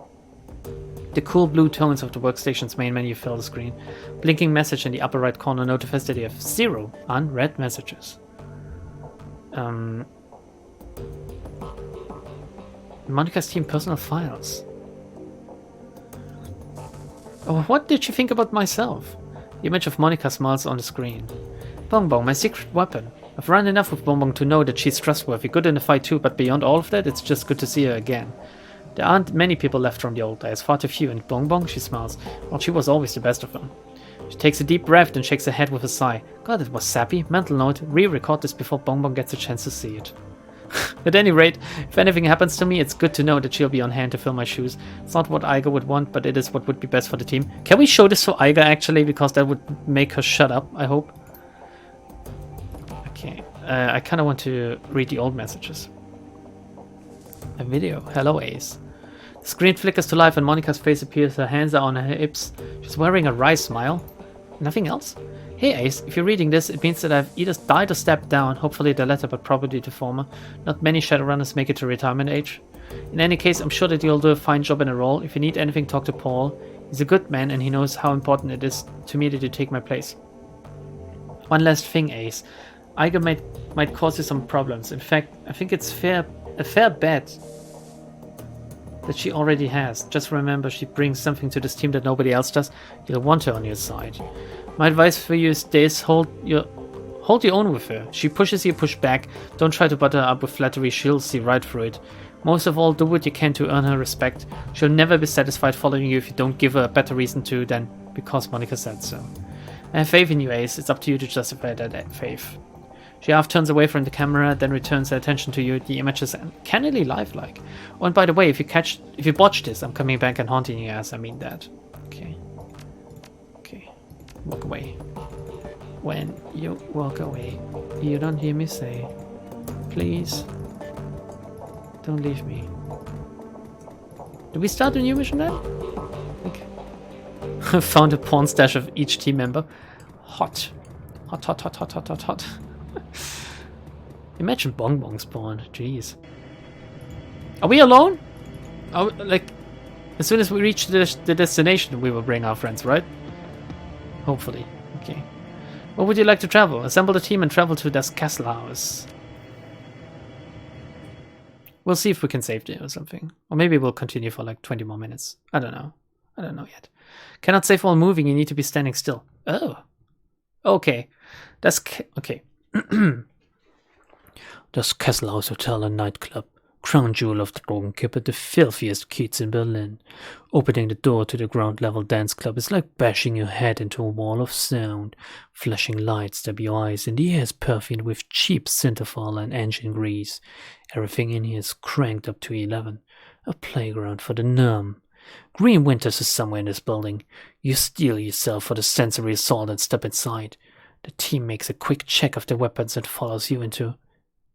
The cool blue tones of the workstation's main menu fill the screen. Blinking message in the upper right corner notifies that you have 0 unread messages. Monica's team personal files. Oh, what did you think about myself? The image of Monica smiles on the screen. Bong Bong, my secret weapon. I've run enough with Bong Bong to know that she's trustworthy, good in the fight too, but beyond all of that, it's just good to see her again. There aren't many people left from the old days, far too few, and Bong Bong, she smiles. Well, she was always the best of them. She takes a deep breath and shakes her head with a sigh. God, it was sappy. Mental note, re-record this before Bong Bong gets a chance to see it. At any rate, if anything happens to me, it's good to know that she'll be on hand to fill my shoes. It's not what Aiga would want, but it is what would be best for the team. Can we show this to Aiga, actually? Because that would make her shut up, I hope. Okay, I kind of want to read the old messages. A video. Hello, Ace. The screen flickers to life and Monica's face appears. Her hands are on her hips. She's wearing a wry smile. Nothing else? Hey Ace, if you're reading this, it means that I've either died or stepped down, hopefully the latter, but probably the former. Not many Shadowrunners make it to retirement age. In any case, I'm sure that you'll do a fine job in a role. If you need anything, talk to Paul. He's a good man and he knows how important it is to me that you take my place. One last thing, Ace. Aiga might cause you some problems. In fact, I think it's a fair bet that she already has. Just remember, she brings something to this team that nobody else does. You'll want her on your side. My advice for you is this: hold your own with her. She pushes you, push back. Don't try to butter her up with flattery. She'll see right through it. Most of all, do what you can to earn her respect. She'll never be satisfied following you if you don't give her a better reason to than because Monica said so. I have faith in you, Ace. It's up to you to justify that faith. She half turns away from the camera, then returns her attention to you. The image is uncannily lifelike. Oh, and by the way, if you botch this, I'm coming back and haunting your ass. I mean that. Okay. Walk away. When you walk away, you don't hear me say, please, don't leave me. Do we start a new mission then? Okay. Found a porn stash of each team member. Hot. Hot. Imagine Bong Bong spawn. Jeez. Are we alone? Like, as soon as we reach the destination, we will bring our friends, right? Hopefully. Okay. Where would you like to travel? Assemble the team and travel to Das Kesselhaus. We'll see if we can save it or something. Or maybe we'll continue for like 20 more minutes. I don't know yet. Cannot save while moving, you need to be standing still. Oh. Okay. Okay. Das Kesselhaus Hotel and Nightclub. Crown jewel of the Drogenkipper, the filthiest kids in Berlin. Opening the door to the ground-level dance club is like bashing your head into a wall of sound. Flashing lights stab your eyes, and the air is perfumed with cheap synthesizer and engine grease. Everything in here is cranked up to 11. A playground for the numb. Green Winters is somewhere in this building. You steel yourself for the sensory assault and step inside. The team makes a quick check of their weapons and follows you into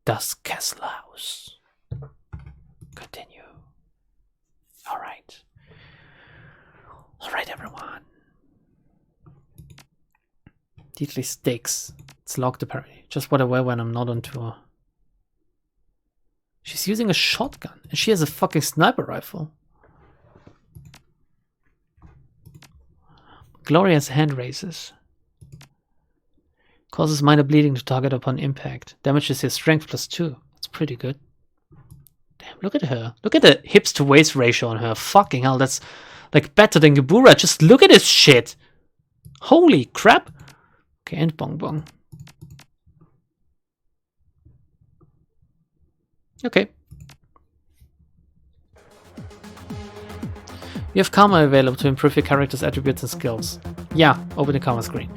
Das Kesselhaus. Continue. Alright. Alright, everyone. Dietrich stakes. It's locked apparently. Just what I wear when I'm not on tour. She's using a shotgun. And she has a fucking sniper rifle. Gloria's hand raises. Causes minor bleeding to target upon impact. Damages his strength +2. That's pretty good. Damn, look at her. Look at the hips to waist ratio on her. Fucking hell, that's like better than Gebura. Just look at this shit. Holy crap. Okay, and Bong Bong. Okay. You have Karma available to improve your character's attributes and skills. Yeah, open the Karma screen.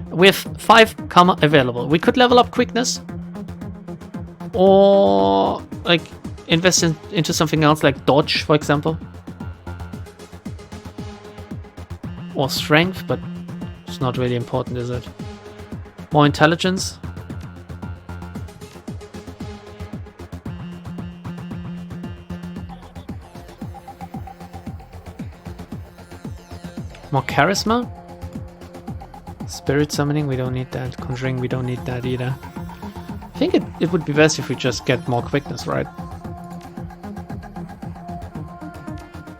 We have 5 Karma available. We could level up Quickness. Or, like, invest into something else, like Dodge, for example. Or Strength, but it's not really important, is it? More Intelligence. More Charisma. Spirit Summoning, we don't need that. Conjuring, we don't need that either. I think it would be best if we just get more Quickness, right?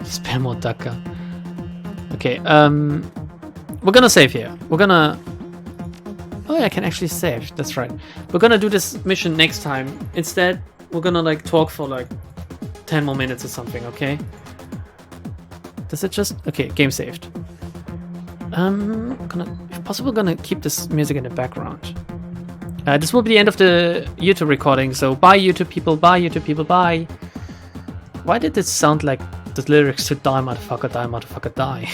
Spare more Daka. Okay, we're gonna save here. We're gonna... Oh yeah, I can actually save, that's right. We're gonna do this mission next time. Instead, we're gonna like talk for like 10 more minutes or something, okay? Does it just... Okay, game saved. If possible, gonna keep this music in the background. This will be the end of the YouTube recording, so bye YouTube people, bye YouTube people, bye. Why did this sound like the lyrics to Die Motherfucker, Die Motherfucker, Die?